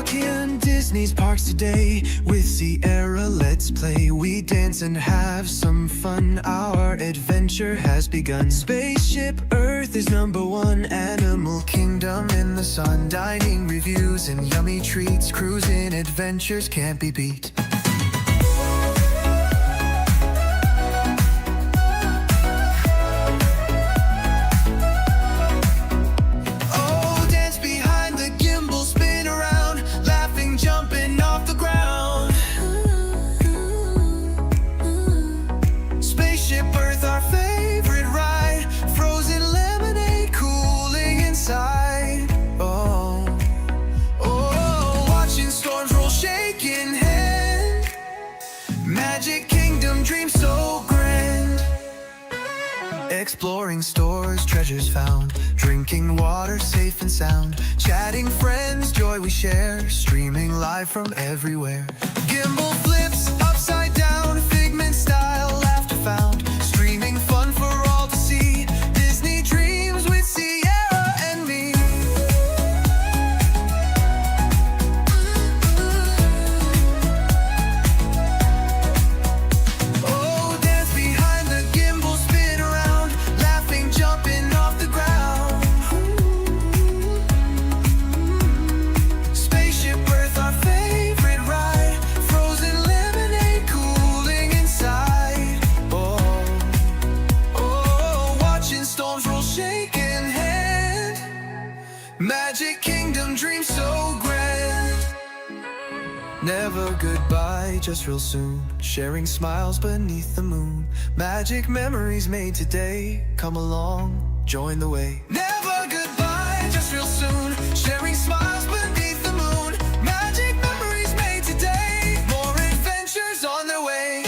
rocking Disney's parks today. With Sierra, let's play. We dance and have some fun. Our adventure has begun. Spaceship Earth is #1. Animal Kingdom in the sun. Dining reviews and yummy treats. Cruising adventures can't be beat. Exploring stores, treasures found. Drinking water safe and sound. Chatting friends, joy we share. Streaming live from everywhere. Gimbal flips upside down. Figment style, laughter found. Streaming fun for all to see. Disney dreams with Sierra and me. Oh, dance behind the gimbal, spin around. Laughing, jumping off the ground. Spaceship Earth, our favorite ride. Frozen lemonade, cooling inside. Oh, oh, watching storms roll, shaking hand. Magic Kingdom, dreams so grand. Never goodbye, just real soon. Sharing smiles beneath the moon. Magic memories made today. Come along, join the way. Never goodbye, just real soon. Sharing smiles beneath the moon. Magic memories made today. More adventures on their way.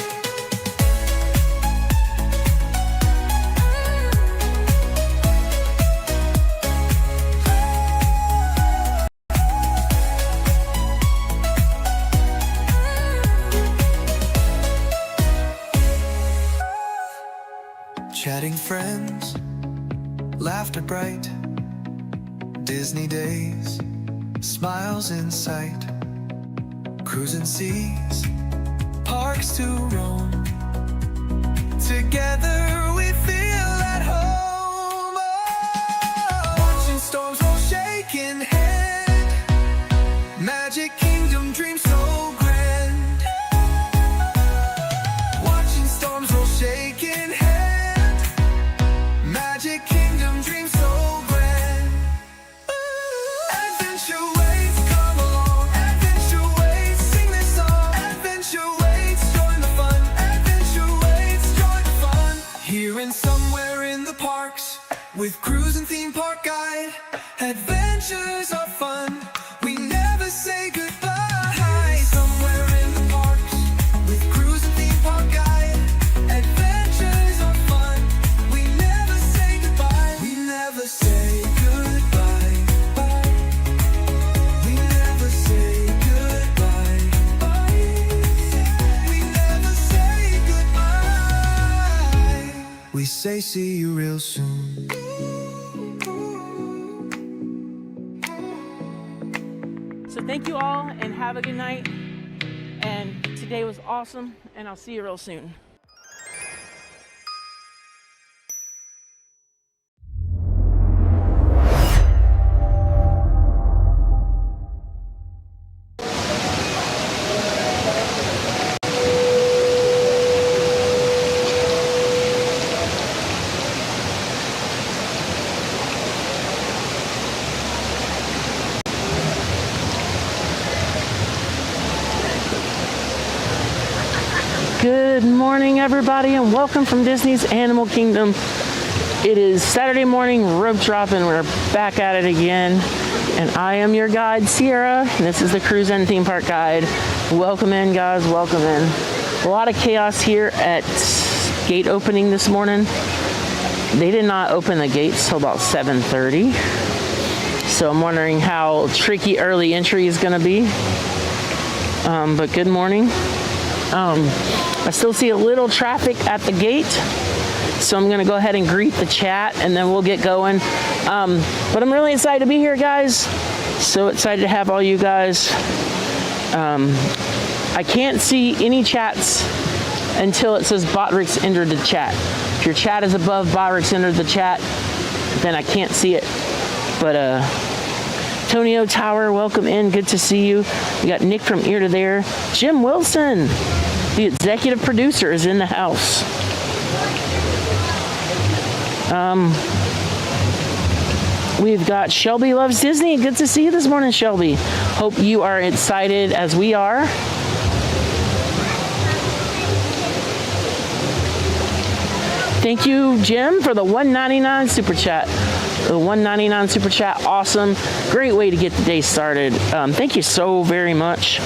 Chatting friends, laughter bright. Disney days, smiles in sight. Cruising seas, parks to roam. Together we feel at home. Oh, watching storms roll, shaking hand. Magic Kingdom, dreams so grand. Watching storms roll, shaking hand. Magic Kingdom, dreams so grand. Adventure waits, come along. Adventure waits, sing this song. Adventure waits, join the fun. Adventure waits, join the fun. Here and somewhere in the parks, with cruise and theme park guide. Adventures are fun. We never say goodbye. Somewhere in the parks, with cruise and theme park guide. Adventures are fun. We never say goodbye. We never say goodbye. Bye. We never say goodbye. Bye. We never say goodbye. We say see you real soon. So thank you all and have a good night. And today was awesome, and I'll see you real soon. Good morning, everybody, and welcome from Disney's Animal Kingdom. It is Saturday morning, rope dropping. We're back at it again, and I am your guide, Sierra, and this is the Cruise and Theme Park Guide. Welcome in, guys, welcome in. A lot of chaos here at gate opening this morning. They did not open the gates till about 7:30, so I'm wondering how tricky early entry is going to be. But good morning. I still see a little traffic at the gate, so I'm gonna go ahead and greet the chat and then we'll get going. But I'm really excited to be here, guys. So excited to have all you guys. I can't see any chats until it says Botrix entered the chat. If your chat is above Botrix entered the chat, then I can't see it. But Tonio Tower, welcome in. Good to see you. We got Nick from ear to there. Jim Wilson, the executive producer, is in the house. We've got Shelby Loves Disney. Good to see you this morning, Shelby. Hope you are excited as we are. Thank you, Jim, for the $1.99 super chat. The $1.99 super chat, awesome. Great way to get the day started. Thank you so very much.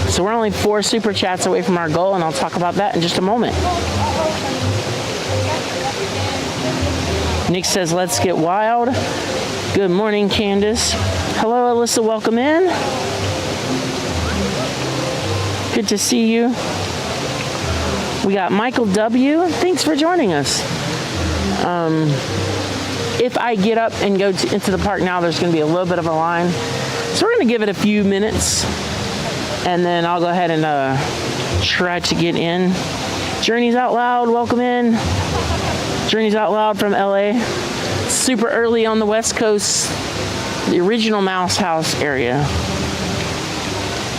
So we're only 4 super chats away from our goal, and I'll talk about that in just a moment. Nick says, let's get wild. Good morning, Candace. Hello, Alyssa, welcome in. Good to see you. We got Michael W. Thanks for joining us. If I get up and go into the park now, there's going to be a little bit of a line. So we're going to give it a few minutes, and then I'll go ahead and try to get in. Journeys Out Loud, welcome in. Journeys Out Loud from LA. Super early on the West Coast, the original Mouse House area.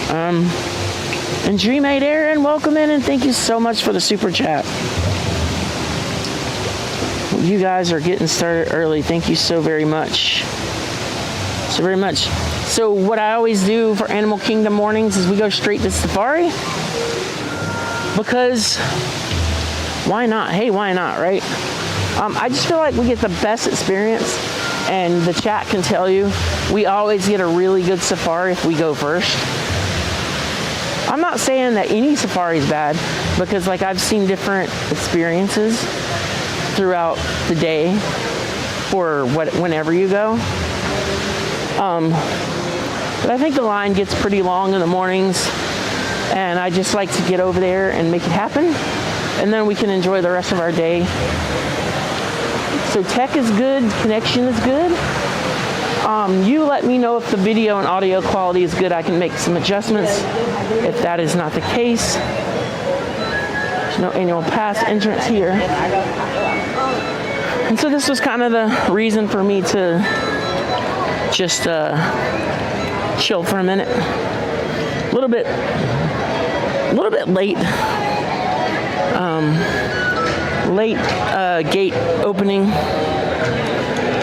And Dream8 Aaron, welcome in, and thank you so much for the super chat. You guys are getting started early. Thank you so very much. So what I always do for Animal Kingdom mornings is we go straight to Safari. Because why not? Hey, why not, right? I just feel like we get the best experience, and the chat can tell you, we always get a really good safari if we go first. I'm not saying that any safari is bad, because like I've seen different experiences throughout the day or whenever you go. But I think the line gets pretty long in the mornings, and I just like to get over there and make it happen, and then we can enjoy the rest of our day. So tech is good, connection is good. You let me know if the video and audio quality is good. I can make some adjustments if that is not the case. There's no annual pass entrance here. And so this was kind of the reason for me to just chill for a minute. A little bit late. Late gate opening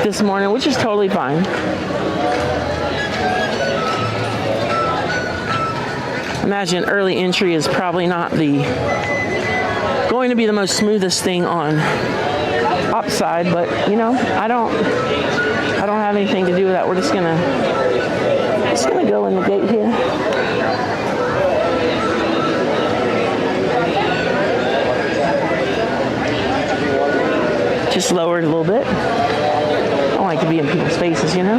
this morning, which is totally fine. Imagine early entry is probably not going to be the most smoothest thing on upside, but you know, I don't have anything to do with that. We're just gonna go in the gate here. Just lower it a little bit. I don't like to be in people's faces, you know?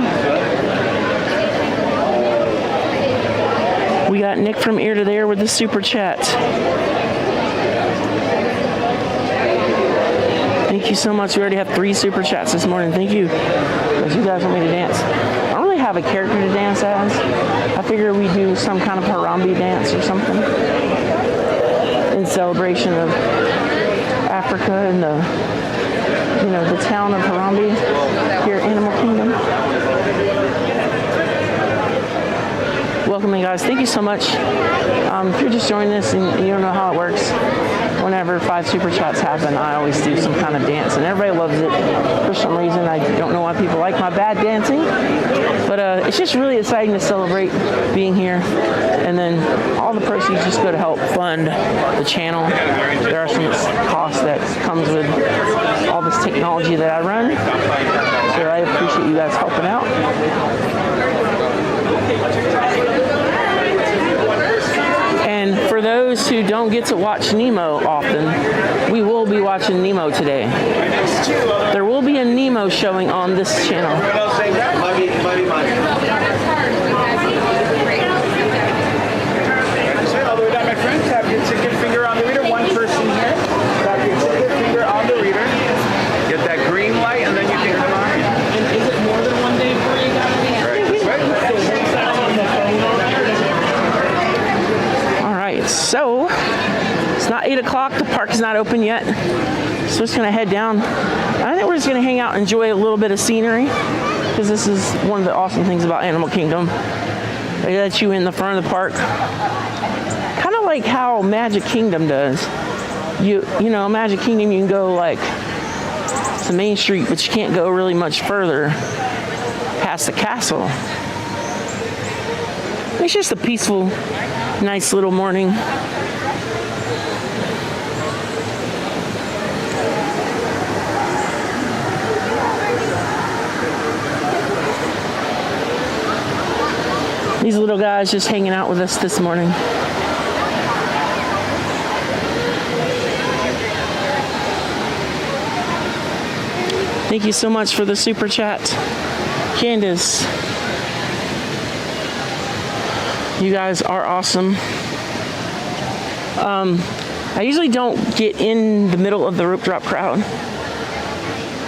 We got Nick from ear to there with the super chat. Thank you so much. We already have 3 super chats this morning. Thank you. Because you guys want me to dance. I don't really have a character to dance as. I figure we do some kind of Harambe dance or something in celebration of Africa and the town of Harambe here at Animal Kingdom. Welcome, you guys. Thank you so much. If you're just joining us and you don't know how it works, whenever 5 super chats happen, I always do some kind of dance, and everybody loves it. For some reason, I don't know why people like my bad dancing, but it's just really exciting to celebrate being here. And then all the proceeds just go to help fund the channel. There are some costs that comes with all this technology that I run, so I appreciate you guys helping out. And for those who don't get to watch Nemo often, we will be watching Nemo today. There will be a Nemo showing on this channel. All the way down, my friend. Tap your ticket finger on the reader. One person here. Tap your ticket finger on the reader. Get that green light, and then you can come on. And is it more than one day before you got it? Right. So it's not 8 o'clock. The park is not open yet. So we're just gonna head down. I think we're just gonna hang out and enjoy a little bit of scenery, because this is one of the awesome things about Animal Kingdom. They let you in the front of the park, kind of like how Magic Kingdom does. You know, Magic Kingdom, you can go like to Main Street, but you can't go really much further past the castle. It's just a peaceful, nice little morning. These little guys just hanging out with us this morning. Thank you so much for the super chat, Candace. You guys are awesome. I usually don't get in the middle of the rope drop crowd,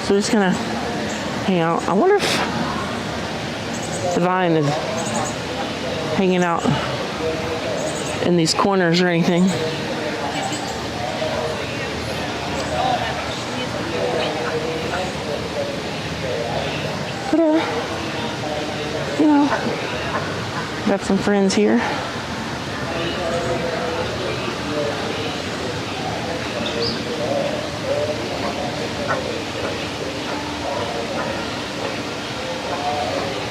so we're just gonna hang out. I wonder if Divine is hanging out in these corners or anything. But you know, got some friends here.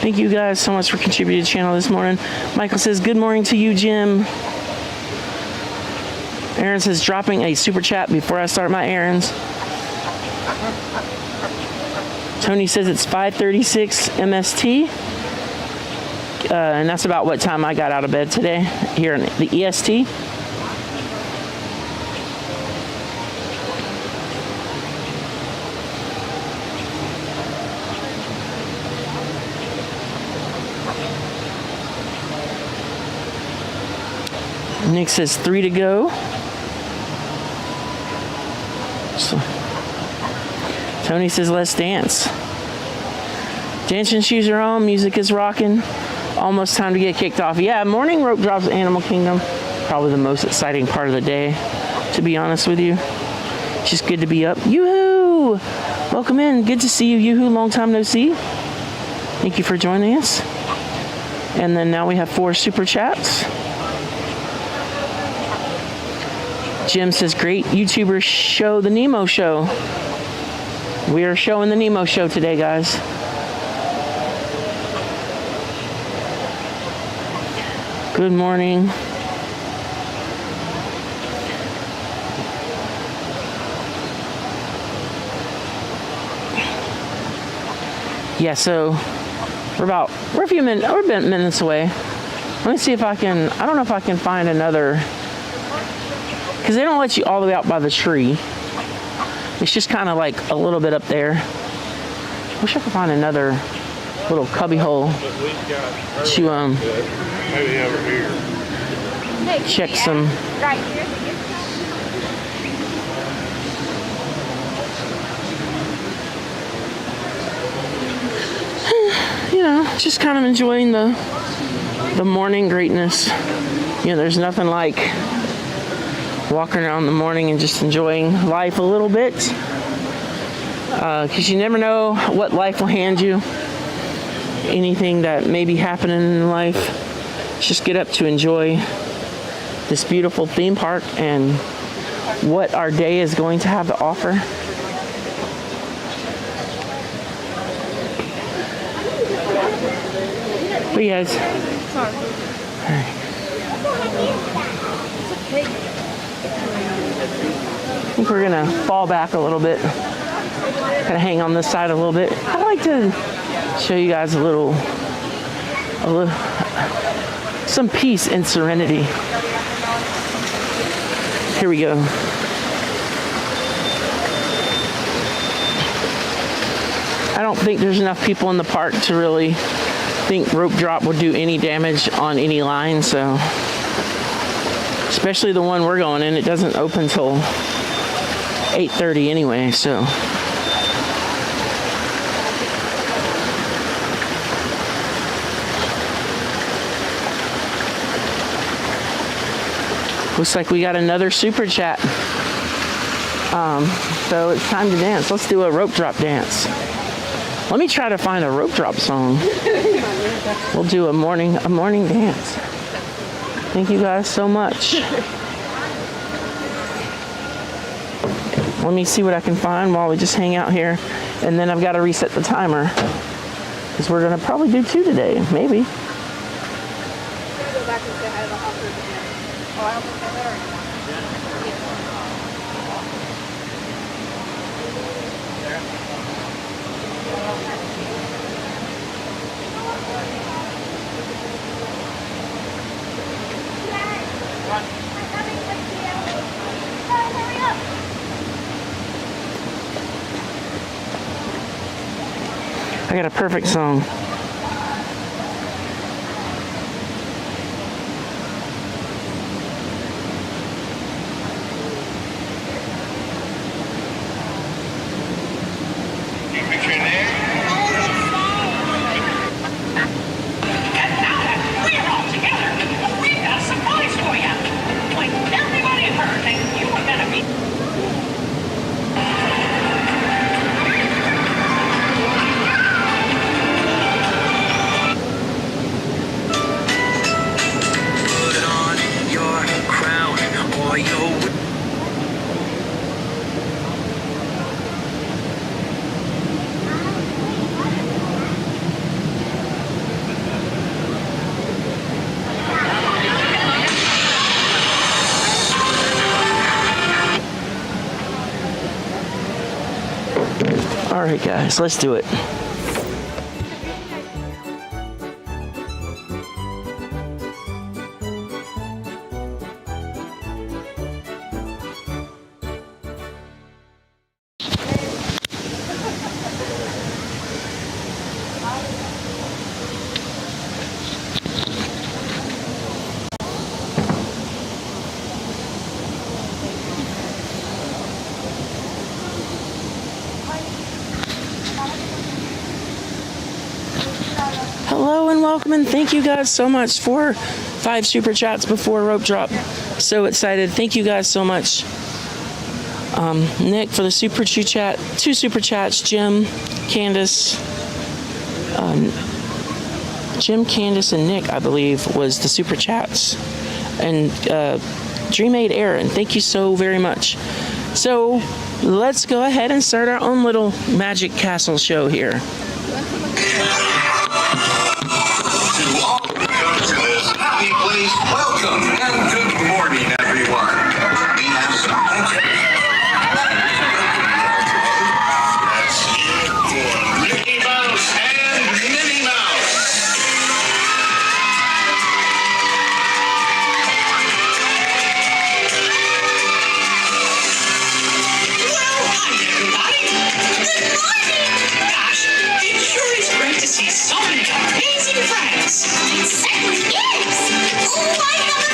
Thank you guys so much for contributing to the channel this morning. Michael says, good morning to you, Jim. Aaron says, dropping a super chat before I start my errands. Tony says it's 5:36 MST. And that's about what time I got out of bed today here in the EST. Nick says 3 to go. So, Tony says let's dance. Dancing shoes are on, music is rocking. Almost time to get kicked off. Yeah, morning rope drops at Animal Kingdom. Probably the most exciting part of the day, to be honest with you. It's just good to be up. Yoo-hoo! Welcome in. Good to see you, Yoo-hoo. Long time no see. Thank you for joining us. And then now we have 4 super chats. Jim says, great YouTubers show the Nemo show. We are showing the Nemo show today, guys. Good morning. Yeah, so we're a few minutes away. Let me see if I don't know if I can find another, because they don't let you all the way out by the tree. It's just kind of like a little bit up there. Wish I could find another little cubby hole to maybe over here. check some. Right here. You know, just kind of enjoying the morning greatness. You know, there's nothing like walking around in the morning and just enjoying life a little bit, because you never know what life will hand you. Anything that may be happening in life, just get up to enjoy this beautiful theme park and what our day is going to have to offer. What you guys? Sorry. I think we're gonna fall back a little bit. Kind of hang on this side a little bit. I'd like to show you guys a little, some peace and serenity. Here we go. I don't think there's enough people in the park to really think rope drop will do any damage on any line, so especially the one we're going in, it doesn't open till 8:30 anyway, so Looks like we got another super chat. So it's time to dance. Let's do a rope drop dance. Let me try to find a rope drop song. We'll do a morning dance. Thank you guys so much. Let me see what I can find while we just hang out here. And then I've got to reset the timer. Because we're going to probably do 2 today, maybe. Go back and say hi to the hoppers again. Oh, I don't think they're there anymore. I got a perfect song. All right, guys, let's do it. Hello and welcome, and thank you guys so much for 5 super chats before rope drop. So excited. Thank you guys so much. Nick for the super chat, 2 super chats. Jim, Candace, and Nick, I believe, was the super chats. And Dreamaid Aaron, thank you so very much. So let's go ahead and start our own little magic castle show here. Happy place, welcome and good morning, everyone. We have some Let's hear it for Mickey Mouse and Minnie Mouse. Well, hi, everybody. Good morning. Gosh, it sure is great to see so many amazing friends. It certainly is. Oh, I have a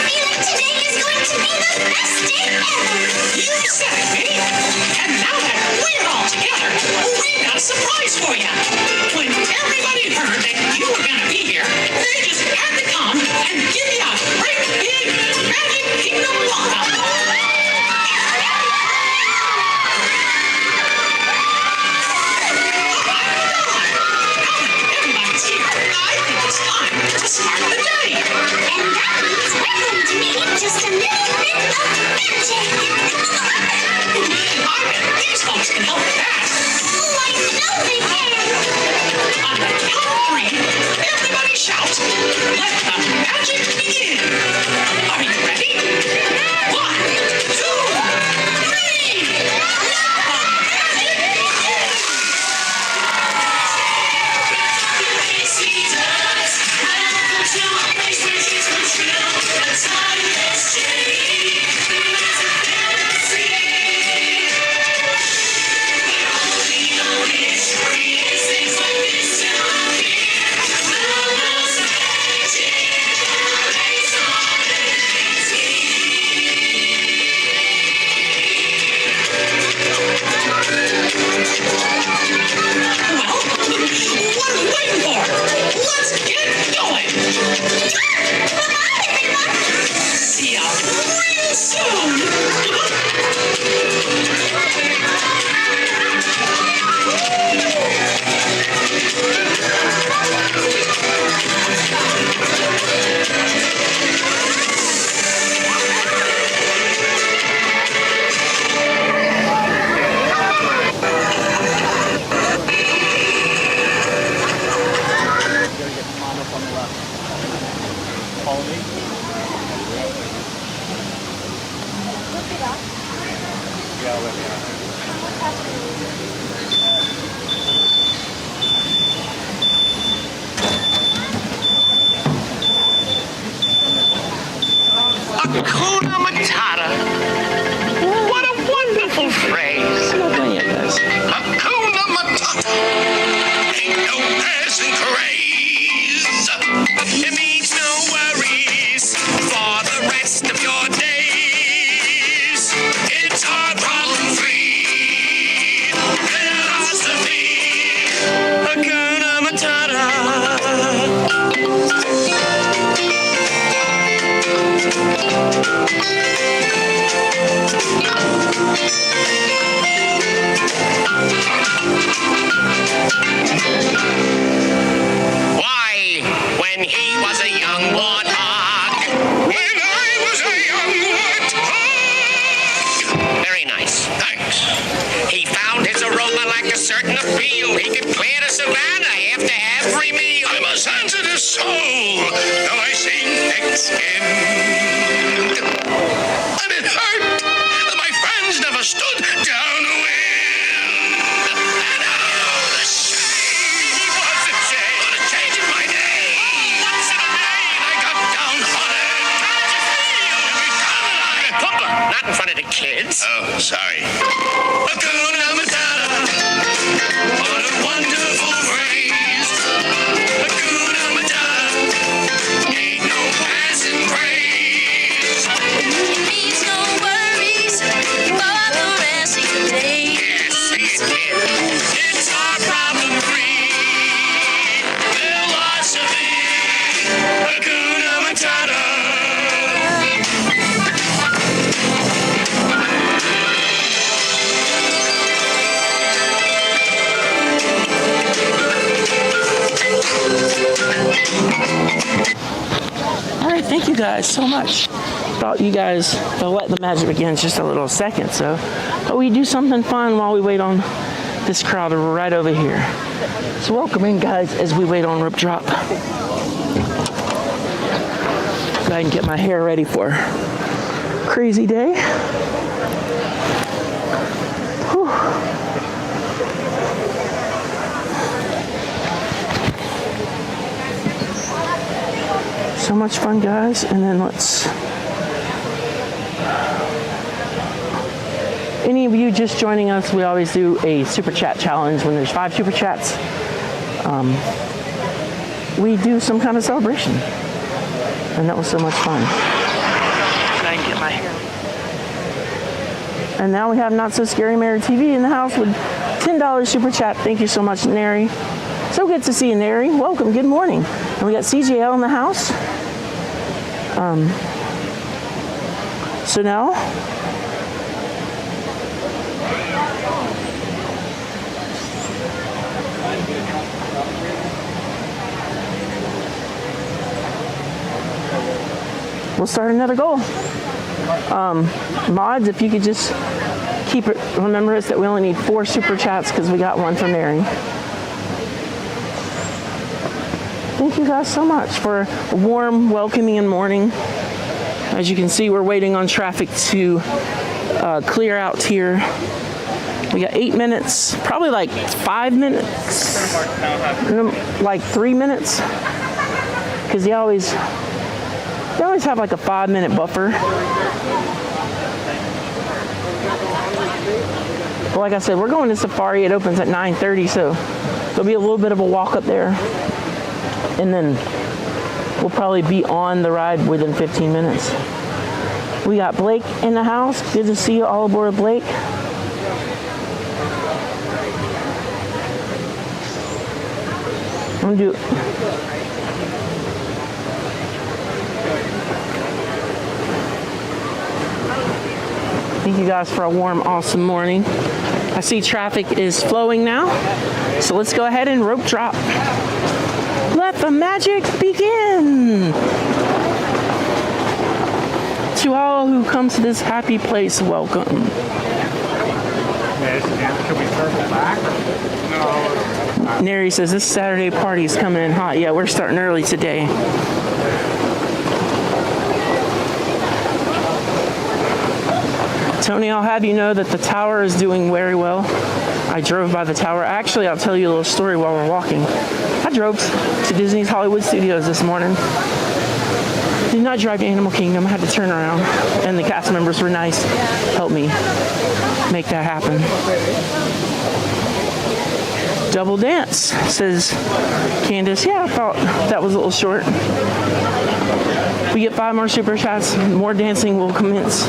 Hakuna Matata. What a wonderful phrase. I'm not done yet, guys. Hakuna Matata. Ain't no passing craze. It means no worries for the rest of your days. It's our problem-free philosophy. Hakuna Matata. Why, when he was a young warthog. When I was a young warthog. Very nice, thanks. He found his aroma like a certain appeal. He could clear the savannah after every meal. I'm a sensitive soul, though I seem thick-skinned. And it hurt that my friends never stood downwind. And oh, the shame was the shame. What a change in my name. Once in a rain, I got downhearted. How'd you feel? Every time that I... Pumper, not in front of the kids. Oh, sorry. Hakuna Matata. What a wonderful phrase. Hakuna Matata. Ain't no passing craze. Means no worries for the rest of your day. Yes, say it, kid. It's our problem-free philosophy. Hakuna Matata. All right, thank you guys so much. Thought you guys will let the magic begin just a little second, so but we do something fun while we wait on this crowd right over here. So welcome in, guys, as we wait on rope drop. Go ahead and get my hair ready for a crazy day. Whew. So much fun, guys. And then any of you just joining us, we always do a super chat challenge. When there's 5 super chats, we do some kind of celebration. And that was so much fun. I can get my hair. And now we have Not So Scary Mary TV in the house with $10 super chat. Thank you so much, Nary. So good to see you, Nary. Welcome. Good morning. And we got CJL in the house. So now, we'll start another goal. Mods, if you could just keep it, remember us that we only need 4 super chats because we got one from Mary. Thank you guys so much for a warm, welcoming morning. As you can see, we're waiting on traffic to clear out here. We got 8 minutes, probably like 5 minutes, like 3 minutes, because they always have like a 5-minute buffer. But like I said, we're going to Safari. It opens at 9:30, so there'll be a little bit of a walk up there. And then we'll probably be on the ride within 15 minutes. We got Blake in the house. Good to see you all aboard, Blake. I'm gonna do Thank you guys for a warm, awesome morning. I see traffic is flowing now, so let's go ahead and rope drop. Let the magic begin. To all who come to this happy place, welcome. Neri says this Saturday party is coming in hot. Yeah, we're starting early today. Tony, I'll have you know that the tower is doing very well. I drove by the tower. Actually, I'll tell you a little story while we're walking. I drove to Disney's Hollywood Studios this morning. Did not drive to Animal Kingdom. I had to turn around, and the cast members were nice. Helped me make that happen. Double dance, says Candace. Yeah, I thought that was a little short. We get 5 more super chats, more dancing will commence.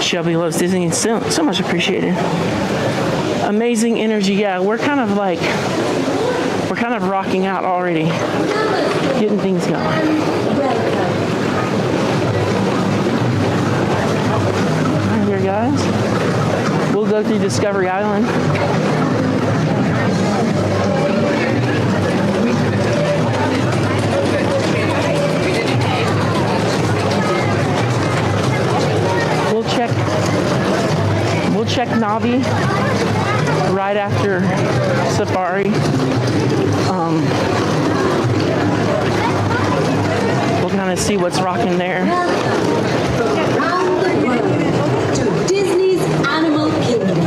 Shelby loves Disney, so much appreciated. Amazing energy. Yeah, we're kind of rocking out already, getting things going. Right here, guys. We'll go through Discovery Island. We'll check Navi right after Safari. We'll kind of see what's rocking there. Around the world to Disney's Animal Kingdom.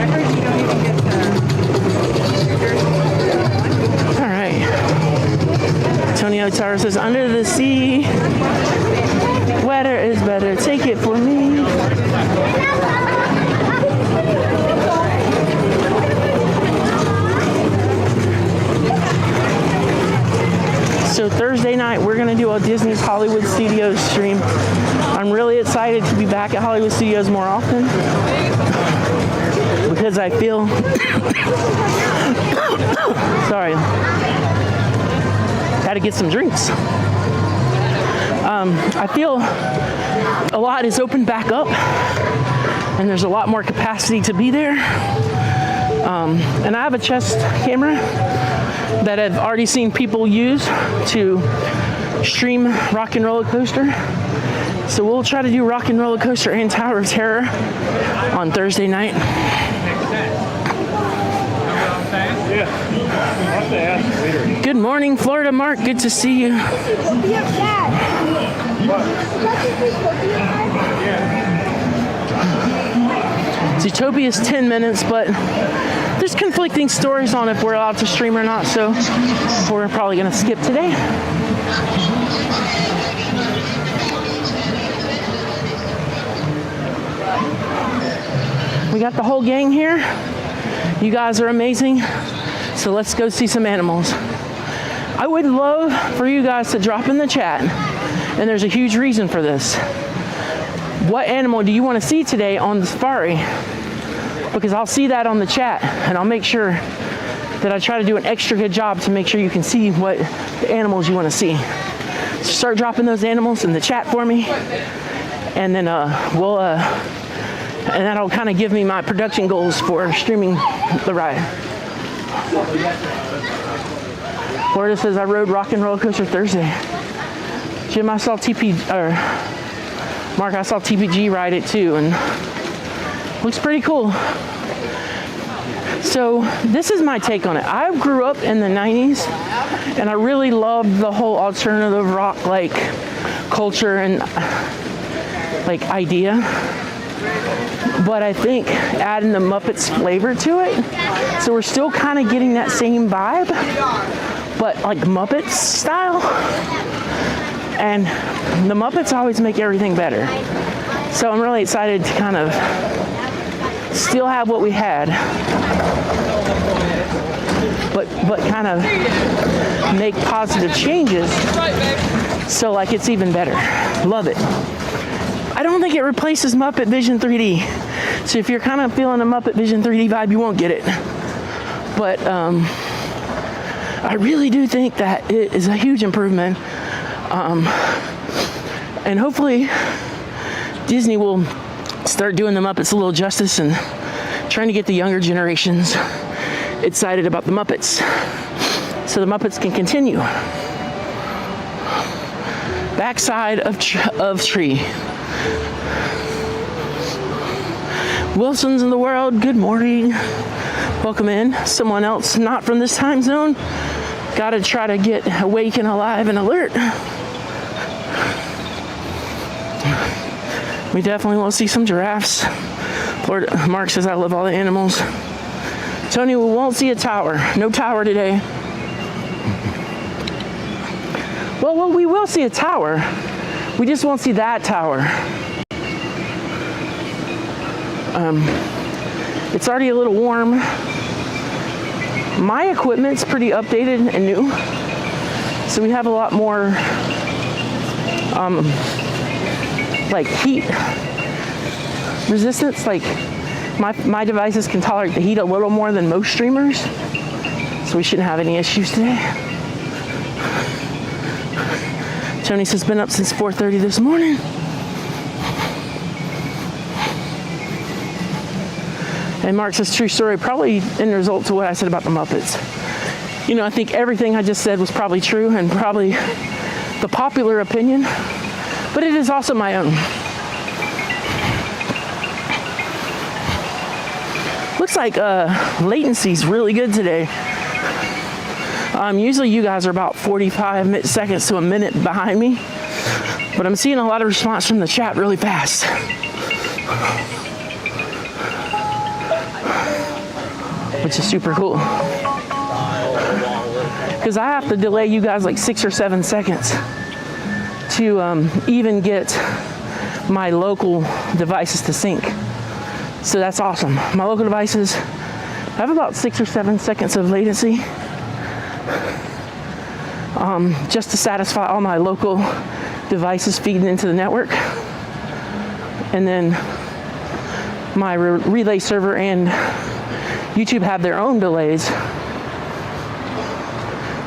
All right. Tony Otaro says, under the sea, weather is better. Take it for me. So Thursday night, we're going to do a Disney's Hollywood Studios stream. I'm really excited to be back at Hollywood Studios more often because I feel, sorry, had to get some drinks. I feel a lot is opened back up and there's a lot more capacity to be there. And I have a chest camera that I've already seen people use to stream Rock and Roller Coaster. So we'll try to do Rock and Roller Coaster and Tower of Terror on Thursday night. Good morning, Florida Mark. Good to see you. Zootopia is 10 minutes, but there's conflicting stories on if we're allowed to stream or not, so we're probably going to skip today. We got the whole gang here. You guys are amazing, so let's go see some animals. I would love for you guys to drop in the chat, and there's a huge reason for this. What animal do you want to see today on the safari? Because I'll see that on the chat, and I'll make sure that I try to do an extra good job to make sure you can see what the animals you want to see. So start dropping those animals in the chat for me, and then and that'll kind of give me my production goals for streaming the ride. Florida says I rode Rock and Roller Coaster Thursday. Jim, I saw Mark, I saw TPG ride it too, and looks pretty cool. So this is my take on it. I grew up in the 90s, and I really loved the whole alternative rock like culture and like idea. But I think adding the Muppets flavor to it, so we're still kind of getting that same vibe, but like Muppets style. And the Muppets always make everything better. So I'm really excited to kind of still have what we had, but kind of make positive changes so like it's even better. Love it. I don't think it replaces Muppet Vision 3D. So if you're kind of feeling a Muppet Vision 3D vibe, you won't get it. But I really do think that it is a huge improvement. And hopefully Disney will start doing the Muppets a little justice and trying to get the younger generations excited about the Muppets so the Muppets can continue. Backside of tree. Wilson's in the world, good morning. Welcome in. Someone else not from this time zone. Gotta try to get awake and alive and alert. We definitely will see some giraffes. Mark says I love all the animals. Tony, we won't see a tower. No tower today. Well, we will see a tower. We just won't see that tower. It's already a little warm. My equipment's pretty updated and new. So we have a lot more like heat resistance. Like my devices can tolerate the heat a little more than most streamers. So we shouldn't have any issues today. Tony says been up since 4:30 this morning. And Mark says true story, probably in result to what I said about the Muppets. You know, I think everything I just said was probably true and probably the popular opinion, but it is also my own. Looks like latency's really good today. Usually you guys are about 45 seconds to a minute behind me, but I'm seeing a lot of response from the chat really fast. Which is super cool. Because I have to delay you guys like 6 or 7 seconds to even get my local devices to sync. So that's awesome. My local devices have about 6 or 7 seconds of latency just to satisfy all my local devices feeding into the network. And then my relay server and YouTube have their own delays.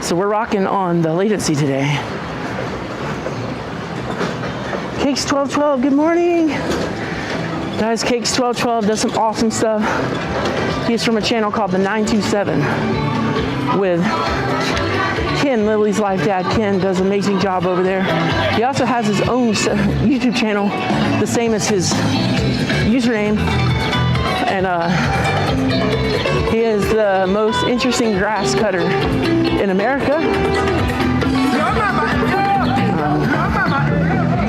So we're rocking on the latency today. Cakes 1212, good morning. Guys, Cakes 1212 does some awesome stuff. He's from a channel called the 927 with Ken, Lily's Life Dad. Ken does an amazing job over there. He also has his own YouTube channel, the same as his username. And he is the most interesting grass cutter in America.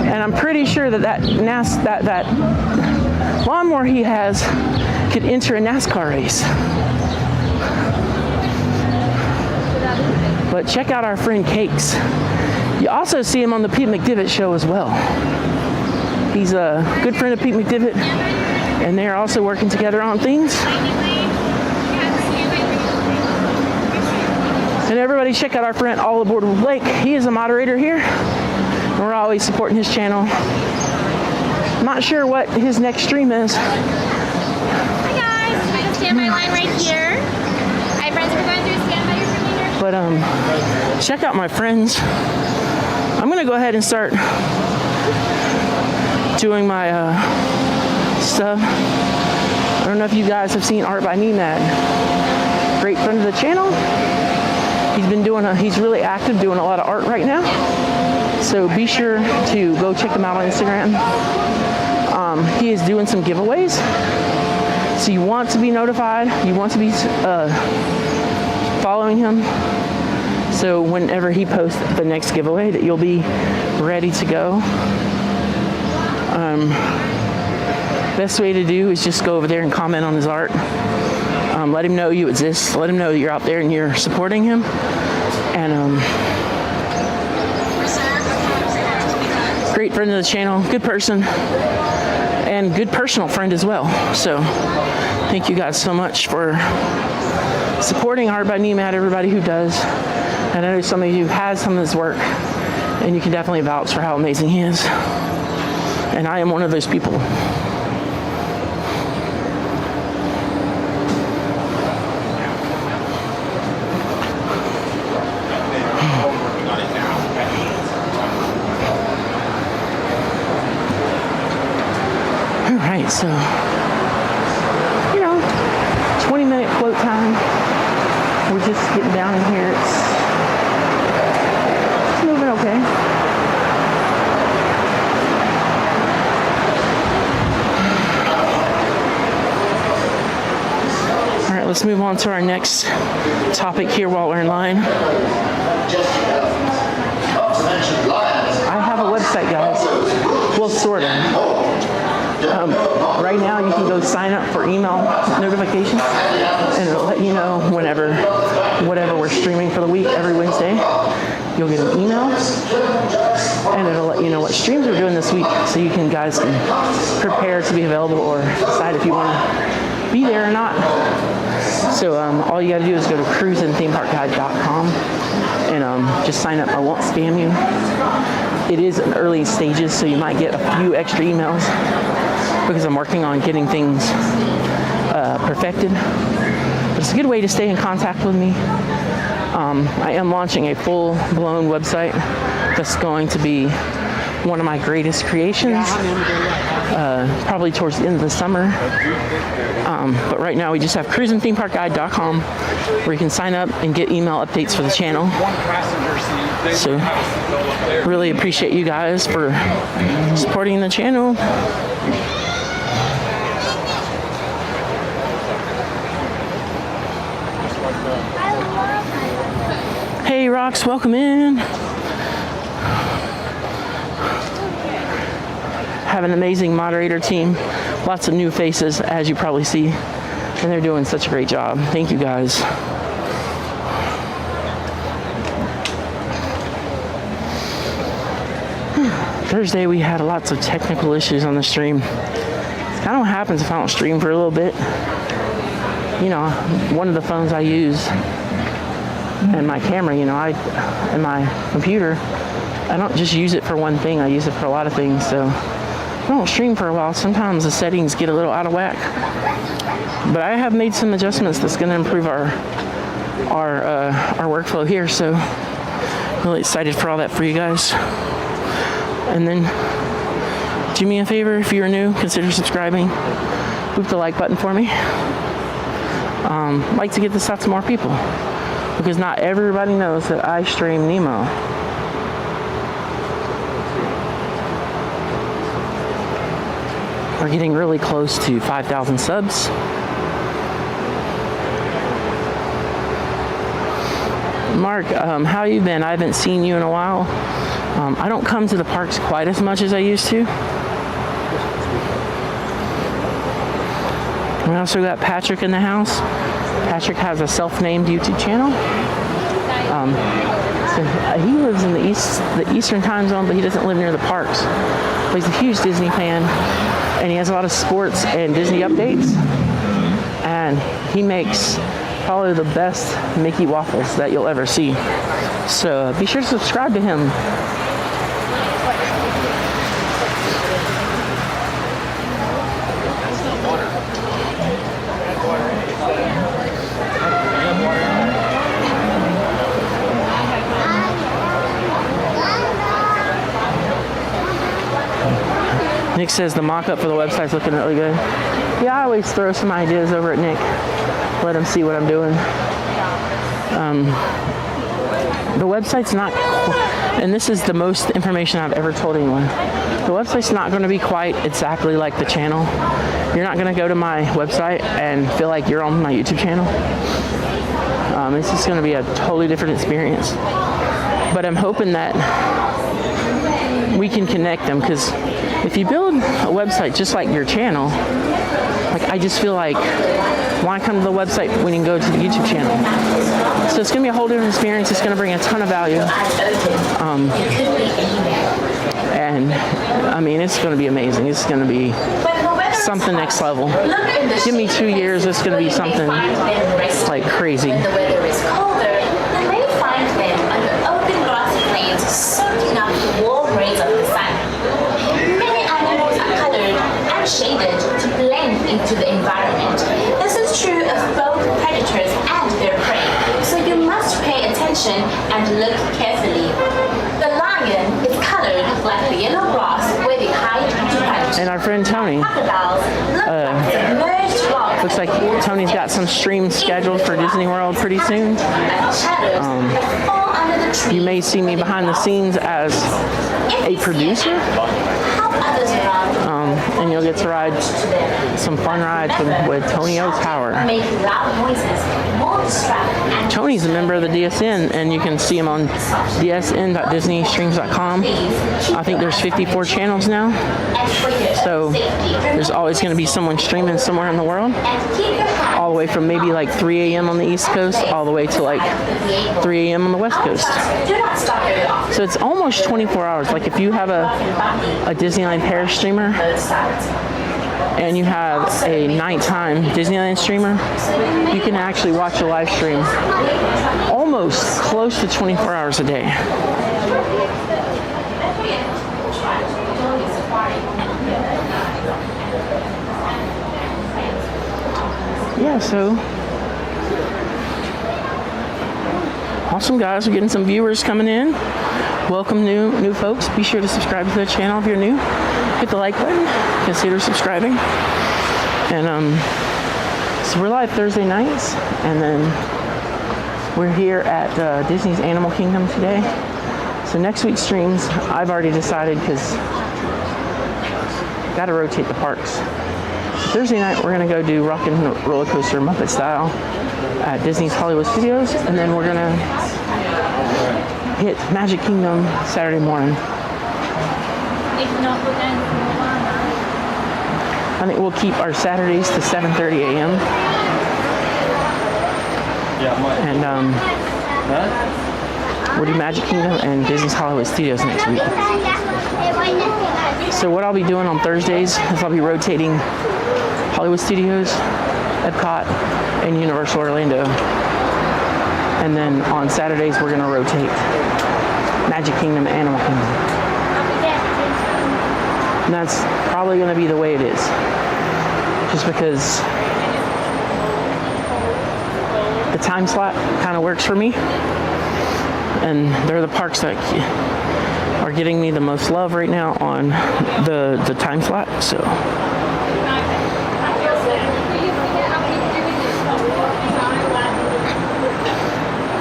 And I'm pretty sure that lawnmower he has could enter a NASCAR race. But check out our friend Cakes. You also see him on the Pete McDivitt show as well. He's a good friend of Pete McDivitt, and they're also working together on things. And everybody check out our friend All Aboard with Blake. He is a moderator here, and we're always supporting his channel. Not sure what his next stream is. Hi guys, we're gonna stand by line right here. Hi friends, we're going through stand by your leader. But check out my friends. I'm gonna go ahead and start doing my stuff. I don't know if you guys have seen Art by Nemad. Great friend of the channel. He's really active doing a lot of art right now. So be sure to go check him out on Instagram. He is doing some giveaways. So you want to be notified. You want to be following him. So whenever he posts the next giveaway, that you'll be ready to go. Best way to do is just go over there and comment on his art. Let him know you exist. Let him know you're out there and you're supporting him. And great friend of the channel, good person, and good personal friend as well. So thank you guys so much for supporting Art by Nemad, everybody who does. I know some of you have some of his work, and you can definitely vouch for how amazing he is. And I am one of those people. Alright, so, 20-minute quote time. We're just getting down in here. It's moving okay. Alright, let's move on to our next topic here while we're in line. I have a website, guys. Well, sort sort of. Right now, you can go sign up for email notifications, and it'll let you know whatever we're streaming for the week every Wednesday. You'll get an email, and it'll let you know what streams we're doing this week, so you guys can prepare to be available or decide if you want to be there or not. So all you got to do is go to cruiseandthemeparkguide.com and just sign up. I won't spam you. It is in early stages, so you might get a few extra emails because I'm working on getting things perfected. But it's a good way to stay in contact with me. I am launching a full-blown website that's going to be one of my greatest creations, probably towards the end of the summer. But right now we just have cruiseandthemeparkguide.com where you can sign up and get email updates for the channel. So really appreciate you guys for supporting the channel. Hey Rox, welcome in. Have an amazing moderator team. Lots of new faces, as you probably see. And they're doing such a great job. Thank you guys. Thursday we had lots of technical issues on the stream. It's kind of what happens if I don't stream for a little bit. You know, one of the phones I use and my camera, and my computer, I don't just use it for one thing. I use it for a lot of things. So if I don't stream for a while, sometimes the settings get a little out of whack. But I have made some adjustments that's going to improve our workflow here. So really excited for all that for you guys. And then do me a favor, if you're new, consider subscribing. Click the like button for me. I'd like to get this out to more people because not everybody knows that I stream Nemo. We're getting really close to 5,000 subs. Mark, how you been? I haven't seen you in a while. I don't come to the parks quite as much as I used to. We also got Patrick in the house. Patrick has a self-named YouTube channel. So he lives in the Eastern time zone, but he doesn't live near the parks. But he's a huge Disney fan, and he has a lot of sports and Disney updates. And he makes probably the best Mickey waffles that you'll ever see. So be sure to subscribe to him. Nick says the mock-up for the website's looking really good. Yeah, I always throw some ideas over at Nick. Let him see what I'm doing. The website's not, and this is the most information I've ever told anyone. The website's not going to be quite exactly like the channel. You're not going to go to my website and feel like you're on my YouTube channel. It's just going to be a totally different experience. But I'm hoping that we can connect them, because if you build a website just like your channel, like I just feel like, why come to the website when you can go to the YouTube channel? So it's going to be a whole different experience. It's going to bring a ton of value. And I mean, it's going to be amazing. It's going to be something next level. Give me 2 years, it's going to be something like crazy. When the weather is colder, you may find them under open grassy plains soaking up the warm rays of the sun. Many animals are colored and shaded to blend into the environment. This is true of both predators and their prey, so you must pay attention and look carefully. The lion is colored like the yellow grass where they hide to hunt. And our friend Tony. Crocodiles look like submerged rocks. Looks like Tony's got some streams scheduled for Disney World pretty soon. You may see me behind the scenes as a producer. And you'll get to ride some fun rides with Tony O Tower. Make loud noises more Tony's a member of the DSN, and you can see him on dsn.disneystreams.com. I think there's 54 channels now, so there's always going to be someone streaming somewhere in the world, all the way from maybe like 3 a.m. on the East Coast all the way to like 3 a.m. on the West Coast. So it's almost 24 hours. Like if you have a Disneyland Paris streamer and you have a nighttime Disneyland streamer, you can actually watch a live stream almost close to 24 hours a day. Yeah, so awesome, guys. We're getting some viewers coming in. Welcome new folks. Be sure to subscribe to the channel if you're new. Hit the like button. Consider subscribing. And so we're live Thursday nights, and then we're here at Disney's Animal Kingdom today. So next week's streams, I've already decided because got to rotate the parks. Thursday night, we're going to go do Rock and Roller Coaster Muppet style at Disney's Hollywood Studios, and then we're going to hit Magic Kingdom Saturday morning. I think we'll keep our Saturdays to 7:30 a.m. And we'll do Magic Kingdom and Disney's Hollywood Studios next week. So what I'll be doing on Thursdays is I'll be rotating Hollywood Studios, Epcot, and Universal Orlando. And then on Saturdays, we're going to rotate Magic Kingdom, Animal Kingdom. And that's probably going to be the way it is. Just because the time slot kind of works for me. And they're the parks that are getting me the most love right now on the time slot. So.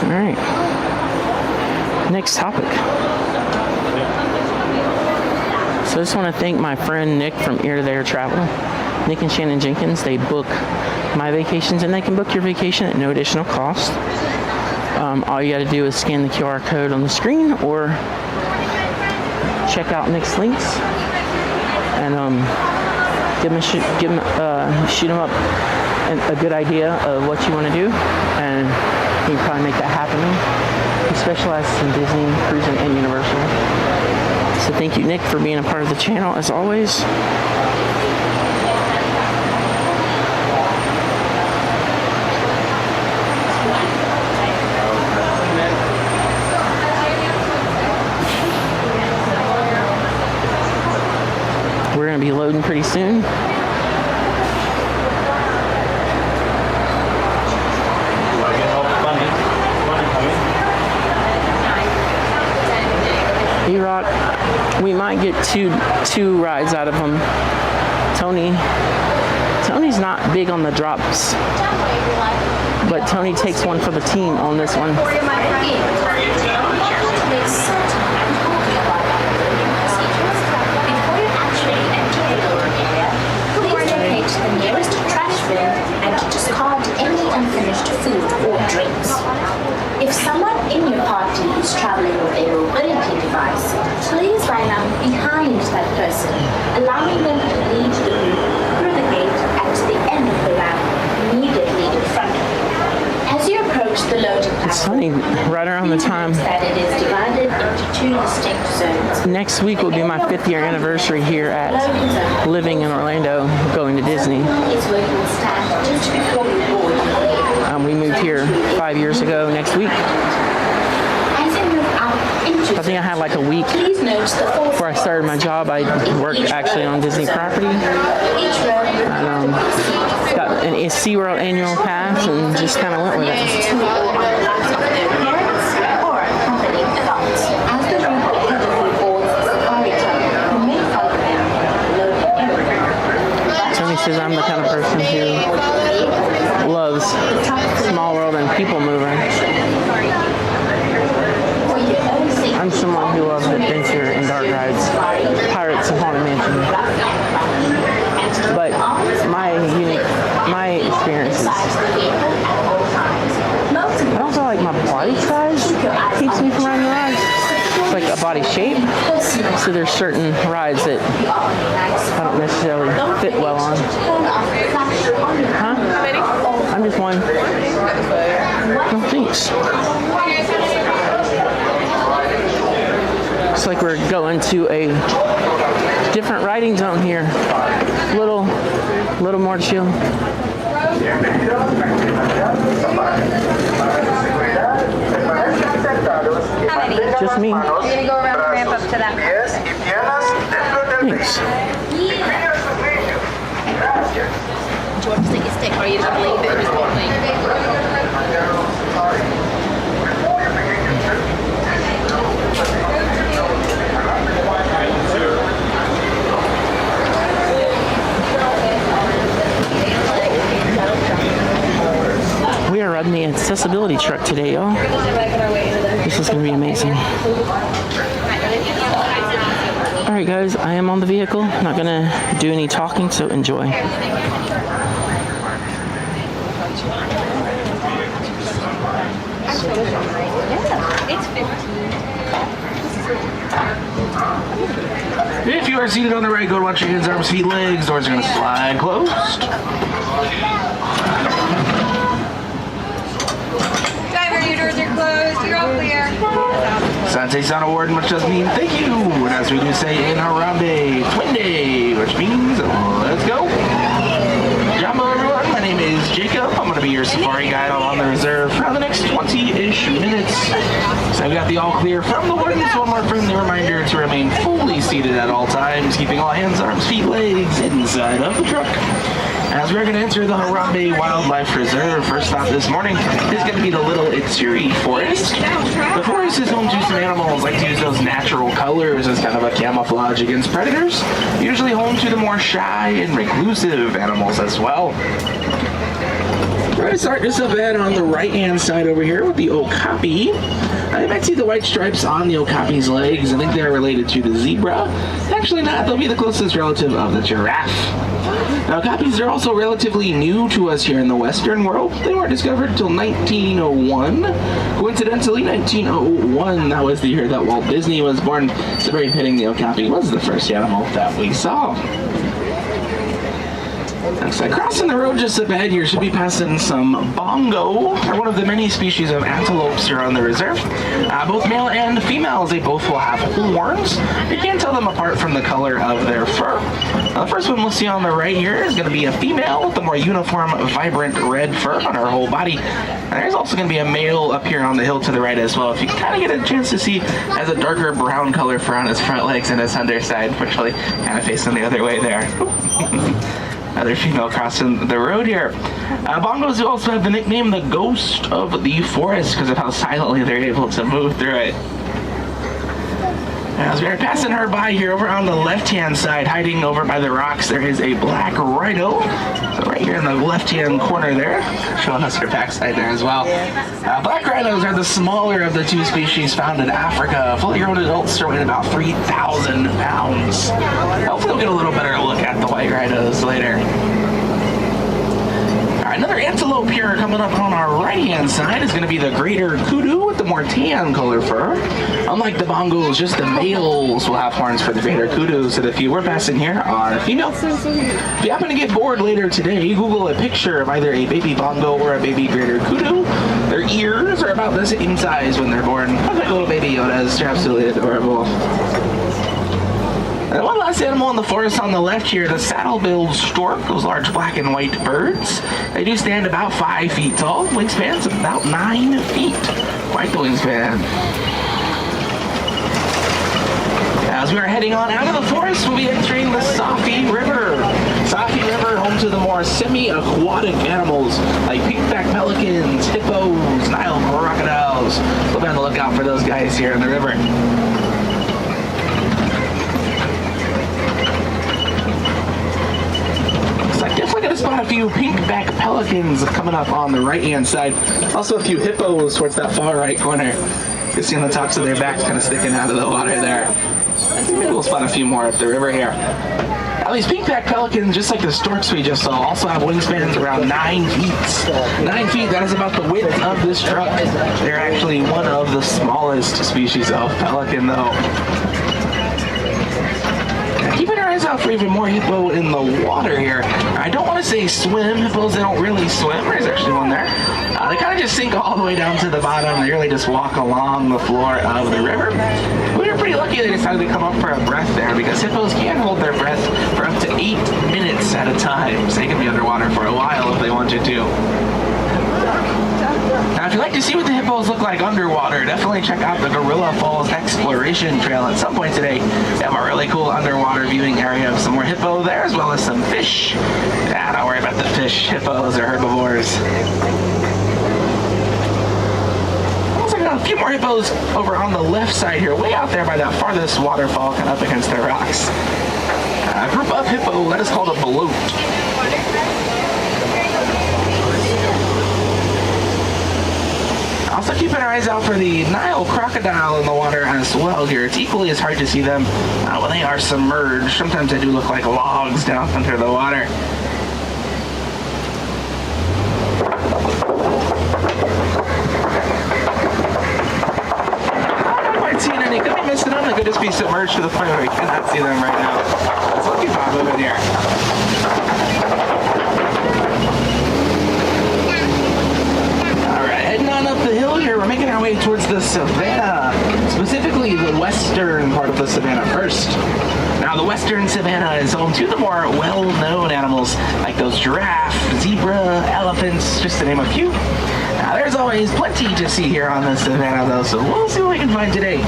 All right. Next topic. So I just want to thank my friend Nick from Ear to There Travel. Nick and Shannon Jenkins, they book my vacations, and they can book your vacation at no additional cost. All you got to do is scan the QR code on the screen or check out Nick's links and shoot them up a good idea of what you want to do, and you can probably make that happen. He specializes in Disney, cruising, and Universal. So thank you, Nick, for being a part of the channel as always. We're going to be loading pretty soon. E-Rock, we might get two rides out of him. Tony's not big on the drops, but Tony takes one for the team on this one. The nearest trash bin and discard any unfinished food or drinks. If someone in your party is traveling with a mobility device, please line up behind that person, allowing them to lead the group through the gate at the end of the ramp, immediately in front of you. As you approach the loading platform, right around the time that it is divided into two distinct zones. Next week will be my 5th year anniversary here at living in Orlando, going to Disney. It's where you will stand just before you board. We moved here 5 years ago next week. I think I had like a week before I started my job. I worked actually on Disney property. And, got an SeaWorld annual pass and just kind of went with it. Tony says I'm the kind of person who loves Small World and People Mover. I'm someone who loves adventure and dark rides, Pirates of Haunted Mansion. But my experiences keeps me from riding the rides. It's like a body shape. So there's certain rides that I don't necessarily fit well on. Huh? I'm just one. No, thanks. Looks like we're going to a different riding zone here. Little more chill. Just me. You're gonna go around the ramp up to that. Thanks. Do you want to stick your stick or are you just gonna leave it and just walk We are riding the accessibility truck today, y'all. This is going to be amazing. Alright guys, I am on the vehicle. Not going to do any talking, so enjoy. If you are seated on the right, go to watch your hands, arms, feet, legs. Doors are going to slide closed. Driver, your doors are closed. You're all clear. Sante Sound Award, which does mean thank you. And as we do say in Harambe, Twin Day, which means let's go. Jumbo everyone, my name is Jacob. I'm going to be your safari guide along the reserve for the next 20-ish minutes. So I've got the all clear from the wardens. One more friendly reminder to remain fully seated at all times, keeping all hands, arms, feet, legs inside of the truck. As we're going to enter the Harambe Wildlife Reserve, first stop this morning is going to be the Little Itsuri Forest. The forest is home to some animals like to use those natural colors as kind of a camouflage against predators, usually home to the more shy and reclusive animals as well. We're going to start just up ahead on the right-hand side over here with the okapi. You might see the white stripes on the okapi's legs. I think they're related to the zebra. Actually not, they'll be the closest relative of the giraffe. Now, okapis are also relatively new to us here in the Western world. They weren't discovered until 1901. Coincidentally, 1901, that was the year that Walt Disney was born. So very fitting the okapi was the first animal that we saw. So crossing the road just up ahead here, should be passing some bongo, or one of the many species of antelopes here on the reserve. Both male and females, they both will have horns. You can't tell them apart from the color of their fur. The first one we'll see on the right here is going to be a female with the more uniform, vibrant red fur on her whole body. And there's also going to be a male up here on the hill to the right as well. If you kind of get a chance to see, has a darker brown color fur on his front legs and his underside, unfortunately kind of facing the other way there. Another female crossing the road here. Bongos also have the nickname the Ghost of the Forest because of how silently they're able to move through it. As we are passing her by here, over on the left-hand side, hiding over by the rocks, there is a black rhino. So right here in the left-hand corner there, showing us her backside there as well. Black rhinos are the smaller of the two species found in Africa. Fully grown adults are weighing about 3,000 pounds. Hopefully we'll get a little better look at the white rhinos later. Another antelope here coming up on our right-hand side is going to be the greater kudu with the more tan color fur. Unlike the bongos, just the males will have horns for the greater kudu, so the few we're passing here are female. If you happen to get bored later today, Google a picture of either a baby bongo or a baby greater kudu. Their ears are about the same size when they're born. Look like little baby Yodas. They're absolutely adorable. And one last animal in the forest on the left here, the saddle-billed stork, those large black and white birds. They do stand about 5 feet tall. Wingspan's about 9 feet. Quite the wingspan. As we are heading on out of the forest, we'll be entering the Safi River. Safi River, home to the more semi-aquatic animals like pink-backed pelicans, hippos, Nile crocodiles. We'll be on the lookout for those guys here in the river. Definitely going to spot a few pink-back pelicans coming up on the right-hand side. Also a few hippos towards that far right corner. You see on the tops of their backs kind of sticking out of the water there. Maybe we'll spot a few more up the river here. Now, these pink-backed pelicans, just like the storks we just saw, also have wingspans around 9 feet. 9 feet, that is about the width of this truck. They're actually one of the smallest species of pelican, though. Keeping our eyes out for even more hippo in the water here. I don't want to say swim. Hippos, they don't really swim. There's actually one there. They kind of just sink all the way down to the bottom. They really just walk along the floor of the river. We were pretty lucky they decided to come up for a breath there, because hippos can hold their breath for up to 8 minutes at a time. So they can be underwater for a while if they wanted to. Now, if you'd like to see what the hippos look like underwater, definitely check out the Gorilla Falls Exploration Trail at some point today. They have a really cool underwater viewing area of some more hippo there, as well as some fish. Yeah, don't worry about the fish. Hippos are herbivores. Looks like a few more hippos over on the left side here, way out there by that farthest waterfall, kind of up against the rocks. A group of hippo, that is called a bloat. Also keeping our eyes out for the Nile crocodile in the water as well here. It's equally as hard to see them when they are submerged. Sometimes they do look like logs down under the water. I'm not quite seeing any. Could be missing them. They could just be submerged to the point where we cannot see them right now. Let's keep on moving here. Up the hill here, we're making our way towards the savannah, specifically the western part of the savannah first. Now, the western savannah is home to the more well-known animals like those giraffe, zebra, elephants, just to name a few. Now, there's always plenty to see here on the savannah, though, so we'll see what we can find today.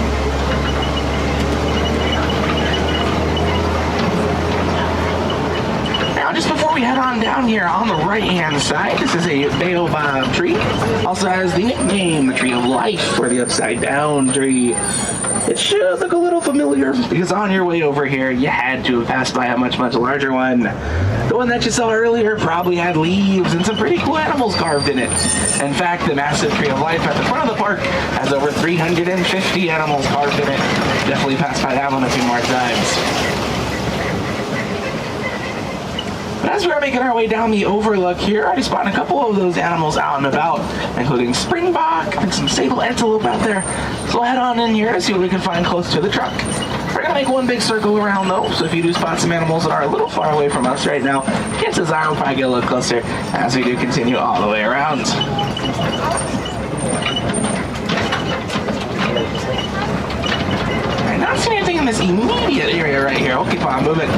Just before we head on down here on the right-hand side, this is a baobab tree. Also has the nickname, the Tree of Life, or the Upside-Down Tree. It should look a little familiar, because on your way over here, you had to have passed by a much, much larger one. The one that you saw earlier probably had leaves and some pretty cool animals carved in it. In fact, the massive Tree of Life at the front of the park has over 350 animals carved in it. Definitely passed by that one a few more times. But as we're making our way down the overlook here, I already spotted a couple of those animals out and about, including springbok and some sable antelope out there. So we'll head on in here to see what we can find close to the truck. We're going to make one big circle around though, so if you do spot some animals that are a little far away from us right now, chances are we'll probably get a little closer as we do continue all the way around. I'm not seeing anything in this immediate area right here. We'll keep on moving.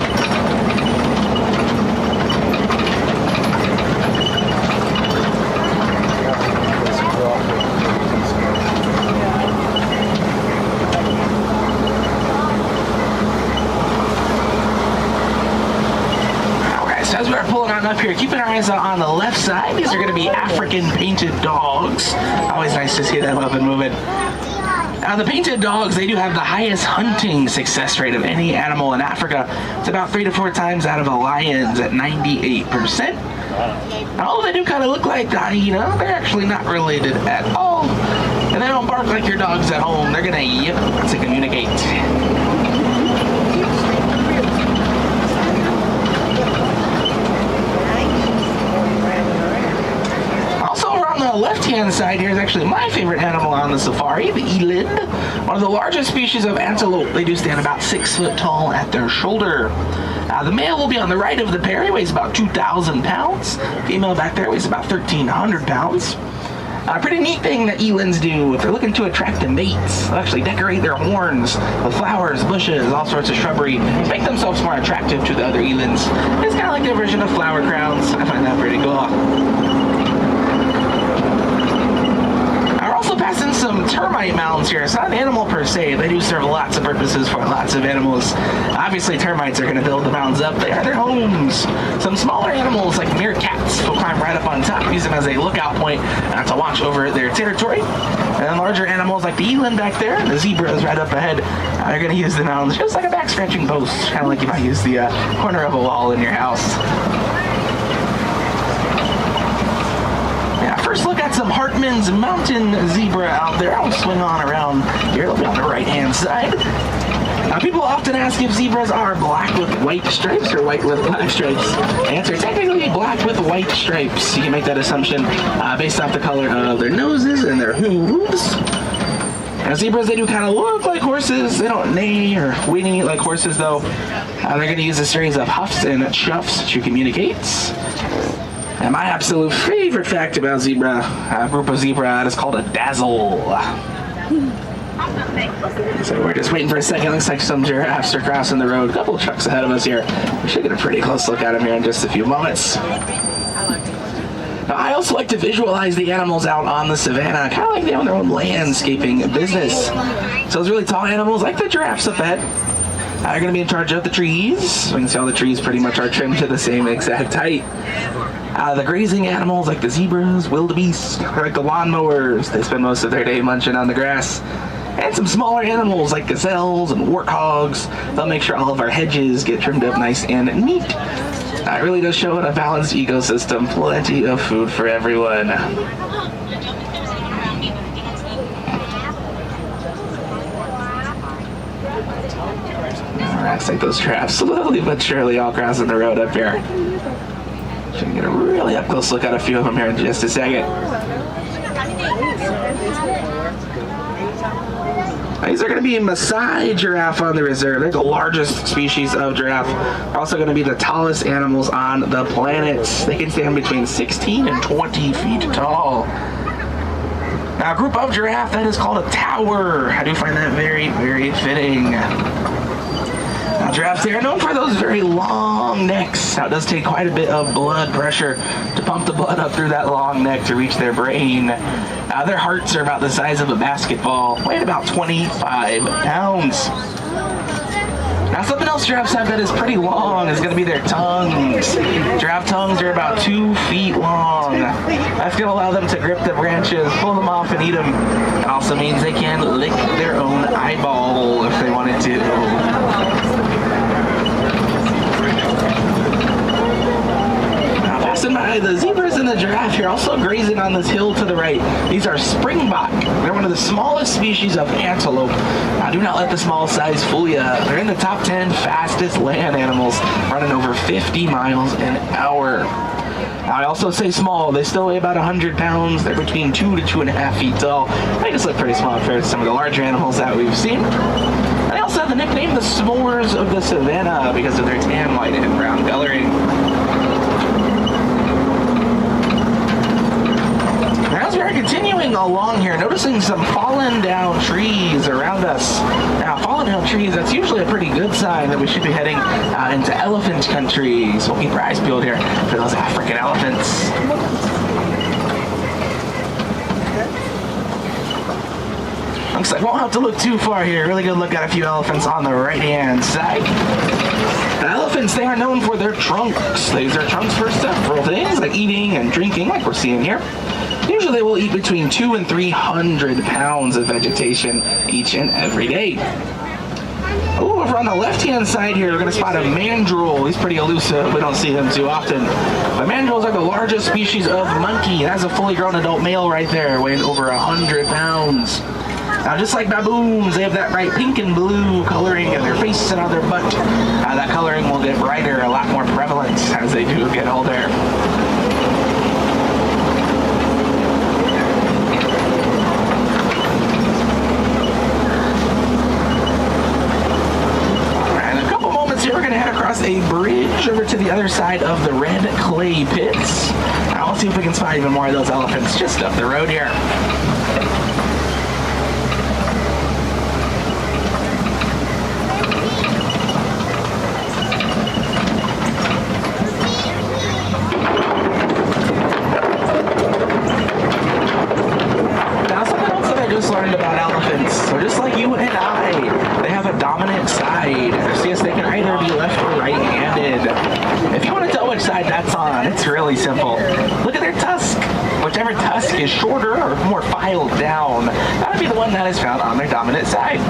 As we're pulling on up here, keeping our eyes out on the left side, these are going to be African painted dogs. Always nice to see them up and moving. Now, the painted dogs, they do have the highest hunting success rate of any animal in Africa. It's about 3 to 4 times out of the lions at 98%. Now, although they do kind of look like the hyena, they're actually not related at all. And they don't bark like your dogs at home. They're going to yip to communicate. Left-hand side here is actually my favorite animal on the safari, the eland. One of the largest species of antelope. They do stand about 6 foot tall at their shoulder. The male will be on the right of the pair. He weighs about 2,000 pounds. Female back there weighs about 1,300 pounds. A pretty neat thing that elands do if they're looking to attract the mates. They'll actually decorate their horns with flowers, bushes, all sorts of shrubbery to make themselves more attractive to the other elands. It's kind of like their version of flower crowns. I find that pretty cool. Also passing some termite mounds here. It's not an animal per se. They do serve lots of purposes for lots of animals. Obviously, termites are going to build the mounds up. They are their homes. Some smaller animals like meerkats will climb right up on top, use them as a lookout point to watch over their territory. And then larger animals like the eland back there, the zebra is right up ahead. They're going to use the mounds just like a back scratching post, kind of like you might use the corner of a wall in your house. First look at some Hartman's mountain zebra out there. I'll swing on around here. They'll be on the right-hand side. Now, people often ask if zebras are black with white stripes or white with black stripes. The answer, technically black with white stripes. You can make that assumption based off the color of their noses and their hooves. Now, zebras, they do kind of look like horses. They don't neigh or whinny like horses, though. They're going to use a series of huffs and chuffs to communicate. And my absolute favorite fact about zebra, a group of zebra, that is called a dazzle. So we're just waiting for a second. Looks like some giraffes are crossing the road. A couple of trucks ahead of us here. We should get a pretty close look at them here in just a few moments. Now, I also like to visualize the animals out on the savannah, kind of like they own their own landscaping business. So those really tall animals, like the giraffes up ahead, are going to be in charge of the trees. So you can see all the trees pretty much are trimmed to the same exact height. The grazing animals, like the zebras, wildebeest, like the lawnmowers, they spend most of their day munching on the grass. And some smaller animals like gazelles and warthogs, they'll make sure all of our hedges get trimmed up nice and neat. It really does show a balanced ecosystem, plenty of food for everyone. Alright, like those traps slowly but surely all crossing the road up here. Should get a really up close look at a few of them here in just a second. These are going to be Maasai giraffe on the reserve. They're the largest species of giraffe. They're also going to be the tallest animals on the planet. They can stand between 16 and 20 feet tall. Now, a group of giraffe, that is called a tower. I do find that very, very fitting. Now, giraffes, they are known for those very long necks. Now, it does take quite a bit of blood pressure to pump the blood up through that long neck to reach their brain. Their hearts are about the size of a basketball, weighing about 25 pounds. Now, something else giraffes have that is pretty long is going to be their tongues. Giraffe tongues are about 2 feet long. That's going to allow them to grip the branches, pull them off, and eat them. It also means they can lick their own eyeball if they wanted to. Passing by the zebras and the giraffe here, also grazing on this hill to the right. These are springbok. They're one of the smallest species of antelope. Now, do not let the small size fool you. They're in the top 10 fastest land animals, running over 50 miles an hour. Now, I also say small. They still weigh about 100 pounds. They're between 2 to 2.5 feet tall. They just look pretty small compared to some of the larger animals that we've seen. They also have the nickname the s'mores of the savannah because of their tan, white, and brown coloring. As we are continuing along here, noticing some fallen down trees around us. Now, fallen down trees, that's usually a pretty good sign that we should be heading into elephant country. So we'll keep our eyes peeled here for those African elephants. Looks like we won't have to look too far here. Really good look at a few elephants on the right-hand side. Elephants, they are known for their trunks. They use their trunks for several things, like eating and drinking, like we're seeing here. Usually they will eat between 200 and 300 pounds of vegetation each and every day. Ooh, over on the left-hand side here, we're going to spot a mandrill. He's pretty elusive. We don't see him too often. But mandrills are the largest species of monkey. That's a fully grown adult male right there, weighing over 100 pounds. Now, just like baboons, they have that bright pink and blue coloring in their face and on their butt. That coloring will get brighter, a lot more prevalent as they do get older. We're going to head across a bridge over to the other side of the red clay pits. Now, let's see if we can spot even more of those elephants just up the road here. Now, something else that I just learned about elephants. So just like you and I, they have a dominant side. See, they can either be left or right-handed. If you want to tell which side that's on, it's really simple. Look at their tusk. Whichever tusk is shorter or more filed down, that would be the one that is found on their dominant side.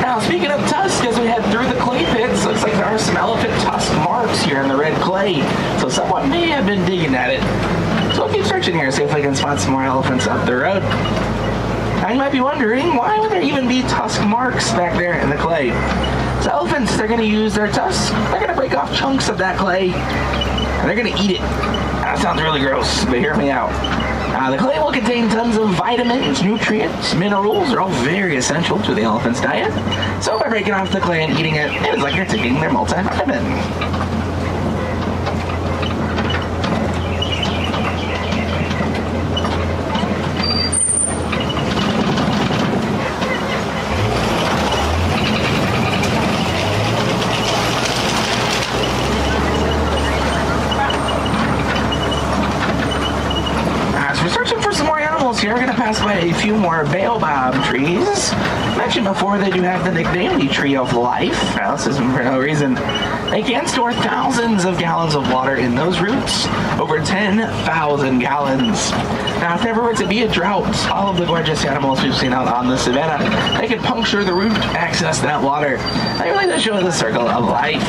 Now, speaking of tusk, as we head through the clay pits, looks like there are some elephant tusk marks here in the red clay. So someone may have been digging at it. So we'll keep searching here, see if we can spot some more elephants up the road. Now you might be wondering, why would there even be tusk marks back there in the clay? So elephants, they're going to use their tusks, they're going to break off chunks of that clay, and they're going to eat it. That sounds really gross, but hear me out. The clay will contain tons of vitamins, nutrients, minerals. They're all very essential to the elephant's diet. So by breaking off the clay and eating it, it is like you're taking their multivitamin. Here, we're going to pass by a few more baobab trees. Mentioned before, they do have the nickname the Tree of Life. Now, this isn't for no reason. They can store thousands of gallons of water in those roots, over 10,000 gallons. Now, if there ever were to be a drought, all of the gorgeous animals we've seen out on the savannah, they can puncture the root, access that water. They really does show the circle of life.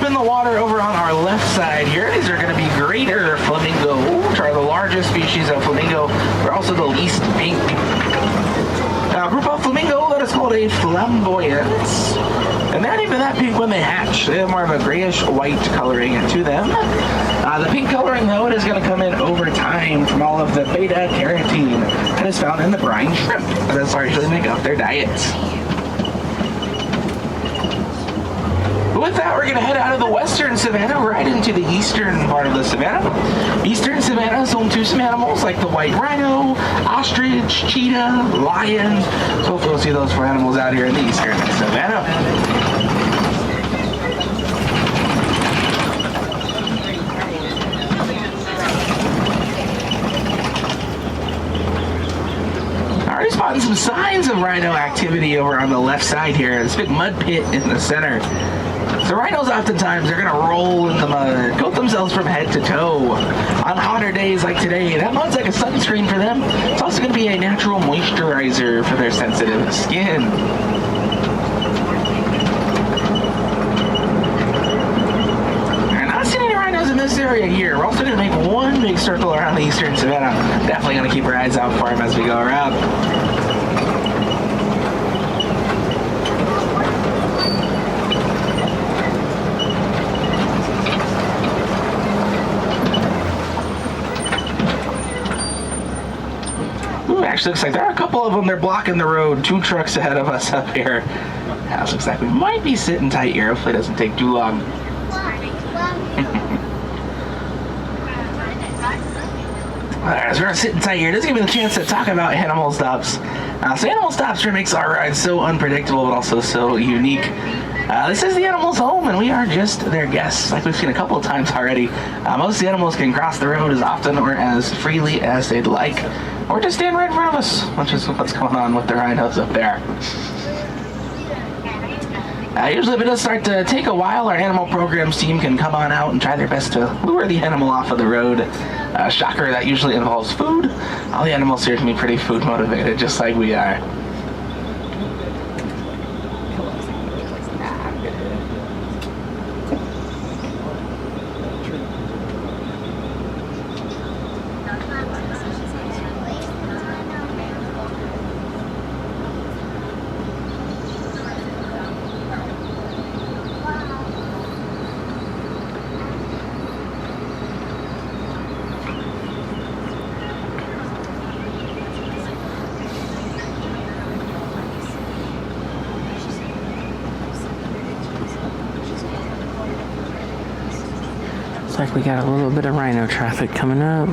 In the water over on our left side here, these are going to be greater flamingo, which are the largest species of flamingo. They're also the least pink. Now, a group of flamingo that is called a flamboyant, and they're not even that pink when they hatch. They have more of a grayish-white coloring to them. The pink coloring, though, it is going to come in over time from all of the beta-carotene that is found in the brine shrimp that largely make up their diets. With that, we're going to head out of the western savanna right into the eastern part of the savanna. Eastern savanna is home to some animals like the white rhino, ostrich, cheetah, lion. So hopefully we'll see those four animals out here in the eastern savanna. Already spotting some signs of rhino activity over on the left side here. This big mud pit in the center. The rhinos oftentimes are going to roll in the mud, coat themselves from head to toe. On hotter days like today, that mud's like a sunscreen for them. It's also going to be a natural moisturizer for their sensitive skin. We're not seeing any rhinos in this area here. We're also going to make one big circle around the eastern savanna. Definitely going to keep our eyes out for them as we go around. Actually looks like there are a couple of them. They're blocking the road. 2 trucks ahead of us up here. This looks like we might be sitting tight here. Hopefully it doesn't take too long. Alright, so we're sitting tight here. It doesn't give me the chance to talk about animal stops. So animal stops sure makes our ride so unpredictable but also so unique. This is the animal's home, and we are just their guests, like we've seen a couple of times already. Most of the animals can cross the road as often or as freely as they'd like, or just stand right in front of us, which is what's going on with the rhinos up there. Usually if it does start to take a while, our animal programs team can come on out and try their best to lure the animal off of the road. Shocker, that usually involves food. All the animals here can be pretty food motivated, just like we are. Looks like we got a little bit of rhino traffic coming up.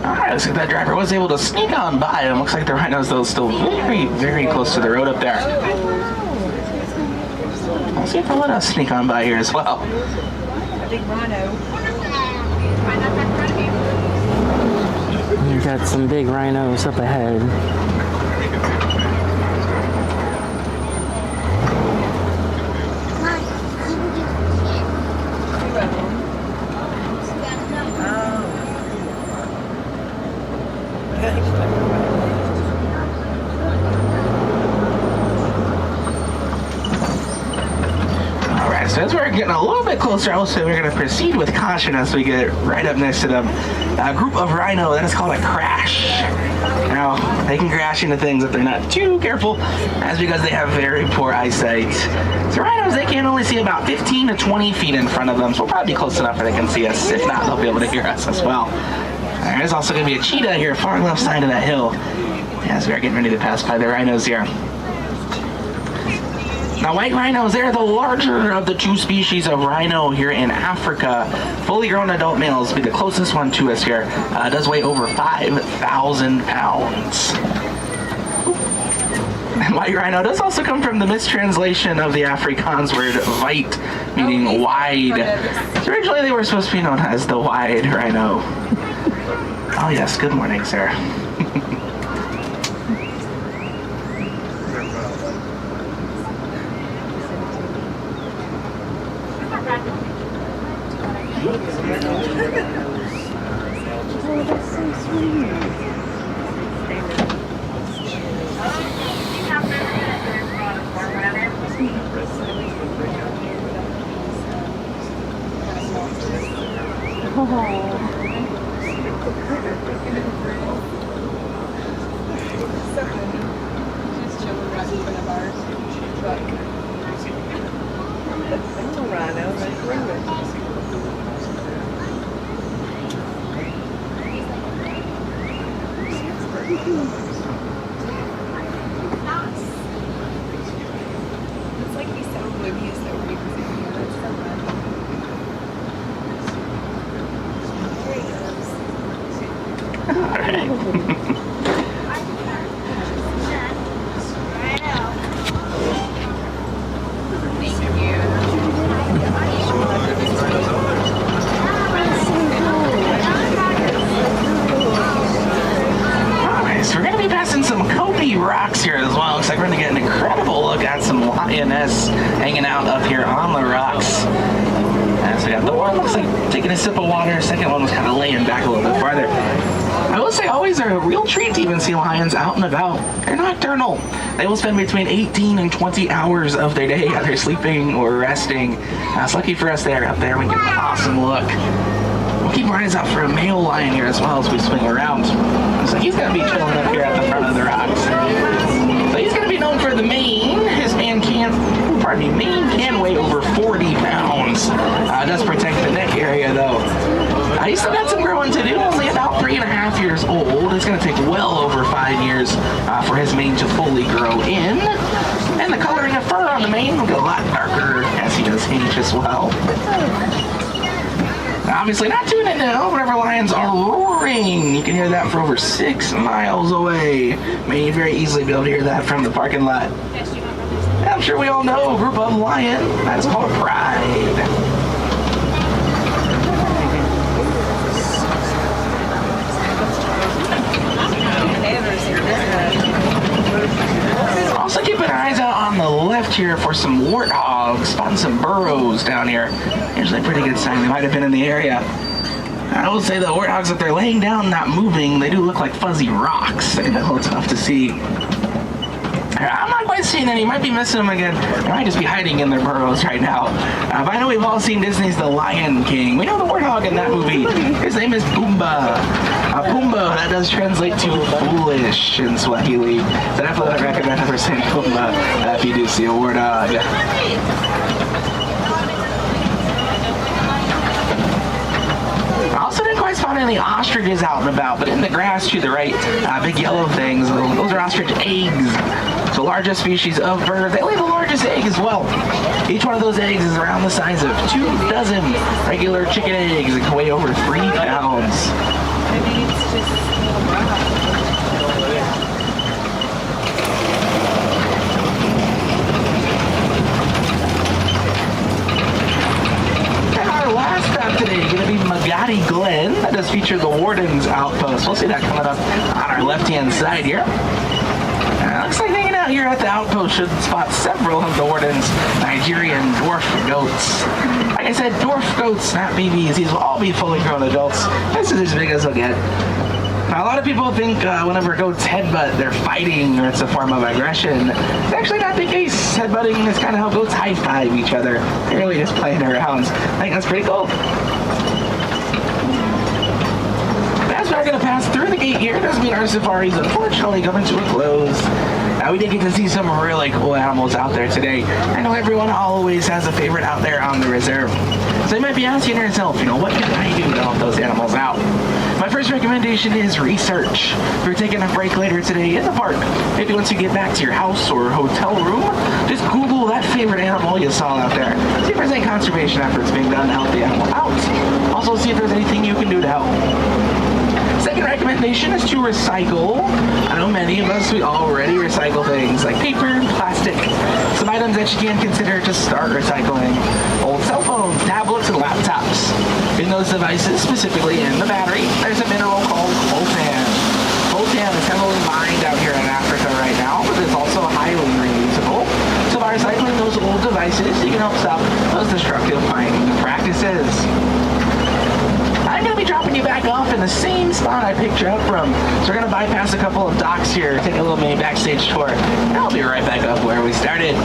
Alright, looks like that driver was able to sneak on by him. Looks like the rhinos, though, still very, very close to the road up there. I'll see if they'll let us sneak on by here as well. A big rhino. We've got some big rhinos up ahead. So as we're getting a little bit closer, I will say we're going to proceed with caution as we get right up next to them. A group of rhino, that is called a crash. Now, they can crash into things if they're not too careful. That's because they have very poor eyesight. So rhinos, they can only see about 15 to 20 feet in front of them, so we'll probably be close enough that they can see us. If not, they'll be able to hear us as well. There's also going to be a cheetah here, far left side of that hill, as we are getting ready to pass by the rhinos here. Now, white rhinos, they're the larger of the two species of rhino here in Africa. Fully grown adult males be the closest one to us here. Does weigh over 5,000 pounds. And white rhino does also come from the mistranslation of the Afrikaans word weit, meaning wide. So originally they were supposed to be known as the wide rhino. Oh yes, good morning, sir. It's like he's so oblivious that we're using here. It's so bad. Rocks here as well. Looks like we're going to get an incredible look at some lioness hanging out up here on the rocks. And so we got the one looks like taking a sip of water. The second one was kind of laying back a little bit farther. I will say always a real treat to even see lions out and about. They're nocturnal. They will spend between 18 and 20 hours of their day either sleeping or resting. It's lucky for us they're up there. We get an awesome look. We'll keep our eyes out for a male lion here as well as we swing around. So he's going to be chilling up here at the front of the rocks. So he's going to be known for the mane. His mane can weigh over 40 pounds. Does protect the neck area though. He's still got some growing to do. Only about 3.5 years old. It's going to take well over 5 years for his mane to fully grow in. And the coloring of fur on the mane will get a lot darker as he does age as well. Obviously not doing it now whenever lions are roaring. You can hear that for over 6 miles away. May very easily be able to hear that from the parking lot. And I'm sure we all know a group of lion. That's called pride. Also keeping our eyes out on the left here for some warthogs, spotting some burrows down here. Usually a pretty good sign they might have been in the area. I will say the warthogs, if they're laying down, not moving, they do look like fuzzy rocks. They're a little tough to see. I'm not quite seeing any. You might be missing them again. They might just be hiding in their burrows right now. But I know we've all seen Disney's The Lion King. We know the warthog in that movie. His name is Pumbaa. Pumbaa, that does translate to foolish in Swahili. So definitely would recommend for saying Pumbaa if you do see a warthog. I also didn't quite spot any ostriches out and about, but in the grass to the right, big yellow things, those are ostrich eggs. It's the largest species of bird. They lay the largest egg as well. Each one of those eggs is around the size of 2 dozen regular chicken eggs. It can weigh over 3 pounds. Maybe it's just a little brown. Last stop today is going to be Magadi Glen. That does feature the Warden's Outpost. We'll see that coming up on our left-hand side here. Looks like hanging out here at the outpost should spot several of the Warden's Nigerian dwarf goats. Like I said, dwarf goats, not babies. These will all be fully grown adults. This is as big as they'll get. Now, a lot of people think whenever goats headbutt, they're fighting or it's a form of aggression. It's actually not the case. Headbutting is kind of how goats high-five each other. They're really just playing around. I think that's pretty cool. As we're going to pass through the gate here, doesn't mean our safari's unfortunately coming to a close. Now, we did get to see some really cool animals out there today. I know everyone always has a favorite out there on the reserve. So you might be asking yourself, what can I do to help those animals out? My first recommendation is research. If you're taking a break later today in the park, maybe once you get back to your house or hotel room, just Google that favorite animal you saw out there. See if there's any conservation efforts being done to help the animal out. Also, see if there's anything you can do to help. Second recommendation is to recycle. I know many of us, we already recycle things like paper and plastic. Some items that you can consider to start recycling. Old cell phones, tablets, and laptops. In those devices, specifically in the battery, there's a mineral called coltan. Coltan is heavily mined out here in Africa right now, but it's also highly reusable. So by recycling those old devices, you can help stop those destructive mining practices. I'm going to be dropping you back off in the same spot I picked you up from. So we're going to bypass a couple of docks here, take a little mini backstage tour, and I'll be right back up where we started.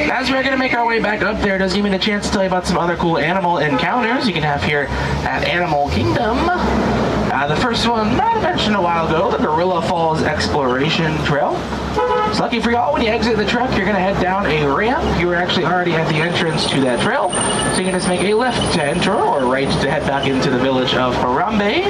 As we're going to make our way back up there, does give me the chance to tell you about some other cool animal encounters you can have here at Animal Kingdom. The first one, I mentioned a while ago, the Gorilla Falls Exploration Trail. It's lucky for y'all, when you exit the truck, you're going to head down a ramp. You were actually already at the entrance to that trail, so you can just make a left to enter or right to head back into the village of Harambe.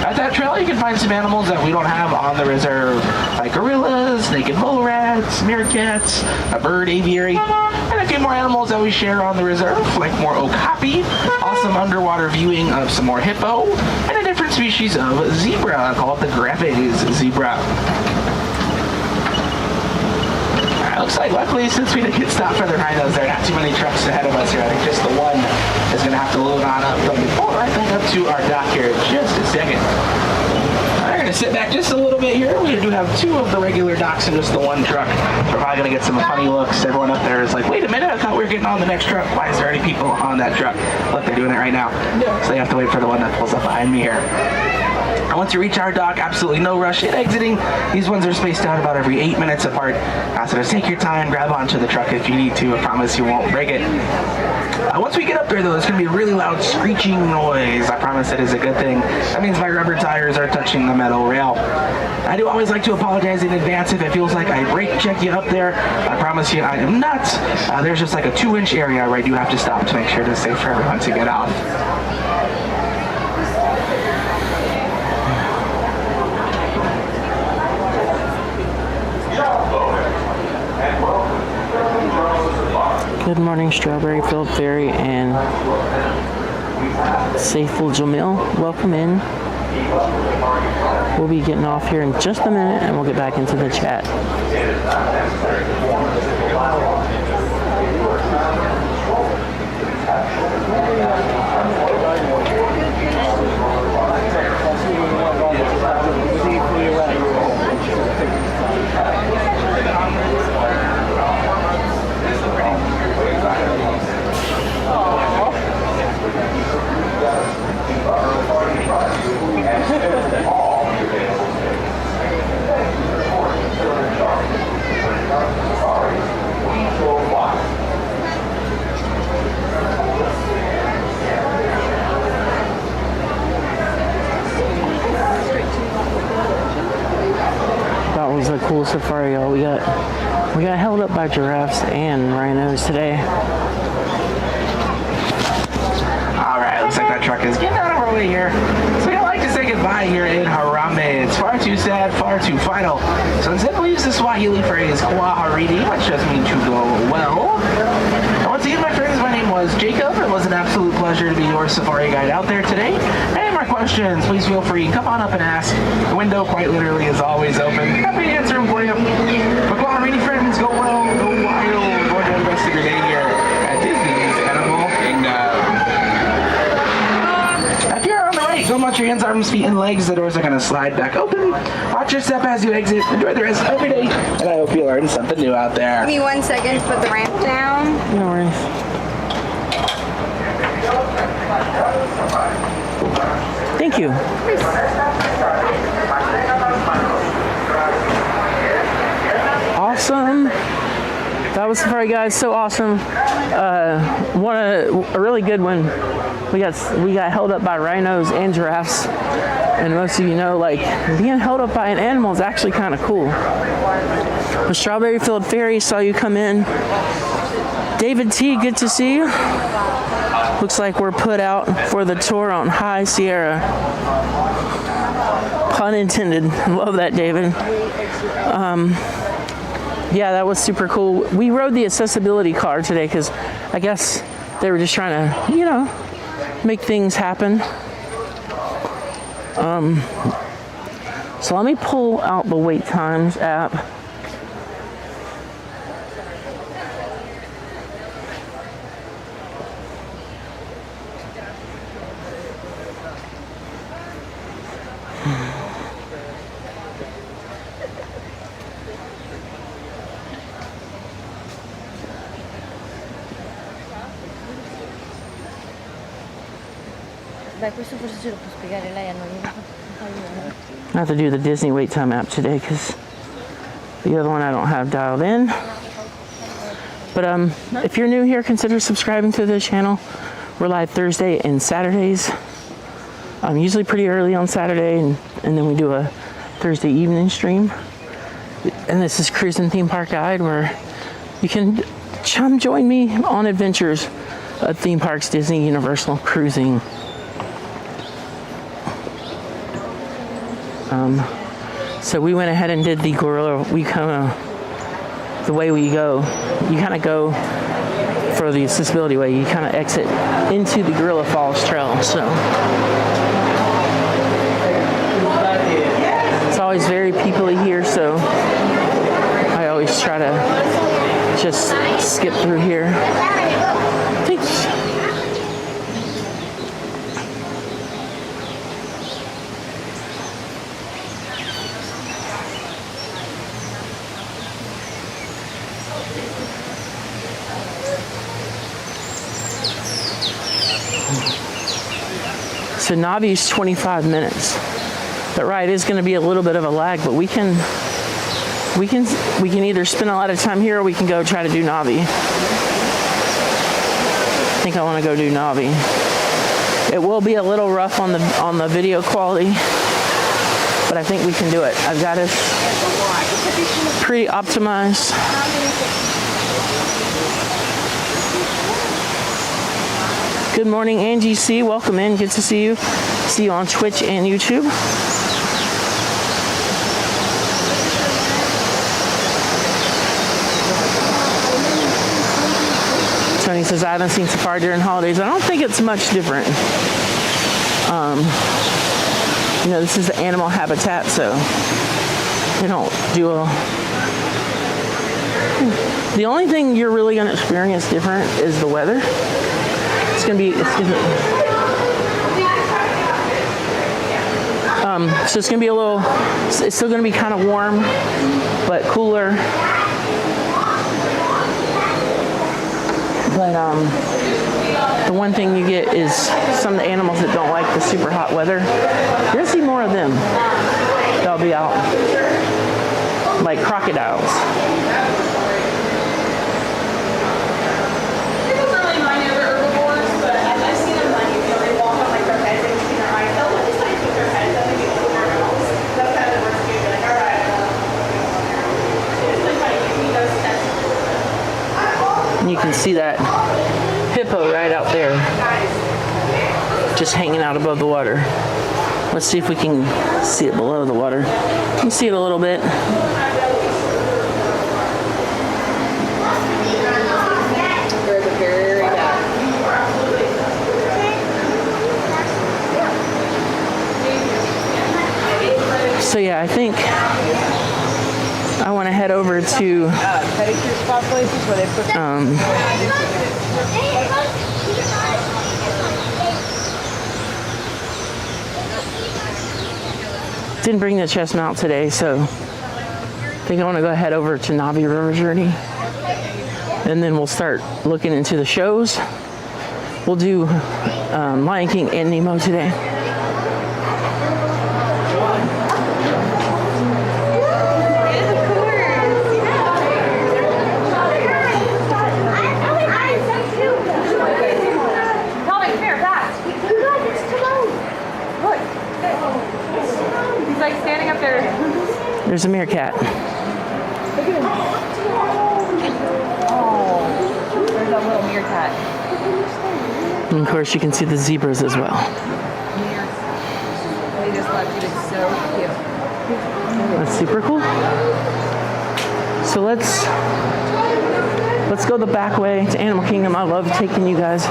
At that trail, you can find some animals that we don't have on the reserve, like gorillas, naked mole rats, meerkats, a bird aviary, and a few more animals that we share on the reserve, like more okapi, awesome underwater viewing of some more hippo, and a different species of zebra called the Graves zebra. Looks like, luckily, since we didn't get stopped for the rhinos, there are not too many trucks ahead of us here. I think just the one is going to have to load on up. But we'll pull right back up to our dock here in just a second. We're going to sit back just a little bit here. We do have two of the regular docks and just the one truck. We're probably going to get some funny looks. Everyone up there is like, wait a minute, I thought we were getting on the next truck. Why is there any people on that truck? Look, they're doing it right now. So they have to wait for the one that pulls up behind me here. And once you reach our dock, absolutely no rush in exiting. These ones are spaced out about every 8 minutes apart. So just take your time, grab onto the truck if you need to. I promise you won't break it. Once we get up there, though, there's going to be a really loud screeching noise. I promise it is a good thing. That means my rubber tires are touching the metal rail. I do always like to apologize in advance if it feels like I brake check you up there. I promise you I am not. There's just like a 2-inch area where I do have to stop to make sure it's safe for everyone to get off. Good morning, Strawberry Field Ferry and Saiful Jamil. Welcome in. We'll be getting off here in just a minute and we'll get back into the chat. That was a cool safari, y'all. We got held up by giraffes and rhinos today. Alright, looks like that truck is getting out of our way here. So we'd like to say goodbye here in Harambe. It's far too sad, far too final. So instead we use the Swahili phrase, Kwaharidi, which just means to go well. And once again, my friends, my name was Jacob. It was an absolute pleasure to be your safari guide out there today. Any more questions, please feel free. Come on up and ask. The window quite literally is always open. Happy to answer them for you. But Kwaharidi friends, go well, go wild. Enjoy the rest of your day here at Disney's Animal Kingdom. If you're on the right, don't let your hands, arms, arms, feet, and legs. The doors are going to slide back open. Watch your step as you exit. Enjoy the rest of your day. And I hope you learned something new out there. Give me 1 second to put the ramp down. No worries. Thank you. Awesome. That was Safari, guys. So awesome. A really good one. We got held up by rhinos and giraffes. And most of you know, like, being held up by an animal is actually kind of cool. The Strawberry Field Ferry, saw you come in. David T, good to see you. Looks like we're put out for the tour on High Sierra. Pun intended. Love that, David. Yeah, that was super cool. We rode the accessibility car today because I guess they were just trying to, you know, make things happen. So let me pull out the wait times app. I have to do the Disney wait time app today because the other one I don't have dialed in. But if you're new here, consider subscribing to this channel. We're live Thursday and Saturdays. Usually pretty early on Saturday, and then we do a Thursday evening stream. And this is Cruising Theme Park Guide, where you can come join me on adventures at theme parks, Disney, Universal, cruising. So we went ahead and did the gorilla. The way we go, you kind of go for the accessibility way. You kind of exit into the Gorilla Falls Trail. So it's always very people-y here. So I always try to just skip through here. Thanks. So Navi's 25 minutes. That ride is going to be a little bit of a lag, but we can either spend a lot of time here or we can go try to do Navi. I think I want to go do Navi. It will be a little rough on the video quality, but I think we can do it. I've got it pretty optimized. Good morning, Angie C. Welcome in. Good to see you. See you on Twitch and YouTube. Tony says, I haven't seen Safari during holidays. I don't think it's much different. You know, this is the animal habitat, so they don't do the only thing you're really going to experience different is the weather. It's going to be, so it's going to be it's still going to be kind of warm, but cooler. But the one thing you get is some of the animals that don't like the super hot weather. You're going to see more of them. They'll be out, like crocodiles. And you can see that hippo right out there, just hanging out above the water. Let's see if we can see it below the water. You can see it a little bit. So yeah, I think I want to head over to pedicure spot places where they put Didn't bring the chest mount today, so I think I want to go head over to Navi River Journey. And then we'll start looking into the shows. We'll do Lion King and Nemo today. There's a meerkat. Oh, there's a little meerkat. And of course, you can see the zebras as well. They just left it. It's so cute. That's super cool. So let's go the back way to Animal Kingdom. I love taking you guys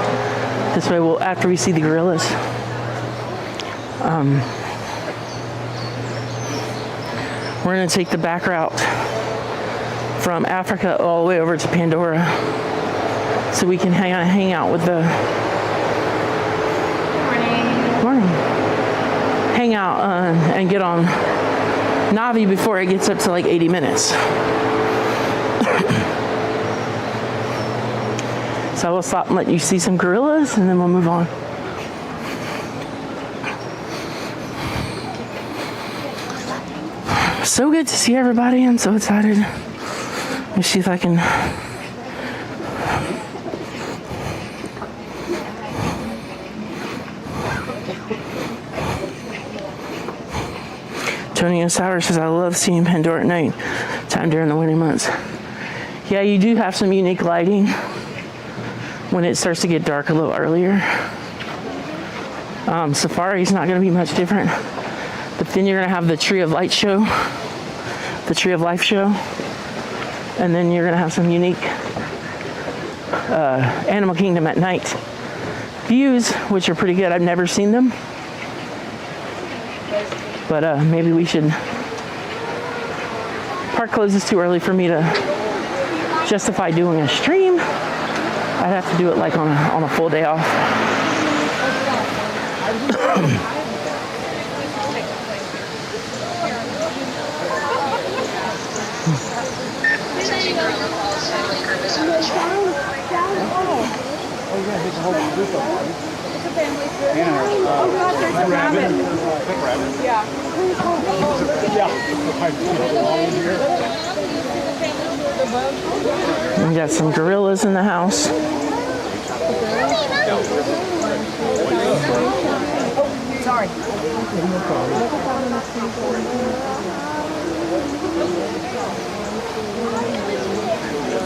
this way. Well, after we see the gorillas. We're going to take the back route from Africa all the way over to Pandora so we can hang out with the... Morning. Hang out and get on Navi before it gets up to like 80 minutes. So I will stop and let you see some gorillas and then we'll move on. So good to see everybody. I'm so excited. Let me see if I can. Tony Sauer says, I love seeing Pandora at night time during the winter months. Yeah, you do have some unique lighting when it starts to get dark a little earlier. Safari's not going to be much different. But then you're going to have the Tree of Light show, the Tree of Life show, and then you're going to have some unique Animal Kingdom at night views, which are pretty good. I've never seen them, but maybe we should. Park closes too early for me to justify doing a stream. I'd have to do it like on a full day off. We got some gorillas in the house. Sorry.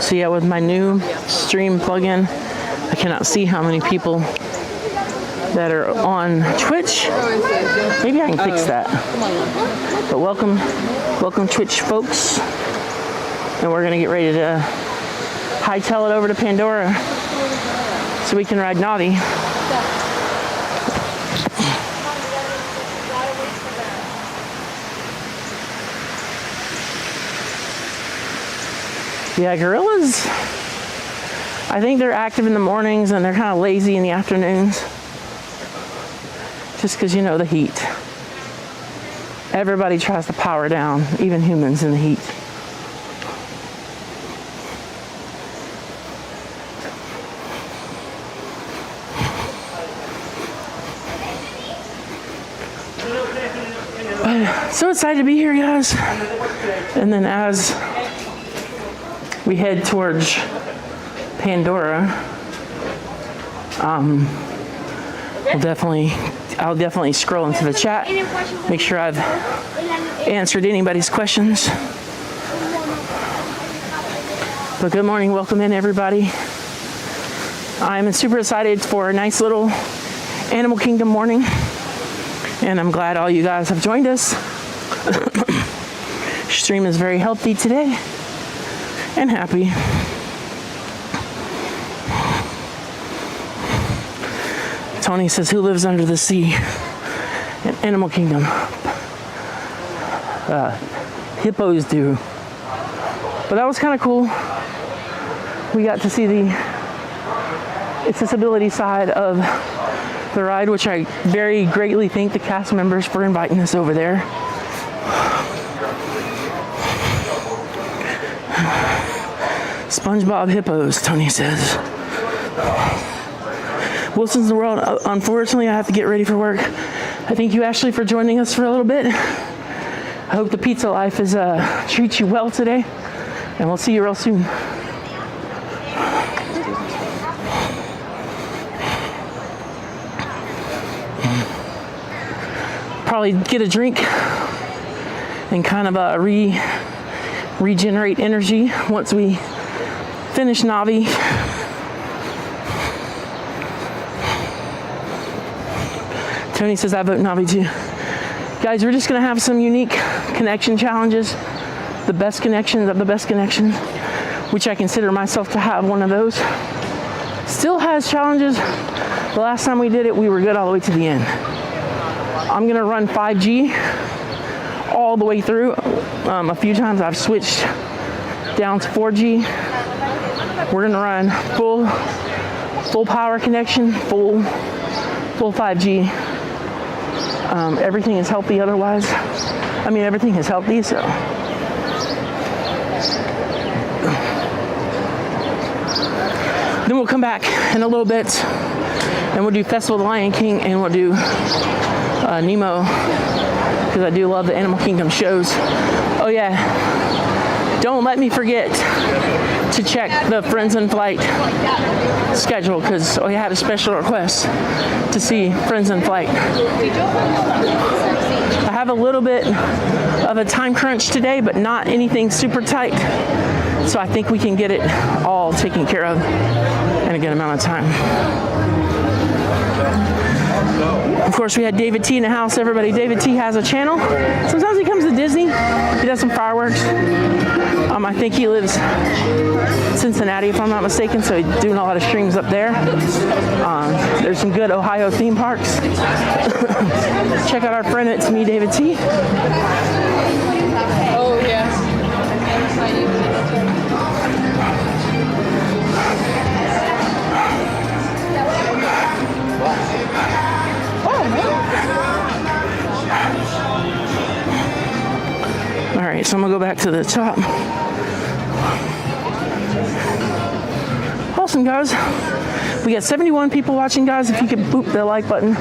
So yeah, with my new stream plugin, I cannot see how many people that are on Twitch. Maybe I can fix that. But welcome Twitch folks. And we're gonna get ready to hightail it over to Pandora so we can ride Navi. Yeah, gorillas, I think they're active in the mornings and they're kind of lazy in the afternoons. Just because, you know, the heat. Everybody tries to power down, even humans in the heat. So excited to be here, guys. And then as we head towards Pandora, I'll definitely scroll into the chat, make sure I've answered anybody's questions. But good morning, welcome in everybody. I'm super excited for a nice little Animal Kingdom morning, and I'm glad all you guys have joined us. Stream is very healthy today and happy. Tony says, who lives under the sea in Animal Kingdom? Hippos do. But that was kind of cool. We got to see the accessibility side of the ride, which I very greatly thank the cast members for inviting us over there. SpongeBob hippos, Tony says. Wilson's the world. Unfortunately, I have to get ready for work. I thank you, Ashley, for joining us for a little bit. I hope the pizza life is treats you well today, and we'll see you real soon. Probably get a drink and kind of regenerate energy once we finish Navi. Tony says I vote Navi too. Guys, we're just gonna have some unique connection challenges. The best connections of the best connections, which I consider myself to have one of those. Still has challenges. The last time we did it, we were good all the way to the end. I'm gonna run 5G all the way through. A few times I've switched down to 4G. We're gonna run full power connection, full 5G. Everything is healthy otherwise. I mean, everything is healthy, so. Then we'll come back in a little bit and we'll do Festival of the Lion King and we'll do Nemo, because I do love the Animal Kingdom shows. Oh yeah, don't let me forget to check the Friends in Flight schedule, because I had a special request to see Friends in Flight. I have a little bit of a time crunch today, but not anything super tight. So I think we can get it all taken care of in a good amount of time. Of course, we had David T in the house, everybody. David T has a channel. Sometimes he comes to Disney. He does some fireworks. I think he lives in Cincinnati, if I'm not mistaken, so he's doing a lot of streams up there. There's some good Ohio theme parks. Check out our friend, it's me, David T. Oh, yeah. All right, so I'm gonna go back to the top. Awesome, guys. We got 71 people watching, guys. If you could boop the like button,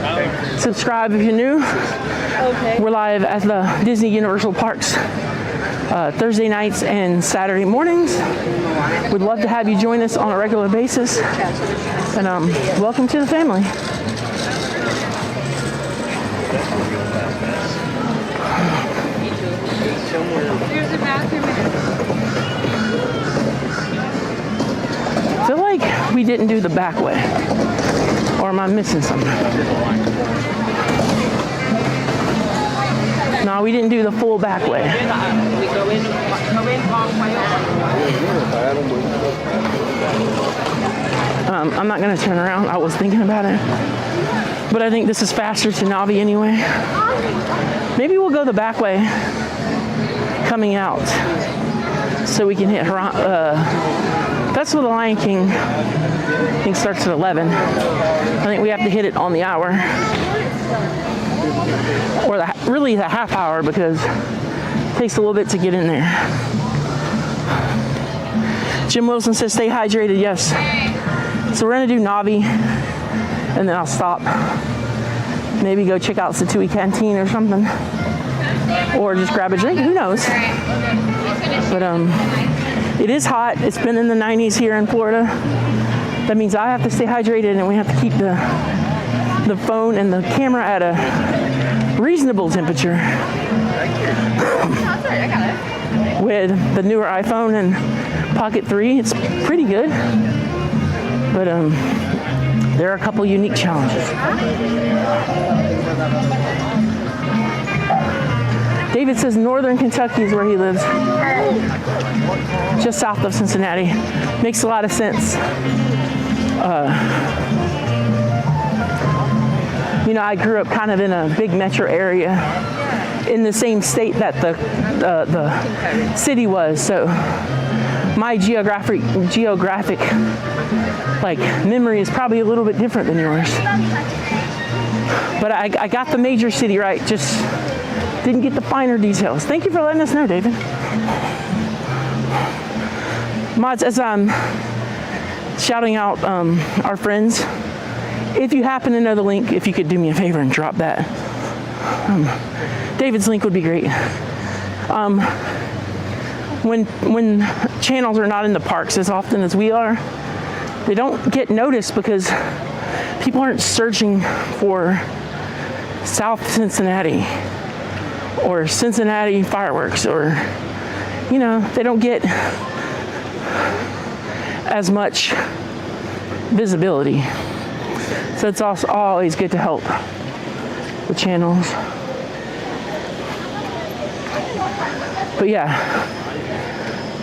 subscribe if you're new. Okay. We're live at the Disney Universal Parks Thursday nights and Saturday mornings. We'd love to have you join us on a regular basis. And welcome to the family. There's a bathroom. I feel like we didn't do the back way. Or am I missing something? No, we didn't do the full back way. I'm not going to turn around. I was thinking about it. But I think this is faster to Navi anyway. Maybe we'll go the back way coming out so we can hit Festival of the Lion King. I think starts at 11. I think we have to hit it on the hour, or really the half hour, because it takes a little bit to get in there. Jim Wilson says stay hydrated. Yes. So we're gonna do Navi and then I'll stop, maybe go check out Satui Canteen or something, or just grab a drink, who knows. But it is hot. It's been in the 90s here in Florida. That means I have to stay hydrated, and we have to keep the phone and the camera at a reasonable temperature. With the newer iPhone and Pocket 3, it's pretty good. But there are a couple unique challenges. David says Northern Kentucky is where he lives, just south of Cincinnati. Makes a lot of sense. I grew up kind of in a big metro area in the same state that the city was, so my geographic memory is probably a little bit different than yours. But I got the major city right, just didn't get the finer details. Thank you for letting us know, David. Mods, as I'm shouting out our friends, if you happen to know the link, if you could do me a favor and drop that. David's link would be great. When channels are not in the parks as often as we are, they don't get noticed because people aren't searching for South Cincinnati or Cincinnati fireworks, or, you know, they don't get as much visibility. So it's also always good to help the channels. But yeah,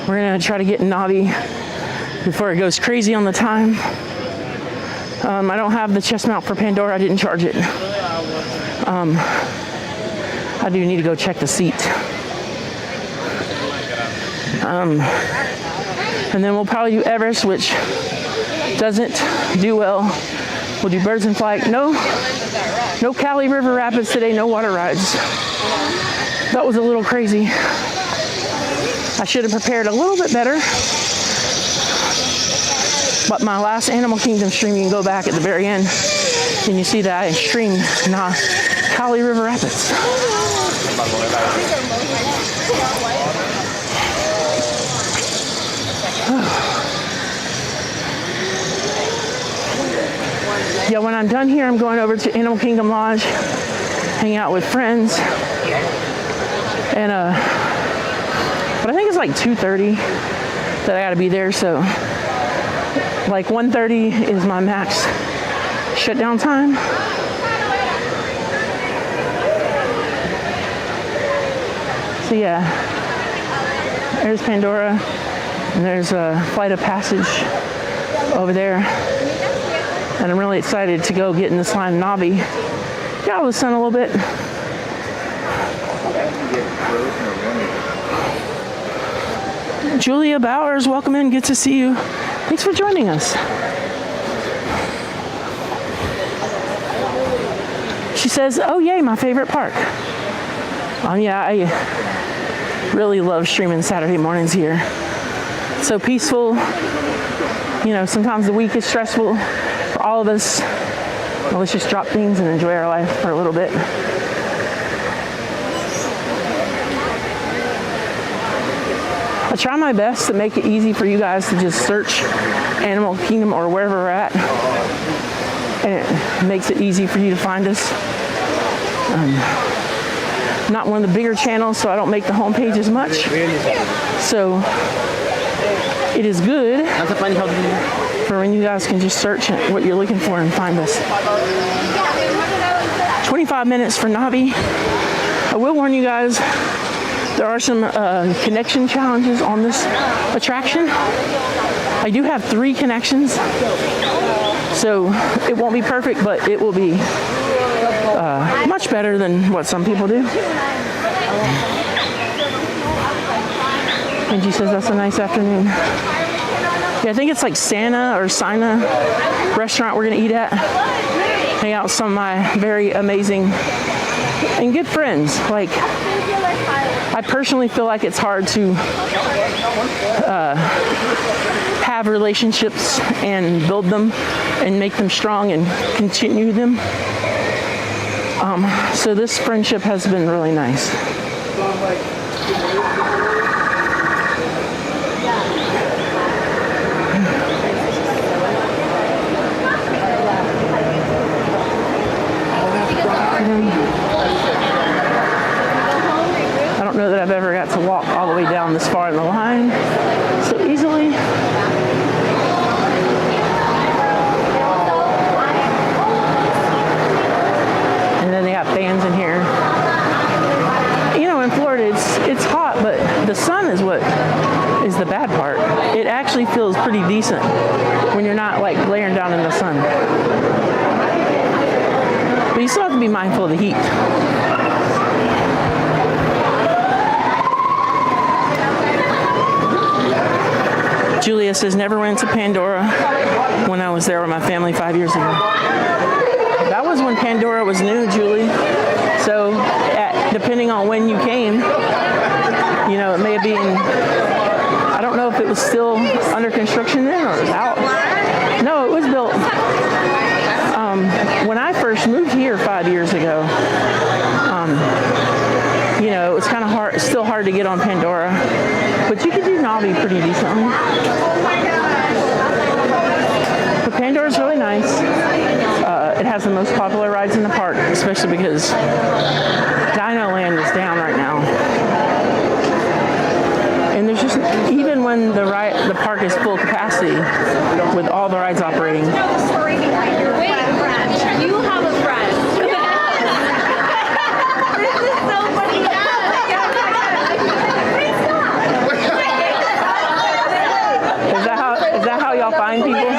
we're gonna try to get Navi before it goes crazy on the time. I don't have the chest mount for Pandora. I didn't charge it. I do need to go check the seat. And then we'll probably do Everest, which doesn't do well. We'll do Birds in Flight. No Cali River Rapids today, no water rides. That was a little crazy. I should have prepared a little bit better. But my last Animal Kingdom stream, you can go back at the very end and you see that I streamed Cali River Rapids. Yeah, when I'm done here, I'm going over to Animal Kingdom Lodge, hang out with friends, and but I think it's like 2:30 that I gotta be there, so like 1:30 is my max shutdown time. So yeah, there's Pandora, and there's a Flight of Passage over there. And I'm really excited to go get in the slime Navi. Get out of the sun a little bit. Julia Bowers, welcome in. Good to see you. Thanks for joining us. She says, oh yay, my favorite park. Yeah, I really love streaming Saturday mornings here. It's so peaceful. You know, sometimes the week is stressful for all of us. Well, let's just drop things and enjoy our life for a little bit. I try my best to make it easy for you guys to just search Animal Kingdom or wherever we're at, and it makes it easy for you to find us. Not one of the bigger channels, so I don't make the homepage as much. So it is good for when you guys can just search what you're looking for and find us. 25 minutes for Navi. I will warn you guys, there are some connection challenges on this attraction. I do have 3 connections, so it won't be perfect, but it will be much better than what some people do. Angie says that's a nice afternoon. Yeah, I think it's like Santa or Sina restaurant we're gonna eat at. Hang out with some of my very amazing and good friends. Like, I personally feel like it's hard to have relationships and build them and make them strong and continue them. So this friendship has been really nice. I don't know that I've ever got to walk all the way down this far in the line so easily. And then they have fans in here. You know, in Florida, it's hot, but the sun is what is the bad part. It actually feels pretty decent when you're not like glaring down in the sun. But you still have to be mindful of the heat. Julia says, never went to Pandora when I was there with my family 5 years ago. That was when Pandora was new, Julie. So depending on when you came, you know, it may have been, I don't know if it was still under construction then or it was out. No, it was built. When I first moved here 5 years ago, you know, it was kind of hard, still hard to get on Pandora, but you could do Navi pretty decently. But Pandora's really nice. It has the most popular rides in the park, especially because Dino Land is down right now. And there's just, even when the park is full capacity with all the rides operating. You have a friend. This is so funny. Is that how y'all find people?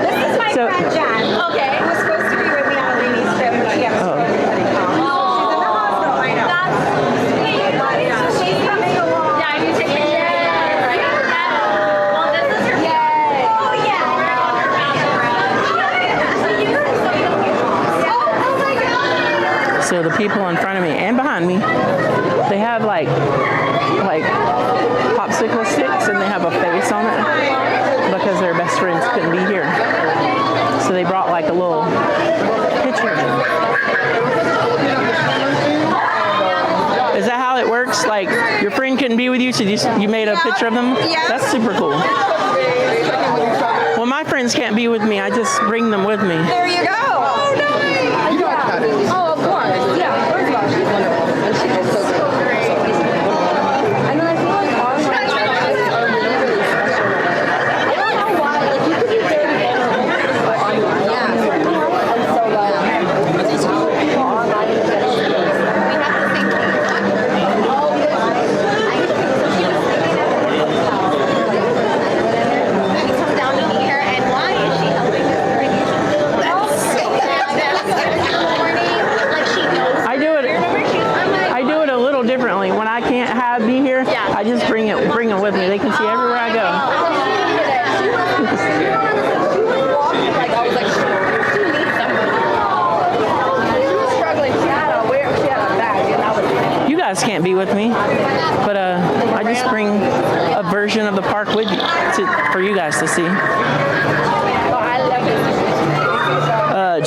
This is my So- friend Jen. Okay. Who was supposed to be with me on a ladies' trip, but she has to come. She's in the hospital right now. So she's coming along. Yeah, you take pictures. Right? Well, this is her. Oh, yeah. Oh, my God. So the people in front of me and behind me, they have like popsicle sticks and they have a face on it because their best friends couldn't be here. So they brought like a little picture. Is that how it works? Like your friend couldn't be with you, so you made a picture of them? That's super cool. Well, my friends can't be with me. I just bring them with me. There you go. Oh, nice. Oh, of course. Yeah. First of all, she's wonderful. And she is so good. And then I feel like our trips are really, really special. I don't know why. Like, you could be very vulnerable online. Yeah. And so, online is just, we have to think. We come down to meet her, and why is she helping us? I do it a little differently. When I can't be here, I just bring them with me. They can see everywhere I go. You guys can't be with me, but I just bring a version of the park with you for you guys to see.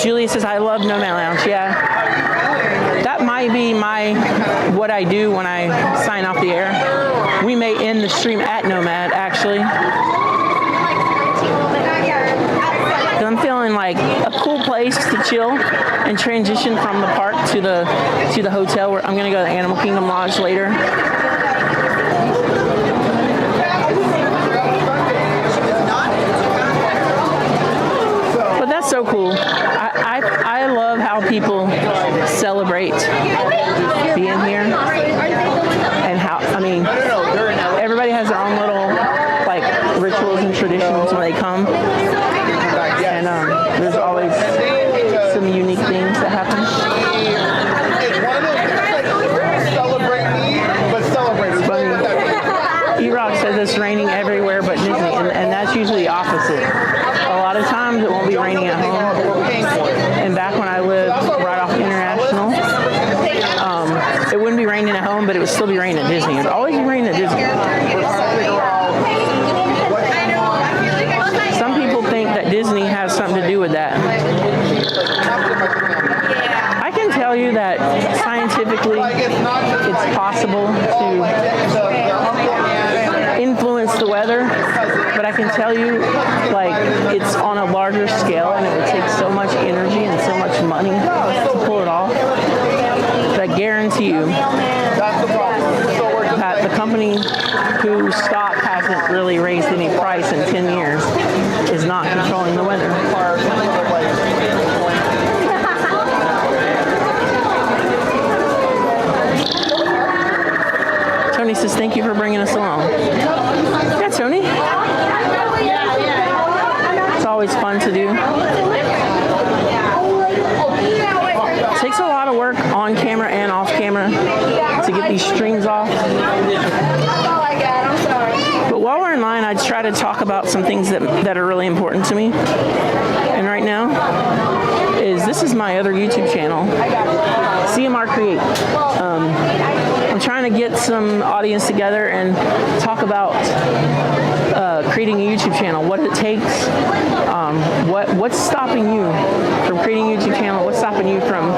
Julia says, I love Nomad Lounge. Yeah. That might be what I do when I sign off the air. We may end the stream at Nomad, actually. 'Cause I'm feeling like a cool place to chill and transition from the park to the hotel where I'm going to go to the Animal Kingdom Lodge later. But that's so cool. I love how people celebrate being here and how, I mean, everybody has their own little like rituals and traditions when they come, and there's always some unique things that happen. E-Rock says it's raining everywhere but Disney, and that's usually the opposite. A lot of times it won't be raining at home. And back when I lived right off International, it wouldn't be raining at home, but it would still be raining at Disney. It would always be raining at Disney. Some people think that Disney has something to do with that. I can tell you that scientifically it's possible to influence the weather, but I can tell you, like, it's on a larger scale and it would take so much energy and so much money to pull it off. But I guarantee you that the company whose stock hasn't really raised any price in 10 years is not controlling the weather. Tony says, thank you for bringing us along. Yeah, Tony. It's always fun to do. It takes a lot of work on camera and off camera to get these streams off. But while we're in line, I try to talk about some things that are really important to me. And right now, this is my other YouTube channel, CMR Create. I'm trying to get some audience together and talk about creating a YouTube channel, what it takes, what's stopping you from creating a YouTube channel, what's stopping you from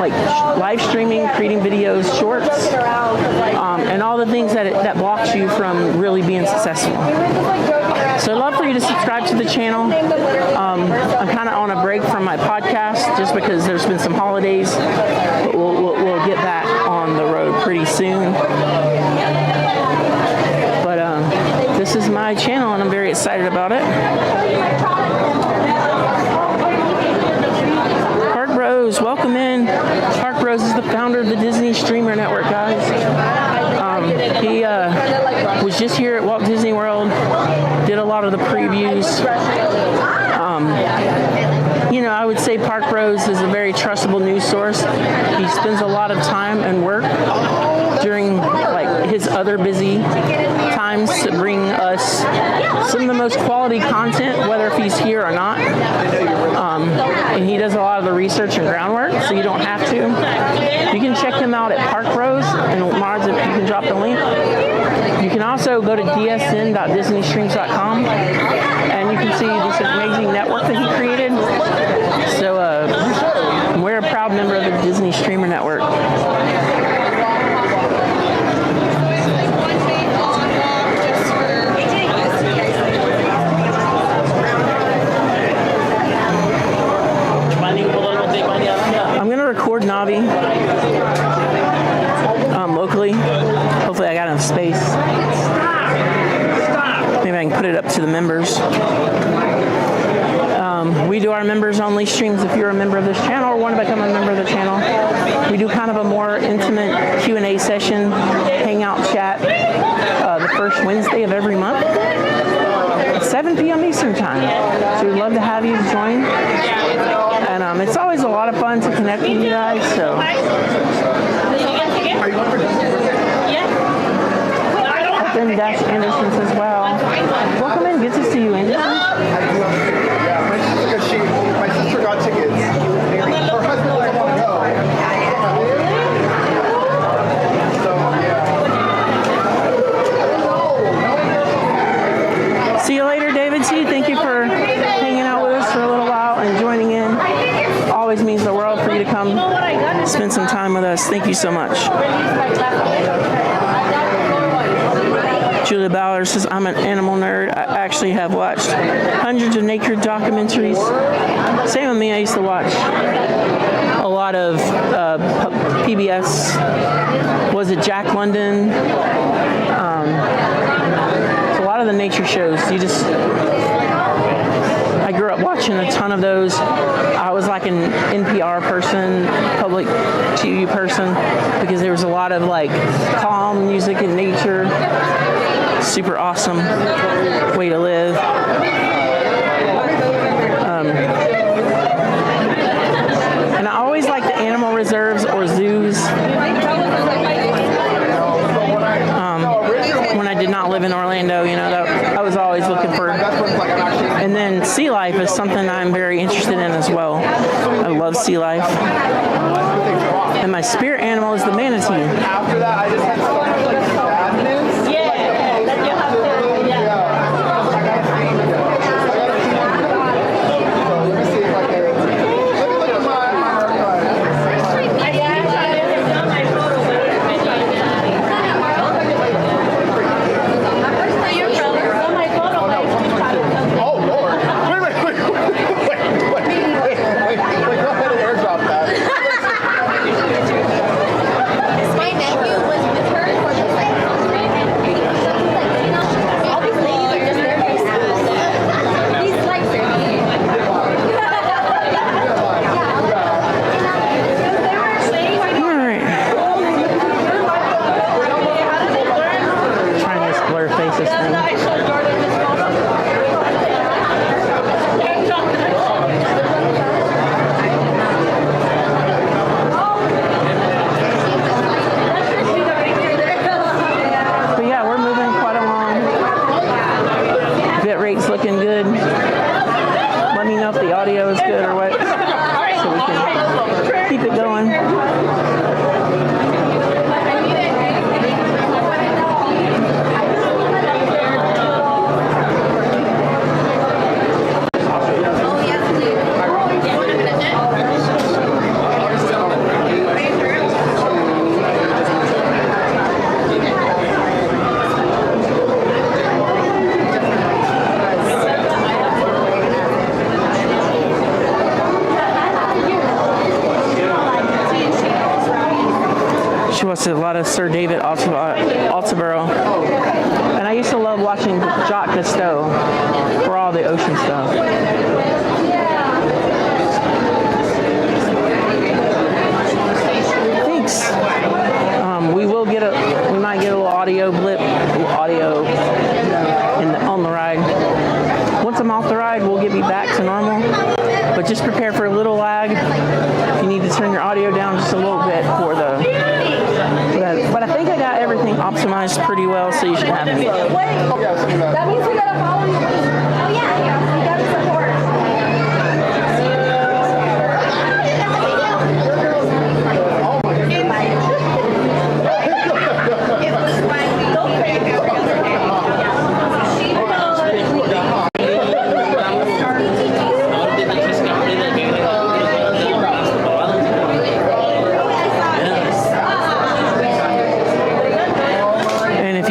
like live streaming, creating videos, shorts, and all the things that blocks you from really being successful. So I'd love for you to subscribe to the channel. I'm kind of on a break from my podcast just because there's been some holidays, but we'll get back on the road pretty soon. But this is my channel and I'm very excited about it. Park Bros, welcome in. Park Bros is the founder of the Disney Streamer Network, guys. He was just here at Walt Disney World, did a lot of the previews. You know, I would say Park Bros is a very trustable news source. He spends a lot of time and work during like his other busy times to bring us some of the most quality content, whether if he's here or not. And he does a lot of the research and groundwork, so you don't have to. You can check him out at Park Bros, and Mars, if you can drop the link. You can also go to dsn.disneystreams.com, and you can see this amazing network that he created. So we're a proud member of the Disney Streamer Network. I'm going to record Navi locally. Hopefully I got enough space. Maybe I can put it up to the members. We do our members only streams. If you're a member of this channel or want to become a member of the channel, we do kind of a more intimate Q&A session, hangout chat, the first Wednesday of every month at 7 p.m. Eastern time. So we'd love to have you join. And it's always a lot of fun to connect with you guys. So. Then Dash Anderson as well. Welcome in. Good to see you, Anderson. My sister got tickets. Her husband doesn't want to go. So, yeah. See you later, David T. Thank you for hanging out with us for a little while and joining in. Always means the world for you to come spend some time with us. Thank you so much. Julia Ballard says, I'm an animal nerd. I actually have watched hundreds of nature documentaries. Same with me. I used to watch a lot of PBS. Was it Jack London? A lot of the nature shows. I grew up watching a ton of those. I was like an NPR person, public TV person, because there was a lot of like calm music and nature. Super awesome way to live. And I always like the animal reserves or zoos. When I did not live in Orlando, you know, I was always looking for. And then sea life is something I'm very interested in as well. I love sea life. And my spirit animal is the manatee. After that, I just had so much like sadness. Yeah, that you have to, Let me see if I can. Let me look at my archive. Oh, Lord. Wait. Go ahead and airdrop that. My nephew was with her. a lot of Sir David Attenborough. And I used to love watching Jacques Cousteau for all the ocean stuff. Thanks. We might get a little audio blip, on the ride. Once I'm off the ride, we'll get me back to normal. But just prepare for a little lag. You need to turn your audio down just a little bit for the. But I think I got everything optimized pretty well, so you should have me. That means we gotta follow you. Oh yeah, we gotta support.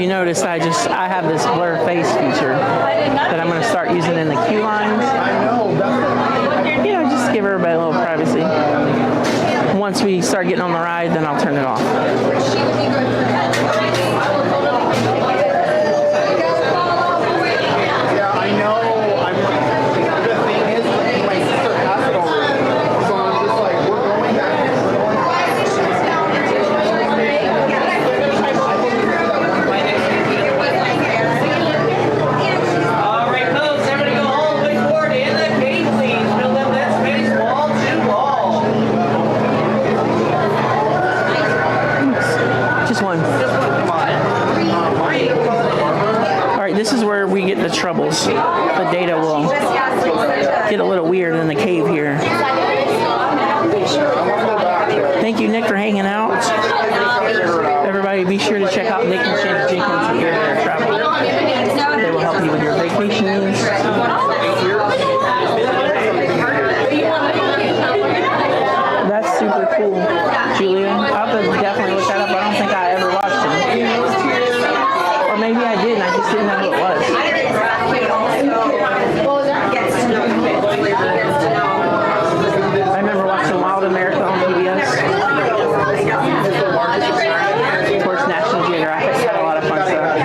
Notice I have this blur face feature that I'm going to start using in the queue lines. You know, just give everybody a little privacy. Once we start getting on the ride, then I'll turn it off. Yeah, I know. The thing is, my sister has it already. So I'm just like, we're going back. This is where we get the troubles. The data will get a little weird in the cave here. Thank you, Nick, for hanging out. Everybody, be sure to check out Nick and Shannon Jenkins if you're there traveling. They will help you with your vacation needs. That's super cool, Julia. I'll have to definitely look that up. I don't think I ever watched it. Or maybe I did and I just didn't know who it was. I remember watching Wild America on PBS. Of course, National Geographic had a lot of fun stuff.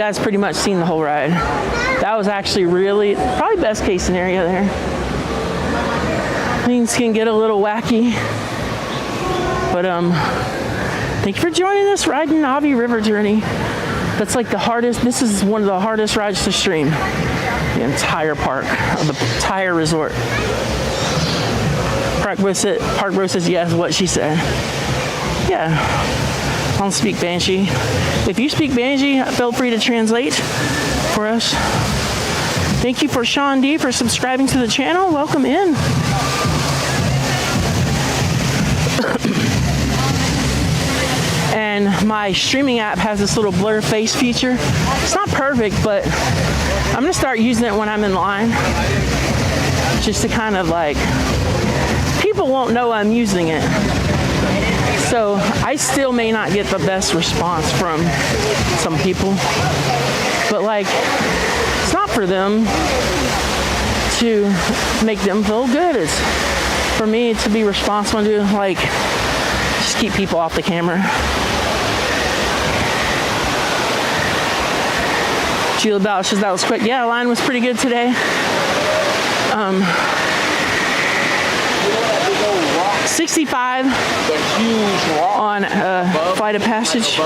guys pretty much seen the whole ride. That was actually really, probably best case scenario there. Things can get a little wacky. But thank you for joining us riding Navi River Journey. That's like the hardest, this is one of the hardest rides to stream. The entire park, or the entire resort. Park Bro says yes, what she said. Yeah, I don't speak Banshee. If you speak Banshee, feel free to translate for us. Thank you for Sean D for subscribing to the channel. Welcome in. And my streaming app has this little blur face feature. It's not perfect, but I'm gonna start using it when I'm in line. Just to kind of like, people won't know I'm using it. So I still may not get the best response from some people. But like, it's not for them to make them feel good. It's for me to be responsible to like, just keep people off the camera. Sheila Bell says that was quick. Yeah, the line was pretty good today. 65 on Flight of Passage.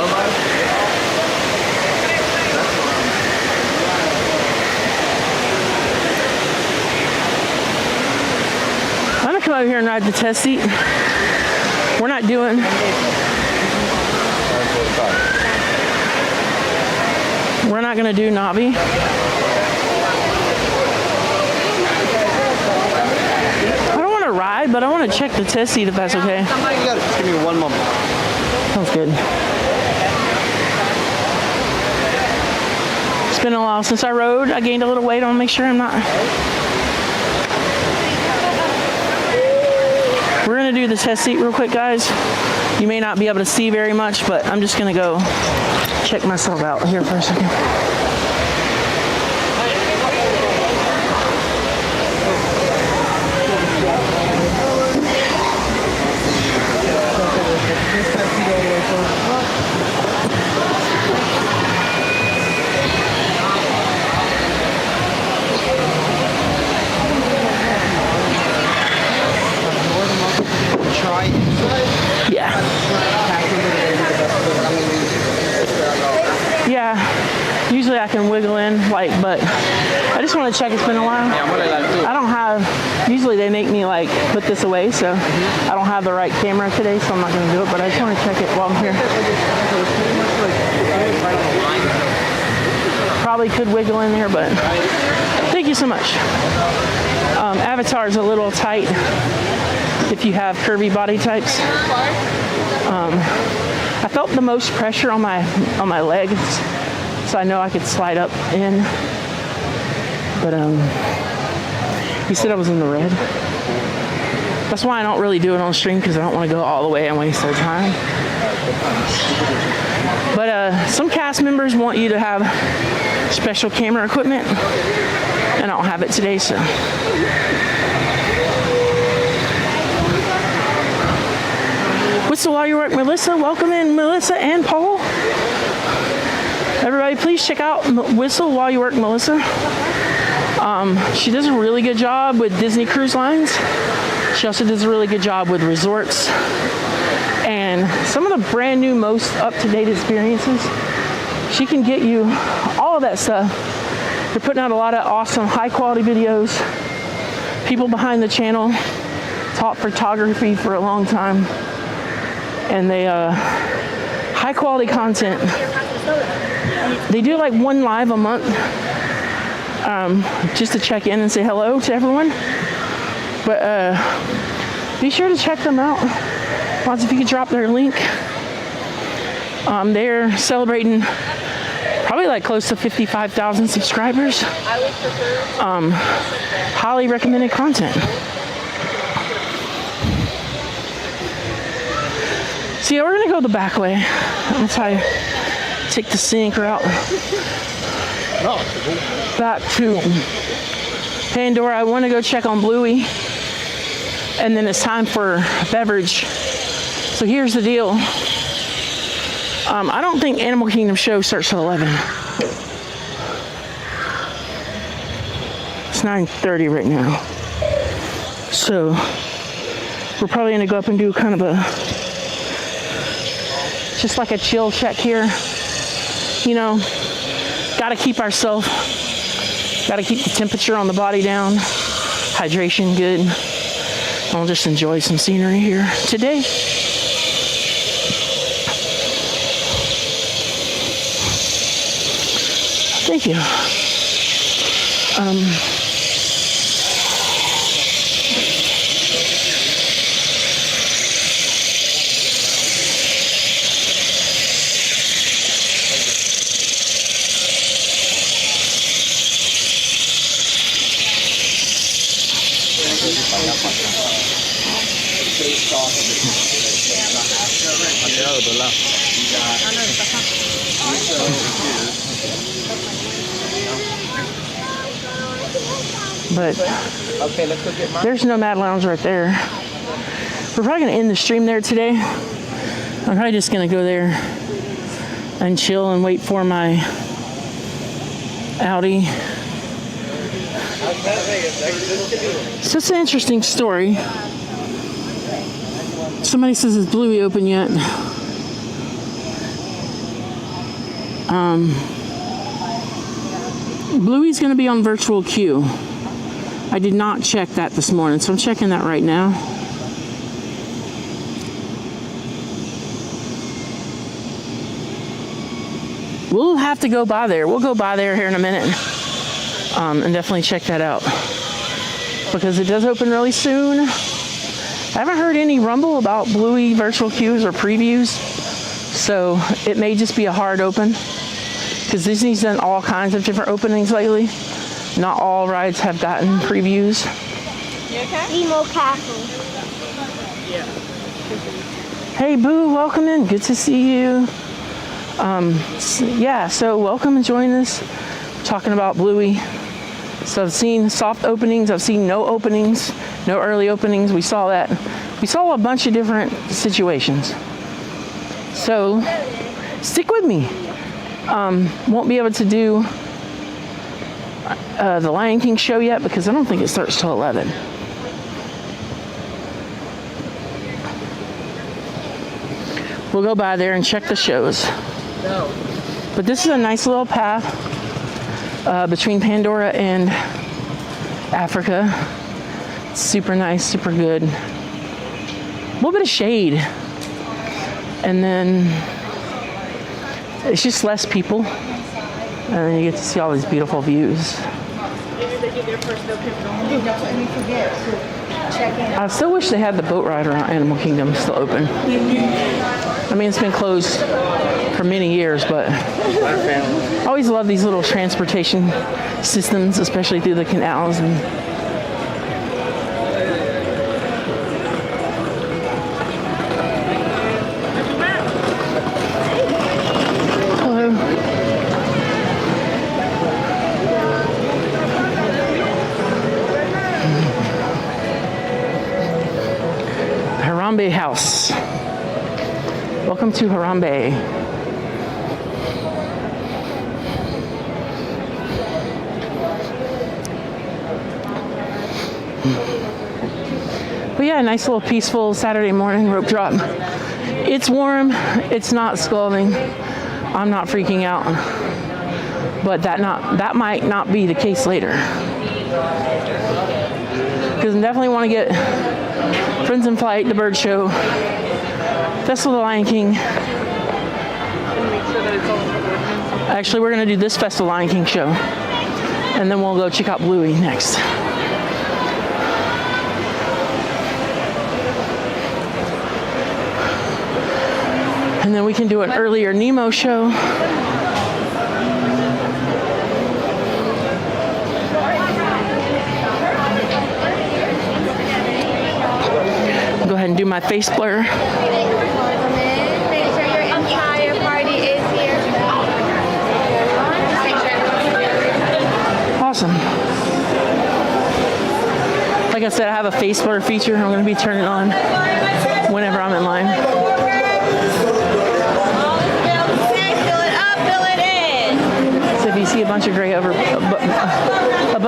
I'm gonna come over here and ride the test seat. We're not doing. We're not gonna do Navi. I don't want to ride, but I want to check the test seat if that's okay. You got it. Just give me one moment. Sounds good. It's been a while since I rode. I gained a little weight. I want to make sure I'm not. We're gonna do the test seat real quick, guys. You may not be able to see very much, but I'm just gonna go check myself out here for a second. Yeah. Yeah. Usually I can wiggle in, like, but I just want to check. It's been a while. I don't have, usually they make me like put this away, so I don't have the right camera today, so I'm not going to do it, but I just want to check it while I'm here. Probably could wiggle in there, but thank you so much. Avatar's a little tight if you have curvy body types. I felt the most pressure on my legs, so I know I could slide up in. But he said I was in the red. That's why I don't really do it on stream, because I don't want to go all the way and waste their time. But some cast members want you to have special camera equipment, and I don't have it today, so. Whistle while you work, Melissa. Welcome in, Melissa and Paul. Everybody, please check out Whistle While You Work, Melissa. She does a really good job with Disney Cruise Lines. She also does a really good job with resorts. And some of the brand new, most up-to-date experiences, she can get you all of that stuff. They're putting out a lot of awesome, high-quality videos. People behind the channel taught photography for a long time. And they, high quality content. They do like one live a month, just to check in and say hello to everyone. But be sure to check them out. Lots if you could drop their link. They're celebrating probably like close to 55,000 subscribers. Highly recommended content. So yeah, we're gonna go the back way. That's how you take the scenic route back to Pandora. I want to go check on Bluey, and then it's time for beverage. So here's the deal. I don't think Animal Kingdom show starts till 11. It's 9:30 right now. So we're probably gonna go up and do kind of a, just like a chill check here. You know, gotta keep the temperature on the body down, hydration good. I'll just enjoy some scenery here today. Thank you. But there's no Mad Lounge right there. We're probably gonna end the stream there today. I'm probably just gonna go there and chill and wait for my Audi. So it's an interesting story. Somebody says, is Bluey open yet? Bluey's gonna be on virtual queue. I did not check that this morning, so I'm checking that right now. We'll have to go by there. We'll go by there here in a minute and definitely check that out because it does open really soon. I haven't heard any rumble about Bluey virtual queues or previews, so it may just be a hard open because Disney's done all kinds of different openings lately. Not all rides have gotten previews. You okay? Nemo Castle. Hey Boo, welcome in. Good to see you. So welcome and join us. We're talking about Bluey. So I've seen soft openings. I've seen no openings, no early openings. We saw that. We saw a bunch of different situations. So stick with me. Won't be able to do the Lion King show yet because I don't think it starts till 11. We'll go by there and check the shows. But this is a nice little path between Pandora and Africa. Super nice, super good. A little bit of shade. And then it's just less people. And then you get to see all these beautiful views. I still wish they had the boat ride around Animal Kingdom still open. I mean, it's been closed for many years, but I always love these little transportation systems, especially through the canals. And Harambe House. Welcome to Harambe. But yeah, nice little peaceful Saturday morning rope drop. It's warm, it's not scalding. I'm not freaking out. But that might not be the case later. Because I definitely want to get Friends in Flight, the bird show, Festival of the Lion King. Actually, we're going to do this Festival of the Lion King show. And then we'll go check out Bluey next. And then we can do an earlier Nemo show. Go ahead and do my face blur. Make sure your entire party is here. Awesome. Like I said, I have a face blur feature. I'm going to be turning on whenever I'm in line.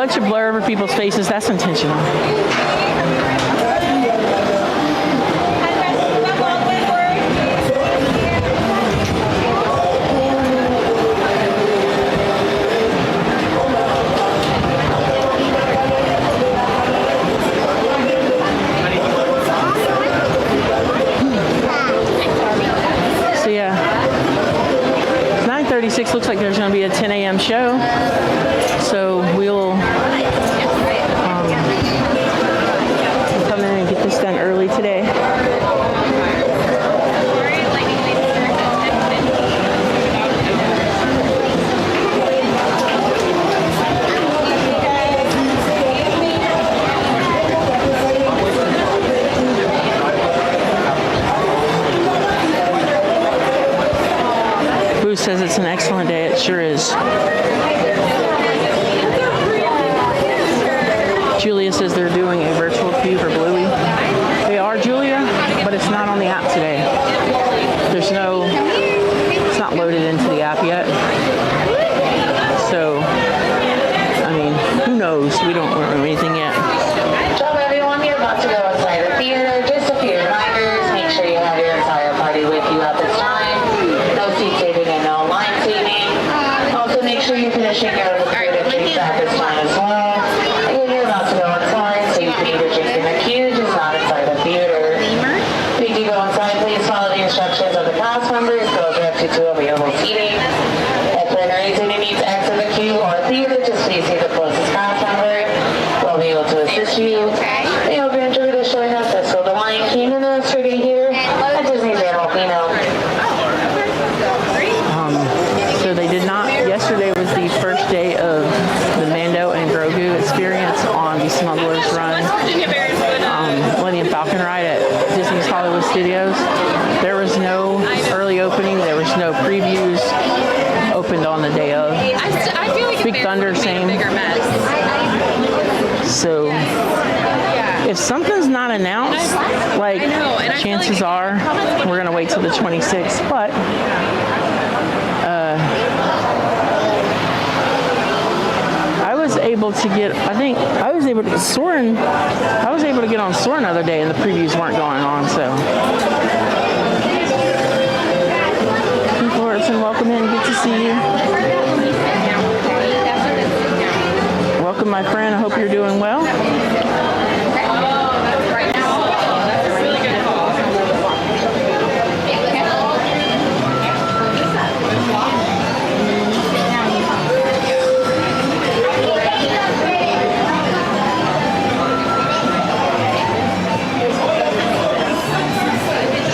bunch of blur over people's faces. That's intentional. So yeah, 9:36 looks like there's going to be a 10 a.m. show. So we'll come in and get this done early today. Boo says it's an excellent day. It sure is. Julia says they're doing a virtual queue for Bluey. They are, Julia, but it's not on the app today. It's not loaded into the app yet. So, I mean, who knows? We don't know anything yet. Welcome everyone, you're about to go outside the theater. Just a few reminders. Make sure you have your entire party with you at this time. No seat saving and no line saving. Also make sure you're finishing your food and drinks at this time as well. Again, you're about to go inside, so you can eat your drinks in the queue, just not inside the theater. If you do go inside, please follow the instructions of the cast members. Go directly to available seating. If for any reason you need to exit the queue or theater, just please see the closest cast member. We'll be able to assist you. We hope you enjoy the showing of Fiscal the Lion King and the Trigger here at Disney's Animal Kingdom. So they did not. Yesterday was the first day of the Mando and Grogu experience on the Smuggler's Run Millennium Falcon ride at Disney's Hollywood Studios. There was no early opening. There was no previews. Opened on the day of. I feel like Big Thunder, same. bigger mess. So if something's not announced, like chances are we're gonna wait till the 26th. But I was able to get. I think I was able to Soarin'. I was able to get on Soarin' the other day, and the previews weren't going on. So, Florison, welcome in. Good to see you. Welcome, my friend. I hope you're doing well.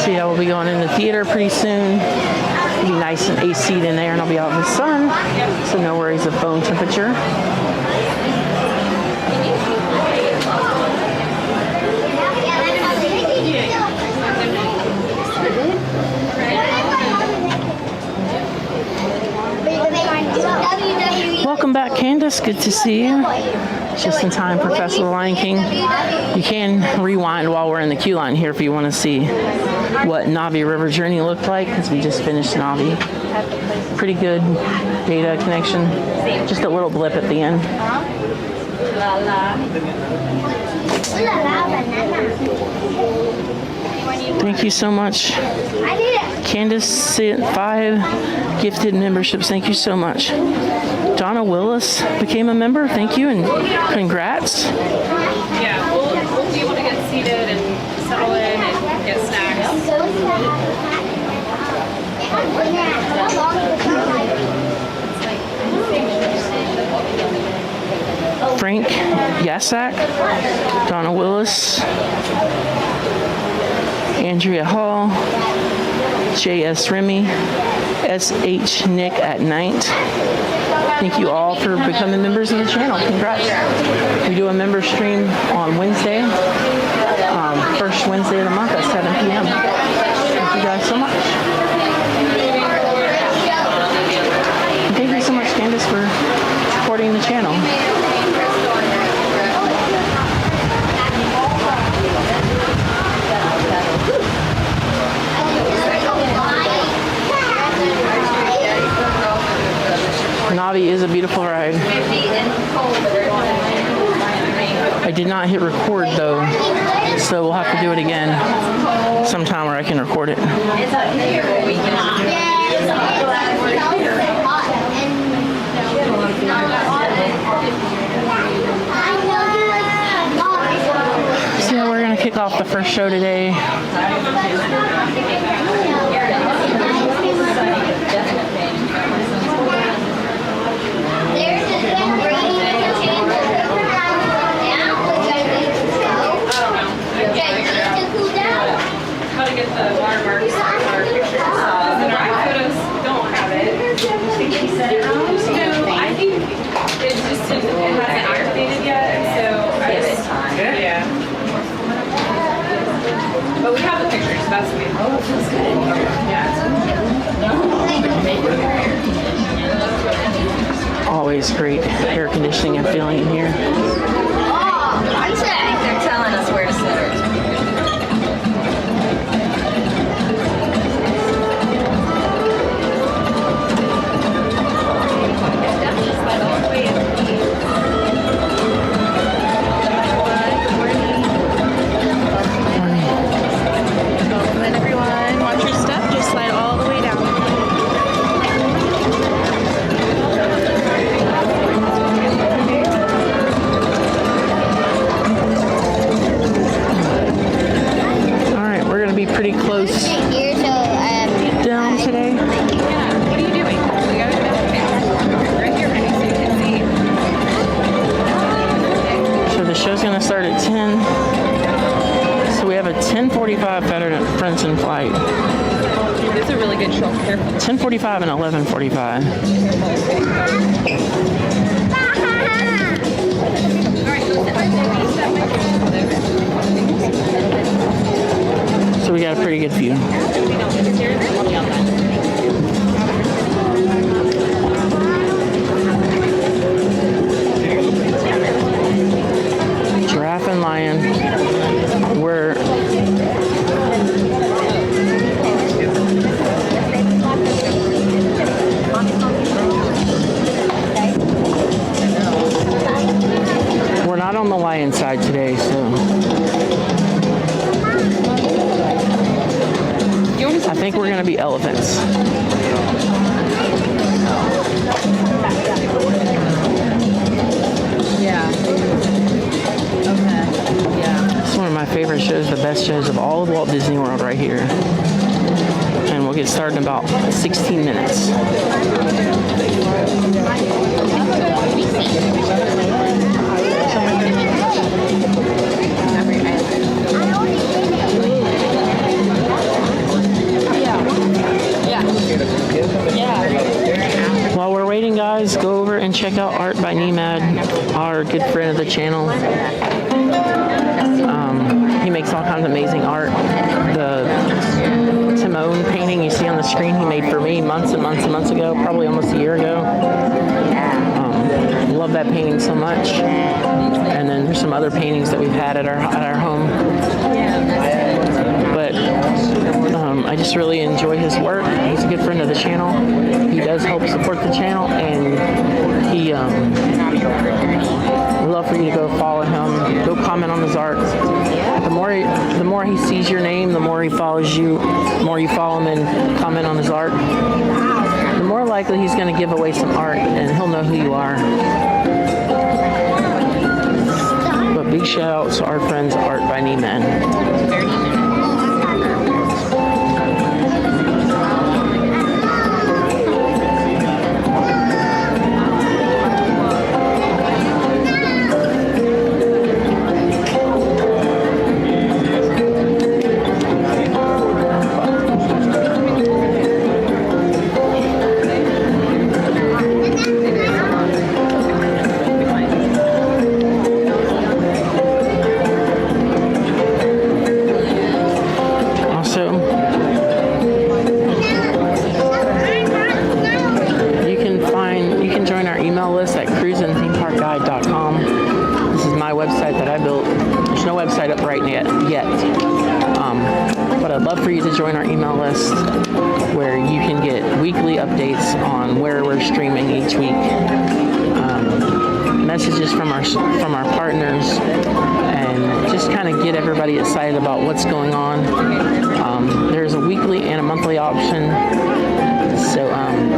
See, I will be going in the theater pretty soon. It'll be nice and AC'd in there, and I'll be out in the sun, so no worries of phone temperature. Welcome back, Candace. Good to see you. Just in time for Festival of the Lion King. You can rewind while we're in the queue line here if you want to see what Navi River Journey looked like, because we just finished Navi. Pretty good data connection. Just a little blip at the end. Thank you so much. Candace sent 5 gifted memberships. Thank you so much. Donna Willis became a member. Thank you and congrats. Yeah, we'll be able to get seated and settle in and get snacks. Frank Yasak, Donna Willis, Andrea Hall, J.S. Remy, S.H. Nick at Night. Thank you all for becoming members of the channel. Congrats. We do a member stream on Wednesday, first Wednesday of the month at 7 p.m. Thank you guys so much. And thank you so much, Candace, for supporting the channel. Navi is a beautiful ride. did not hit record though, so we'll have to do it again sometime where I can record it. So yeah, we're gonna kick off the first show today. How to get the watermarks on our pictures. The photos don't have it. Think he sent it wrong? No, I think it's just it hasn't activated yet, so I just yeah. But we have the pictures, so that's good. Oh, feels good in here. Yeah. Always great air conditioning and feeling in here. Oh, I think they're telling us where to sit. Pretty close down today. What are you doing? We gotta go down right here, honey, so you can see. So the show's gonna start at 10. So we have a 10:45 friends in flight. It's a really good show. 10:45 and 11:45. So we got a pretty good view. Giraffe and lion. We're not on the lion side today, so I think we're going to be elephants. Yeah. Okay. Yeah. It's one of my favorite shows, the best shows of all of Walt Disney World right here. And we'll get started in about 16 minutes. While we're waiting, guys, go over and check out Art by Nemad, our good friend of the channel. He makes all kinds of amazing art. The Timon painting you see on the screen he made for me months and months and months ago, probably almost a year ago. Love that painting so much. And then there's some other paintings that we've had at our home. But I just really enjoy his work. He's a good friend of the channel. He does help support the channel, and he would love for you to go follow him. Go comment on his art. The more he sees your name, the more he follows you. The more you follow him and comment on his art, the more likely he's going to give away some art, and he'll know who you are. But big shout out to our friends Art by Nemad. Website that I built. There's no website up right yet. But I'd love for you to join our email list where you can get weekly updates on where we're streaming each week. messages from our partners and just kind of get everybody excited about what's going on. There's a weekly and a monthly option. So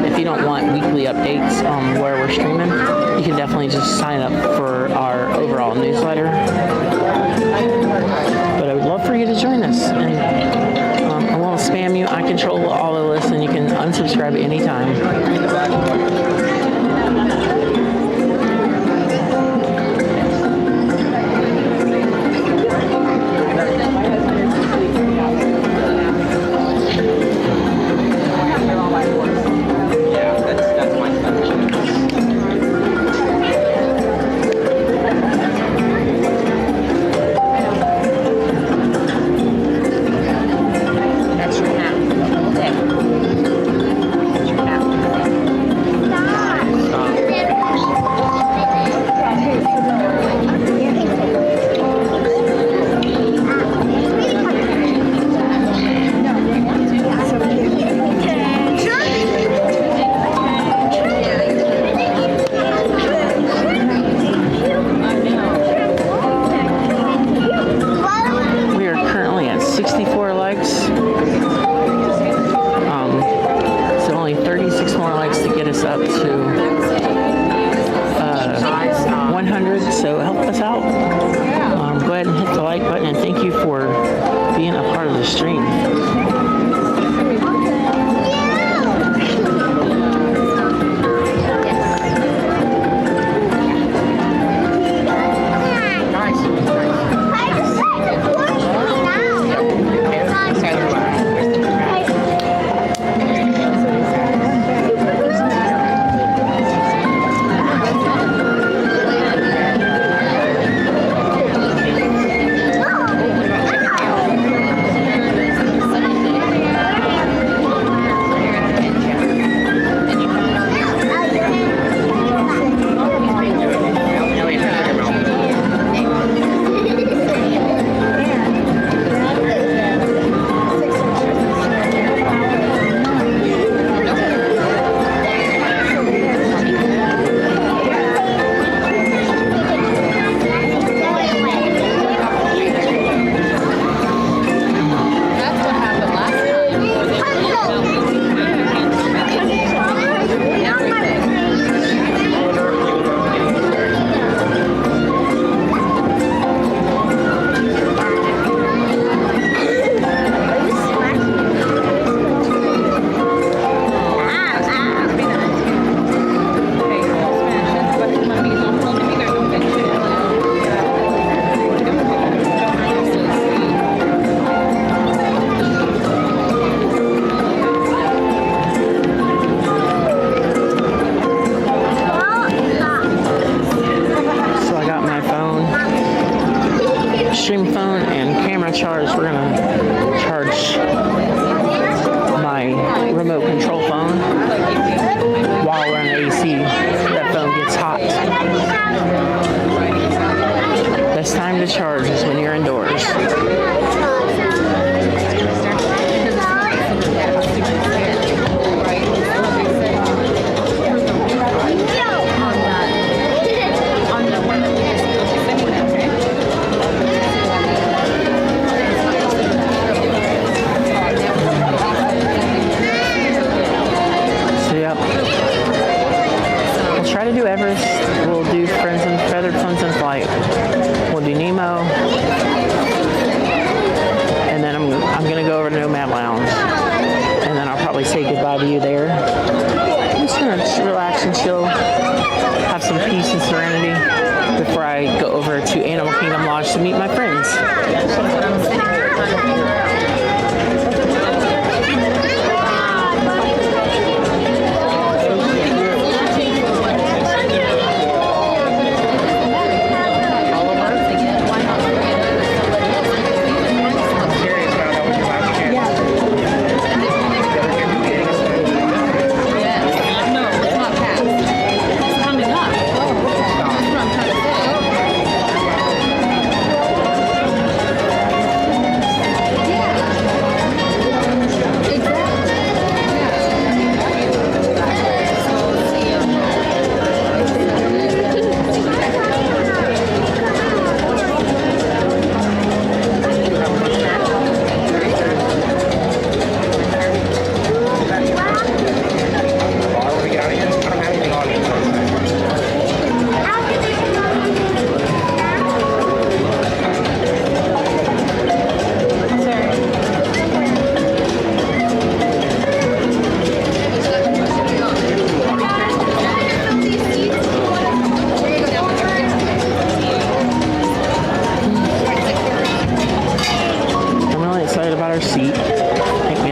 if you don't want weekly updates on where we're streaming, you can definitely just sign up for our overall newsletter. But I would love for you to join us. And I won't spam you. I control all of this, and you can unsubscribe at any time. Everest, we'll do Feathered Friends in Flight, we'll do Nemo, and then I'm going to go over to Nomad Lounge, and then I'll probably say goodbye to you there. I'm just going to relax and chill, have some peace and serenity before I go over to Animal Kingdom Lodge to meet my friends.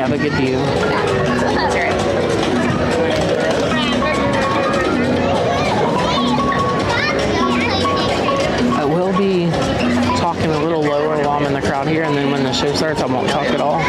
have a good view. That's right. I will be talking a little lower while I'm in the crowd here, and then when the show starts, I won't talk at all.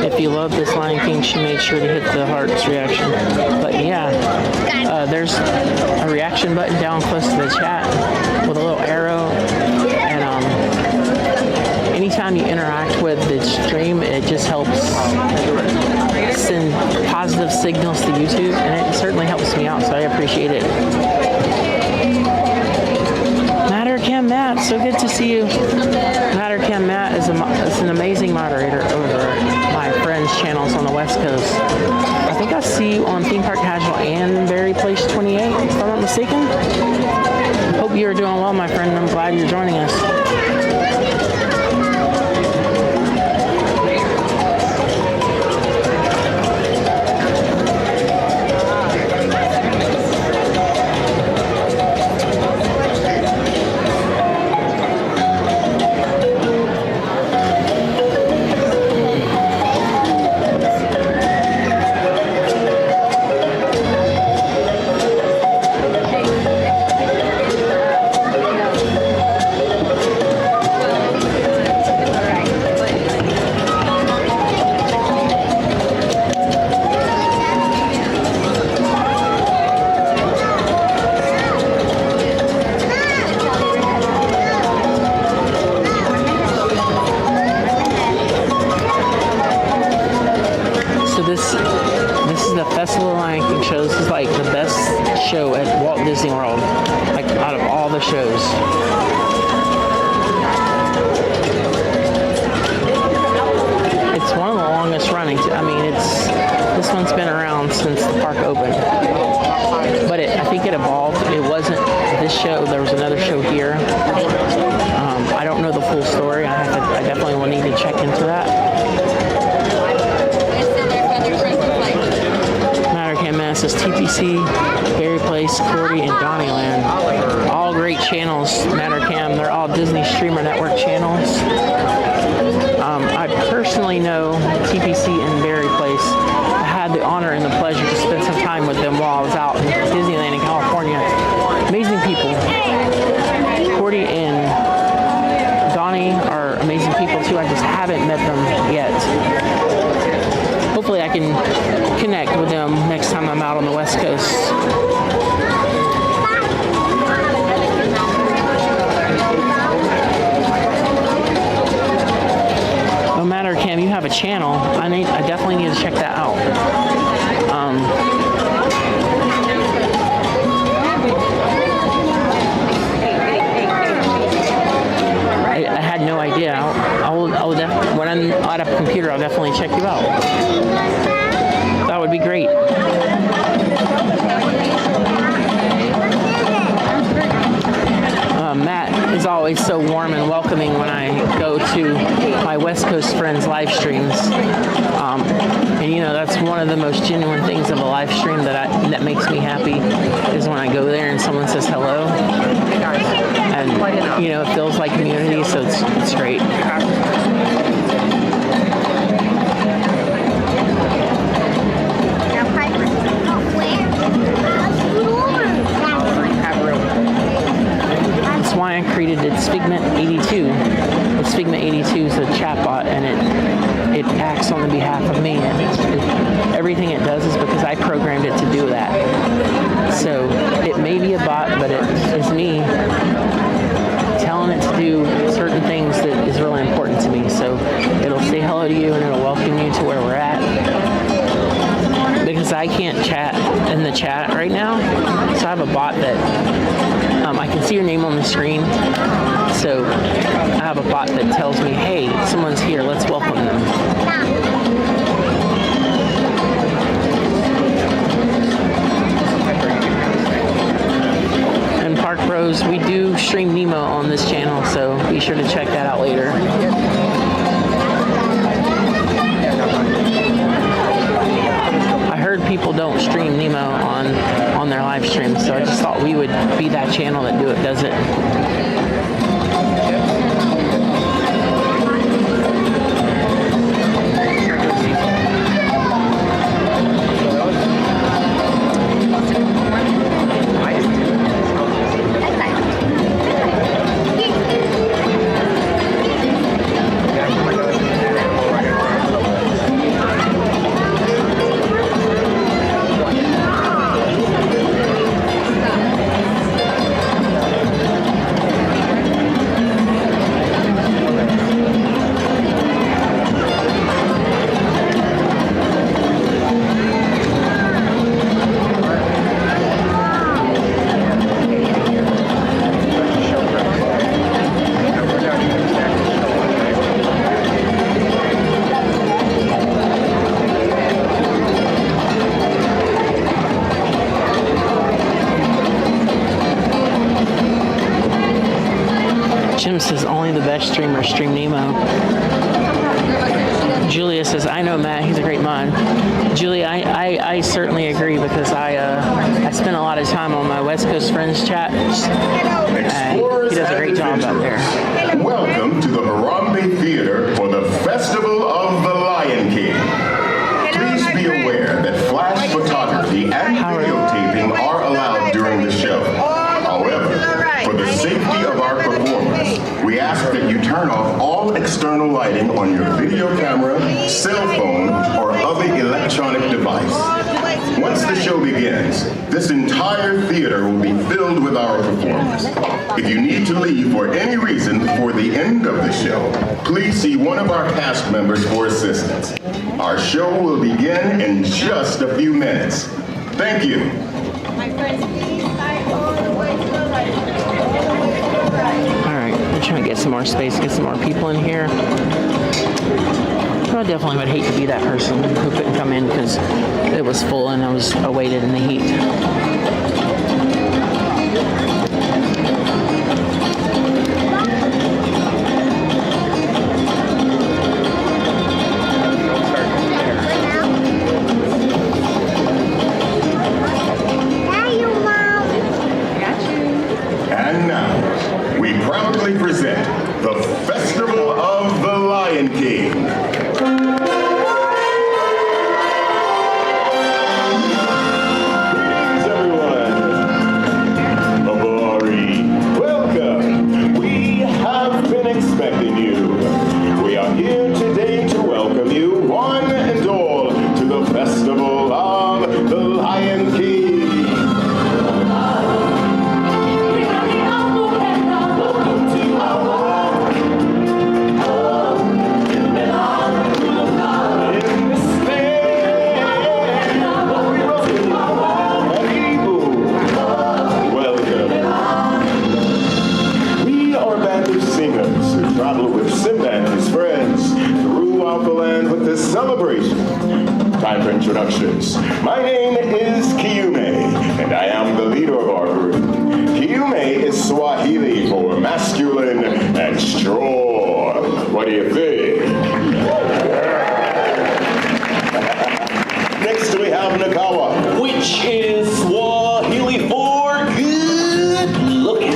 If you love this Lion King, she made sure to hit the hearts reaction. But yeah, there's a reaction button down close to the chat with a little arrow, and anytime you interact with the stream, it just helps send positive signals to YouTube, and it certainly helps me out, so I appreciate it. Mattercam Matt, so good to see you. Mattercam Matt is an amazing moderator over at my friend's channels on the West Coast. I think I see you on Theme Park Casual and Berry Place 28, if I'm not mistaken. Hope you're doing well, my friend. I'm glad you're joining us. Show at Walt Disney World, like out of all the shows. It's one of the longest running. I mean, this one's been around since the park opened, but I think it evolved. It wasn't this show. There was another show here. I don't know the full story. I definitely will need to check into that. Says TPC, Berry Place, Cordy, and Donnyland. All great channels, Mattercam. They're all Disney Streamer Network channels. I personally know TPC and Berry Place. I had the honor and the pleasure to spend some time with them while I was out in Disneyland in California. Amazing people. Cordy and Donnie are amazing people too. I just haven't met them yet. Hopefully I can connect with them next time I'm out on the West Coast. No matter, Cam, you have a channel. I definitely need to check that out. I had no idea. When I'm out of computer, I'll definitely check you out. That would be great. Matt is always so warm and welcoming when I go to my West Coast friends' live streams. And you know, that's one of the most genuine things of a live stream that makes me happy is when I go there and someone says hello. And you know, it feels like community, so it's great. That's why I created It's Figment 82. It's Figment 82 is a chatbot, and it acts on the behalf of me. And everything it does is because I programmed it to do that. So it may be a bot, but it is me telling it to do certain things that is really important to me. So it'll say hello to you and it'll welcome you to where we're at. Because I I can't chat in the chat right now, so I have a bot that I can see your name on the screen. So I have a bot that tells me, hey, someone's here, let's welcome them. And Park Bros, we do stream Nemo on this channel, so be sure to check that out later. I heard people don't stream Nemo on their live stream, so I just thought we would be that channel that does it. Jim says only the best streamers stream Nemo. Julia says, I know Matt, he's a great mod. Julia, I certainly agree because I spend a lot of time on my West Coast friends chat. He does a great job out there. Welcome to the Harambe Theater for the Festival of the Lion King. Please be aware that flash photography and videotaping are allowed during the show. However, for the safety of our performers, we ask that you turn off all external lighting on your video camera, cell phone, or other electronic device. Once the show begins, this entire theater will be filled with our performers. If you need to leave for any reason before the end of the show, please see one of our cast members for assistance. Our show will begin in just a few minutes. Thank you. My friends, please slide all the way to the right. All right, I'm trying to get some more space, get some more people in here. I definitely would hate to be that person who couldn't come in because it was full and I was awaited in the heat. And now, we proudly present the Festival of the Lion King. Greetings, everyone. Abari, welcome. We have been expecting you. We are here today to welcome you, one and all, to the Festival of the Lion King. Celebration. Time for introductions. My name is Kiyume, and I am the leader of our group. Kiyume is Swahili for masculine and strong. What do you think? Next we have Nagawa, which is Swahili for good looking.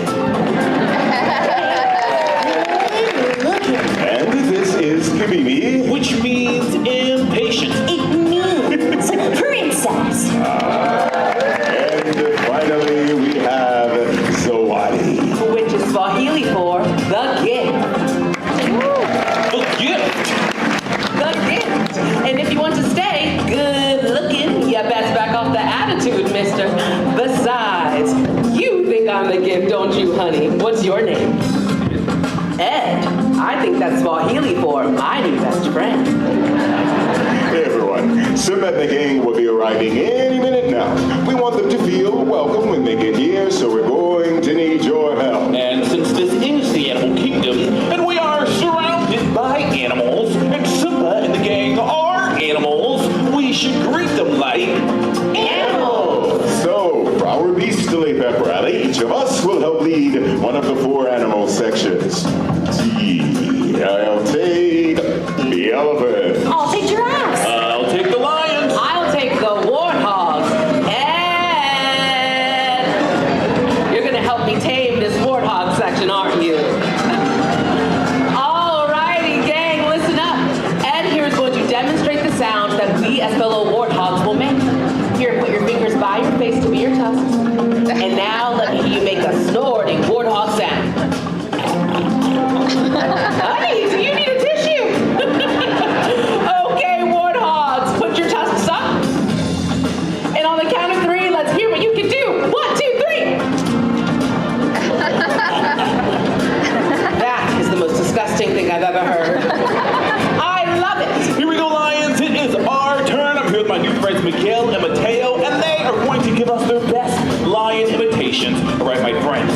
And this is Kabibi, which means impatient. It means princess. And finally, we have Zawadi, which is Swahili for the gift. the gift. The gift. And if you want to stay good looking, you best back off the attitude, mister. Besides, you think I'm the gift, don't you, honey? What's your name? Ed. I think that's Swahili for my new best friend. Hey everyone, everyone. Simba and the gang will be arriving any minute now. We want them to feel welcome when they get here, so we're going to need your help. And since this is the animal kingdom, and we are surrounded by animals, and Simba and the gang are animals, we should greet them like animals. So, for our beastly pep rally, each of us will help lead one of the 4 animal sections. I'll take the elephant. I'll take giraffes. I'll take the lions. I'll take the warthogs. And you're going to help me tame this warthog section, aren't you? Alrighty, gang, listen up. Ed here is going to demonstrate the sounds that we as fellow warthogs will make. Here, put your fingers by your face to be your tusks. And now let me hear you make a snorting warthog sound. Honey, do you need a tissue? Okay, warthogs, put your tusks up. And on the count of 3, let's hear what you can do. 1, 2, 3. That is the most disgusting thing I've ever heard. I love it. Here we go, lions. It is our turn. I'm here with my new friends, Miguel and Mateo, and they are going to give us their best lion imitations. All right, my friends,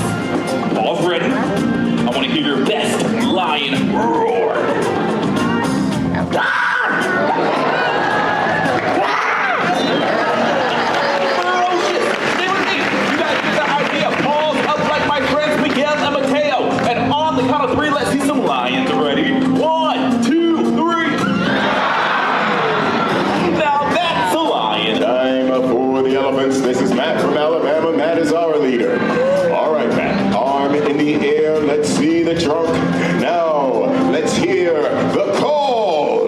all's ready? I want to hear your best lion roar. Ferocious. Stay with me. You guys get the idea. Paws up like my friends Miguel and Mateo. And on the count of 3, let's see some lions. Ready? 1, 2, 3. Now that's a lion. Time for the elephants. This is Matt from Alabama. Matt is our leader. All right, Matt. Arm in the air. Let's see the trunk. Now, let's hear the call.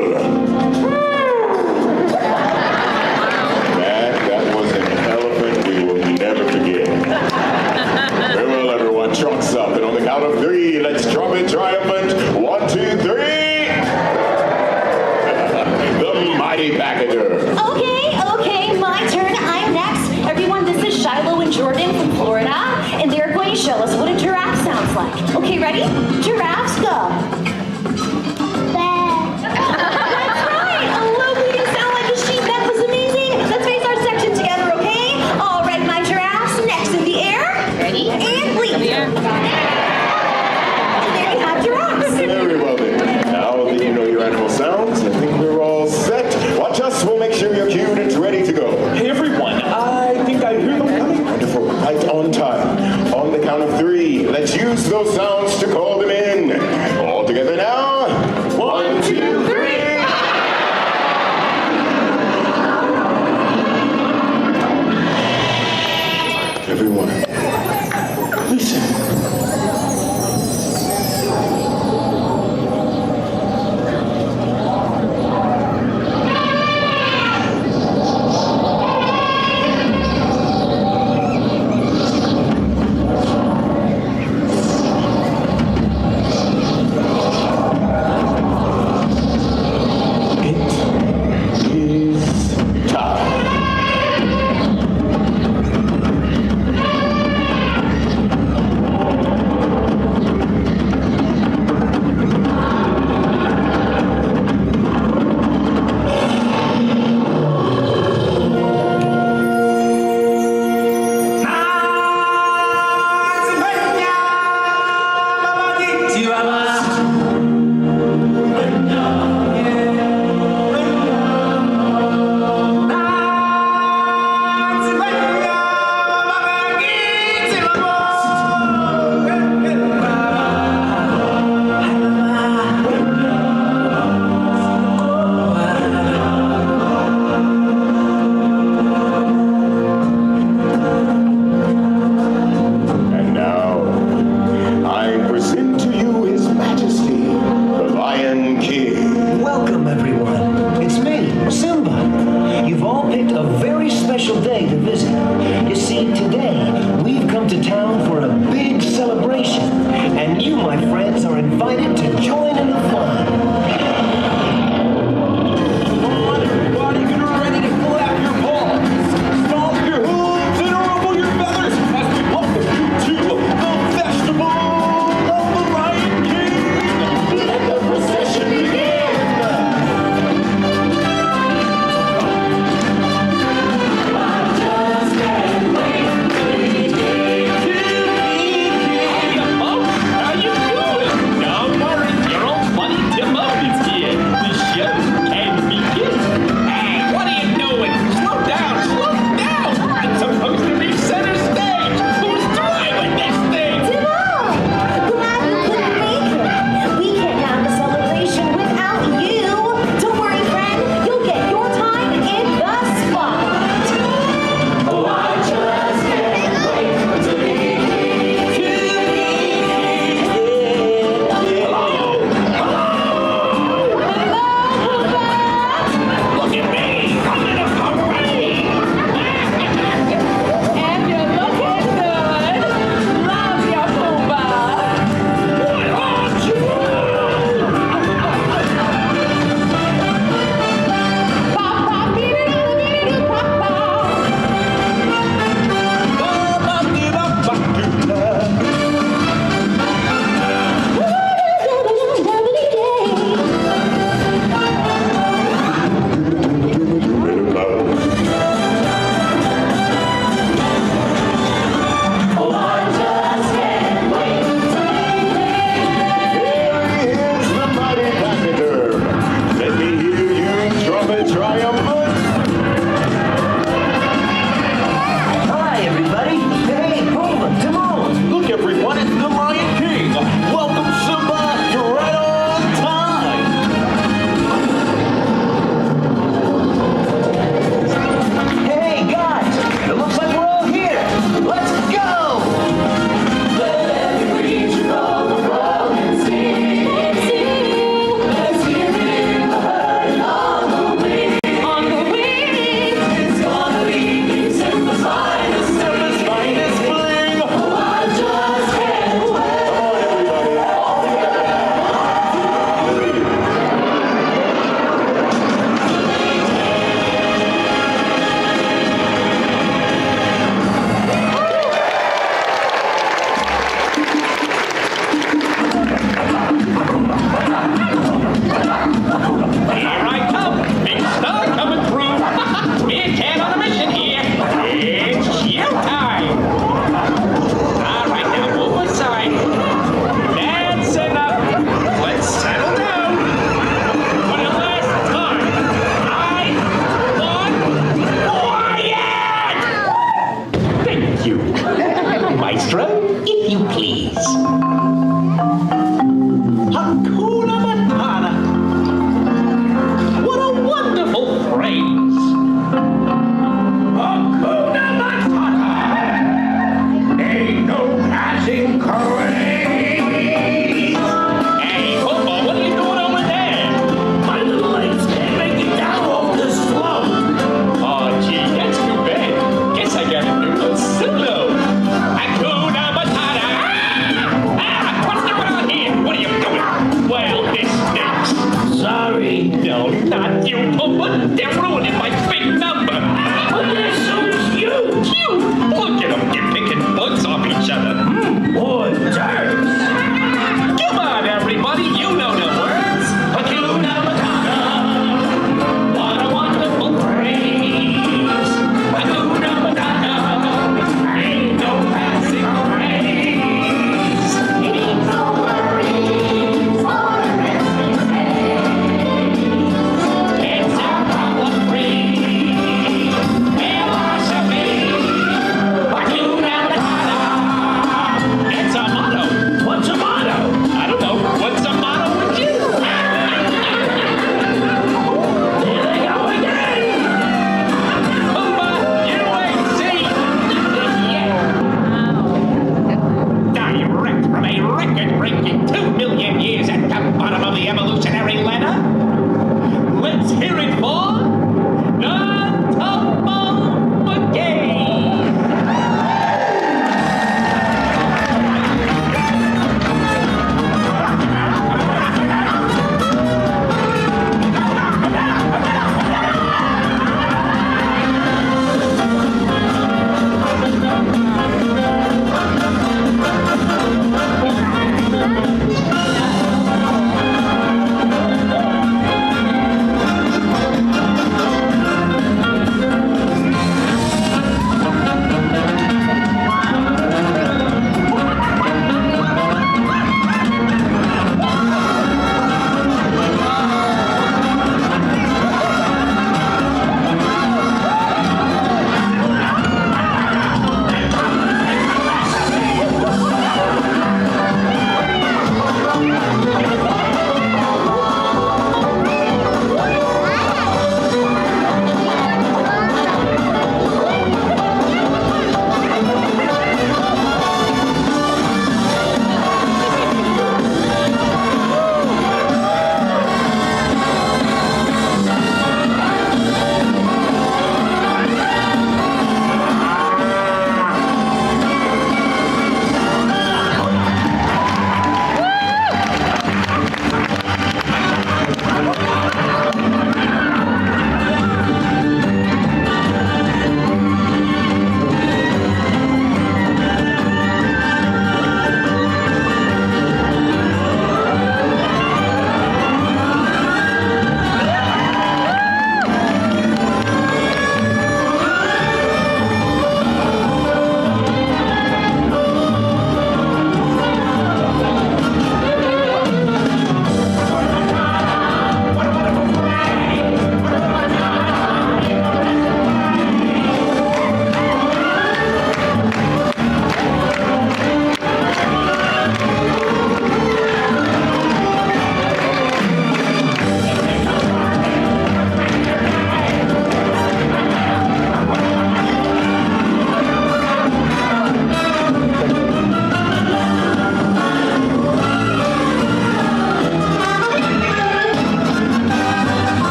Matt, that was an elephant we will never forget. Very well, everyone. Trunks up. And on the count of 3, let's trumpet triumphant. 1, 2, 3. The mighty Bacador. Okay, my turn. I'm next. Everyone, this is Shiloh and Jordan from Florida, and they're going to show us what a giraffe sounds like. Okay, ready? Giraffes, go. That's right. A low bleating sound like a sheep. That was amazing. Let's face our section together, okay? All right, my giraffes, next in the air. Ready? And bleat. And there you have giraffes. Very well then. Now that you know your animal sounds, I think we're all set. Watch us. We'll make sure you're cued and ready to go. Hey, everyone. I think I hear them coming. Wonderful. Right on time. On the count of 3, let's use those sounds to call them in. All together now. 1, 2, 3. Everyone, listen.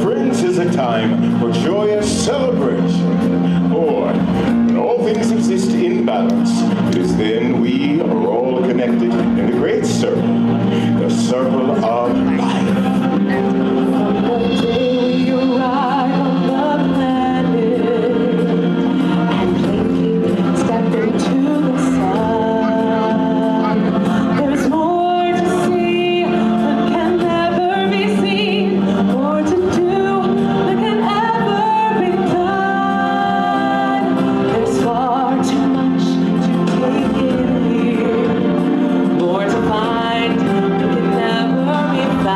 friends, is a time for joyous celebration. For when all things exist in balance, it is then we are all connected in the great circle, the circle of life. The day we arrive on the planet and blinking step into the sun, there's more to see that can never be seen, more to do that can ever be done. There's far too much to take in here, more to find that can never be found.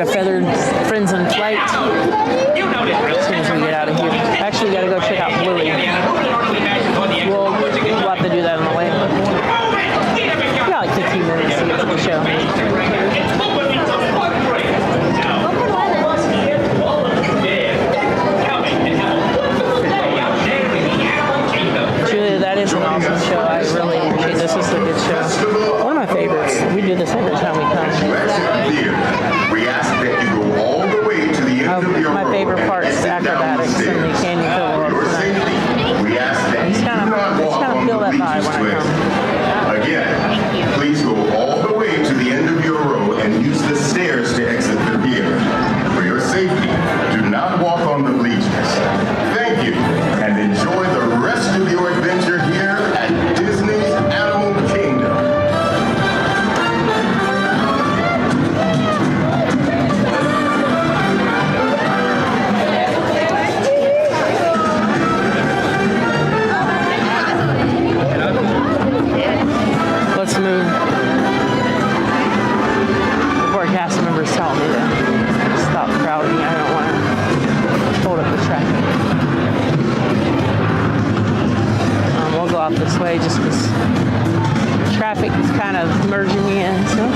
to Feathered Friends in Flight as soon as we get out of here. Actually, we got to go check out Bluey. We'll have to do that on the way. We got like 15 minutes to get to the show. Julia, that is an awesome show. I really appreciate this. This is a good show. One of my favorites. We do this every time we come. We ask that you go all the way to the end of your My favorite part is acrobatics and the canyon fill world. We ask that you do not walk on the bleachers twist. Again, please go all the way to the end of your row and use the stairs to exit the pier. For your safety, do not walk on the bleachers. Thank you, and enjoy the rest of your adventure here at Disney's Animal Kingdom. Let's move before cast members tell me to stop crowding. I don't want to hold up the traffic. We'll go off this way just because traffic is kind of merging me in. So.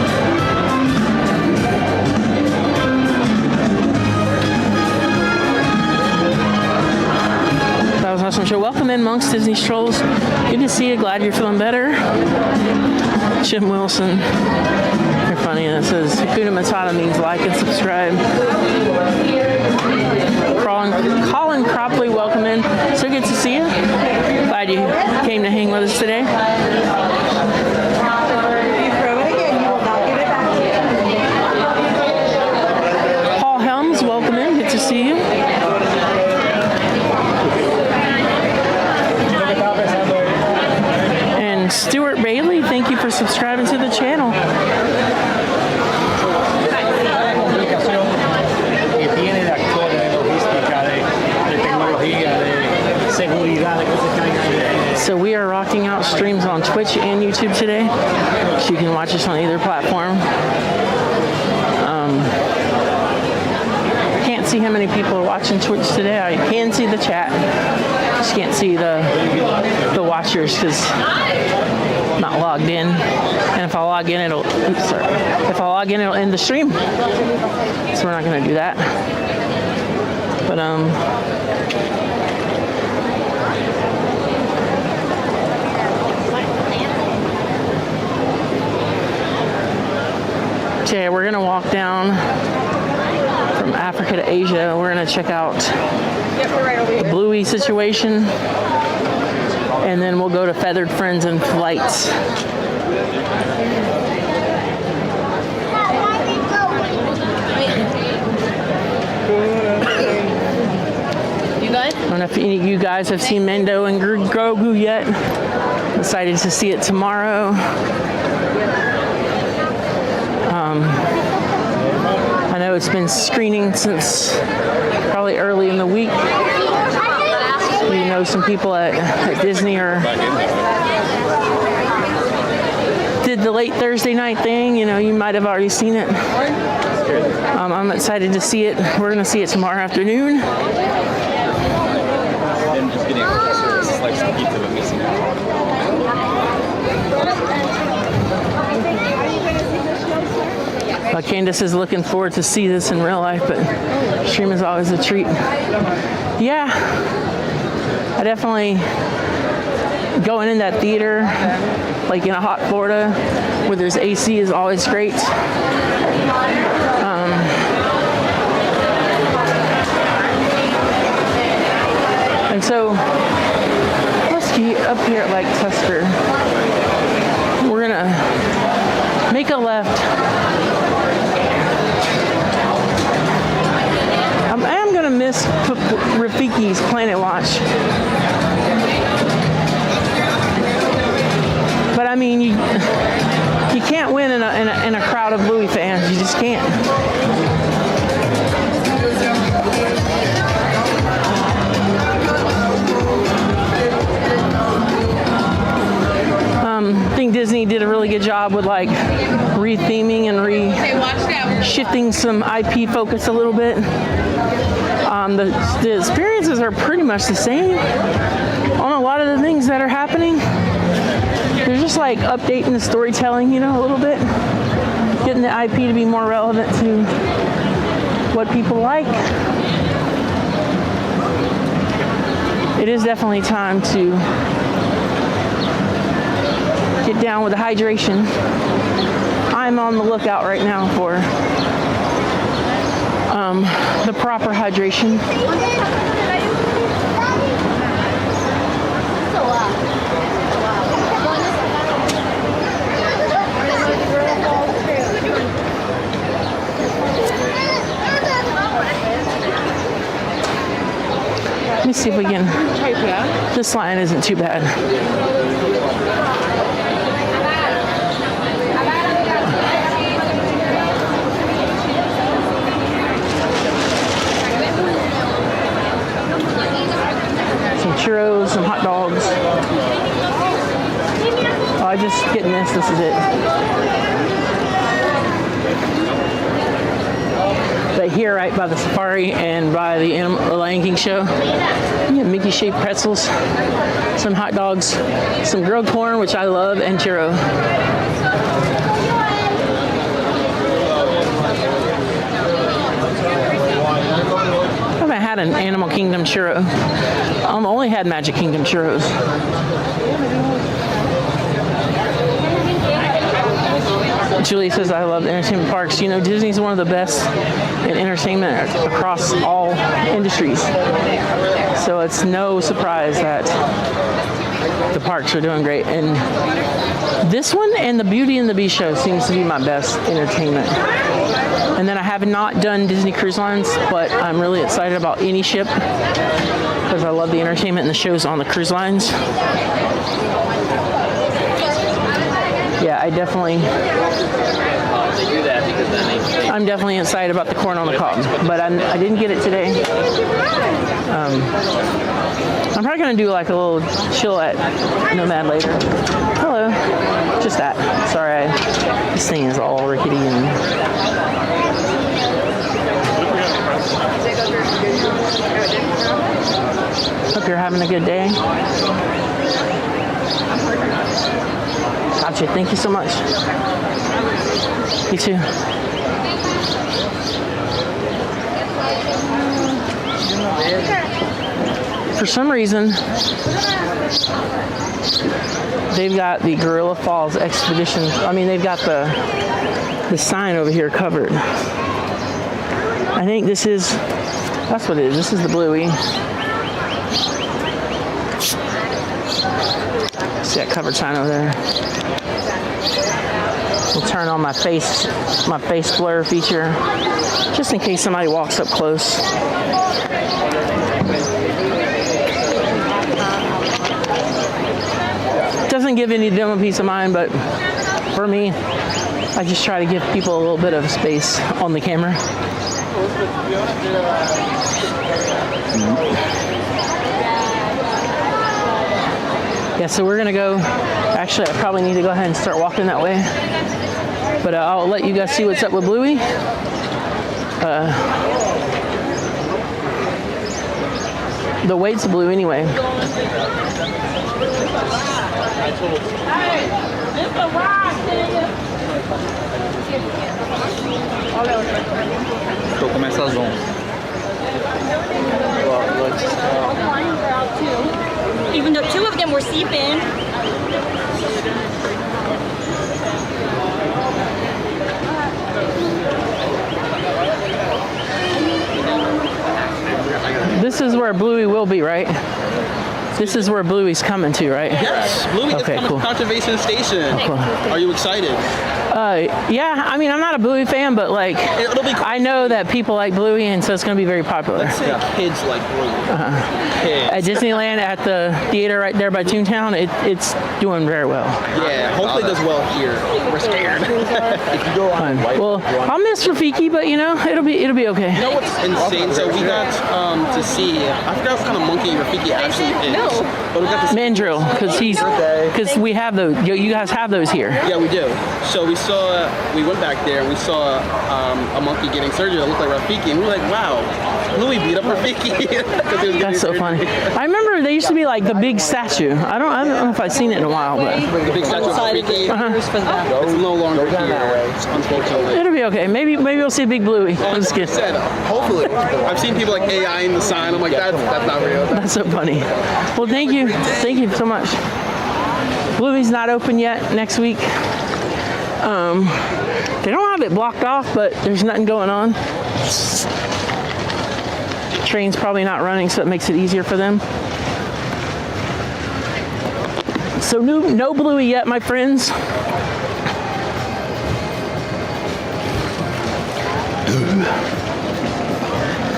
That was an awesome show. Welcome in, Monks Disney Strolls. Good to see you. Glad you're feeling better. Jim Wilson. You're funny. And it says Hakuna Matata means like and subscribe. Colin Cropley, welcome in. So good to see you. Glad you came to hang with us today. Paul Helms, welcome in. Good to see you. And Stuart Bailey, thank you for subscribing to the channel. So we are rocking out streams on Twitch and YouTube today, so you can watch us on either platform. I can't see how many people are watching Twitch today. I can see the chat. Just can't see the watchers because I'm not logged in. And if I log in, it'll end the stream. So we're not going to do that. But okay, we're gonna walk down from Africa to Asia. We're gonna check out the Bluey situation, and then we'll go to Feathered Friends and Flights. You guys? I don't know if any of you guys have seen Mendo and Grogu yet. Excited to see it tomorrow. I know it's been screening since probably early in the week. You know, some people at Disney did the late Thursday night thing. You know, you might have already seen it. I'm excited to see it. We're going to see it tomorrow afternoon. Candace is looking forward to see this in real life, but stream is always a treat. Yeah, I definitely, going in that theater, like in a hot Florida, where there's AC is always great. And so, let's get up here at Lake Tusker. We're gonna make a left. I am gonna miss Rafiki's Planet Watch. But I mean, you can't win in a crowd of Bluey fans. You just can't. I think Disney did a really good job with like re-theming and shifting some IP focus a little bit. The experiences are pretty much the same on a lot of the things that are happening. They're just like updating the storytelling, you know, a little bit, getting the IP to be more relevant to what people like. It is definitely time to get down with the hydration. I'm on the lookout right now for the proper hydration. Let me see if we can. This line isn't too bad. Some churros, some hot dogs. Oh, I'm just getting this. This is it. But here, right by the safari and by the Lion King show, you have Mickey-shaped pretzels, some hot dogs, some grilled corn, which I love, and churro. I haven't had an Animal Kingdom churro. I've only had Magic Kingdom churros. Julie says, I love entertainment parks. You know, Disney's one of the best in entertainment across all industries. So it's no surprise that the parks are doing great. And this one and the Beauty and the Beast show seems to be my best entertainment. And then I have not done Disney Cruise Lines, but I'm really excited about any ship because I love the entertainment and the shows on the cruise lines. Yeah, I'm definitely excited about the corn on the cob, but I didn't get it today. I'm probably gonna do like a little chill at Nomad later. Hello, just that. Sorry, this thing is all rickety and. Hope you're having a good day. Gotcha. Thank you so much. You too. For some reason, they've got the Gorilla Falls Expedition. I mean, they've got the sign over here covered. I think that's what it is. This is the Bluey. See that covered sign over there? We'll turn on my face blur feature, just in case somebody walks up close. Doesn't give any demo peace of mind, but for me, I just try to give people a little bit of space on the camera. Yeah, so we're gonna go. Actually, I probably need to go ahead and start walking that way. But I'll let you guys see what's up with Bluey. The wait's blue anyway. Então começa às 11. Even though two of them were sleeping. This is where Bluey will be, right? This is where Bluey's coming to, right? Yes, Bluey is coming to Conservation Station. Cool. Are you excited? Yeah, I mean, I'm not a Bluey fan, but like, It'll be cool. I know that people like Bluey, and so it's going to be very popular. Let's say kids like Bluey. Kids. At Disneyland, at the theater right there by Toontown, it's doing very well. Yeah, hopefully it does well here. We're scared. If you go on Well, I'll miss Rafiki, but you know, it'll be okay. You know what's insane? So we got to see, I forgot what kind of monkey Rafiki actually is. But we got to see Mandrill, because we have those. You guys have those here. Yeah, we do. So we we went back there and we saw a monkey getting surgery that looked like Rafiki, and we were like, wow, Louis beat up Rafiki. That's so funny. I remember there used to be like the big statue. I don't know if I've seen it in a while, but the big statue of Rafiki. It's no longer here, unfortunately. It'll be okay. Maybe we'll see Big Bluey. I'm just kidding. Hopefully. I've seen people like AI in the sign. I'm like, that's not real. That's so funny. Well, thank you so much. Bluey's not open yet next week. They don't have it blocked off, but there's nothing going on. Train's probably not running, so it makes it easier for them. So no Bluey yet, my friends.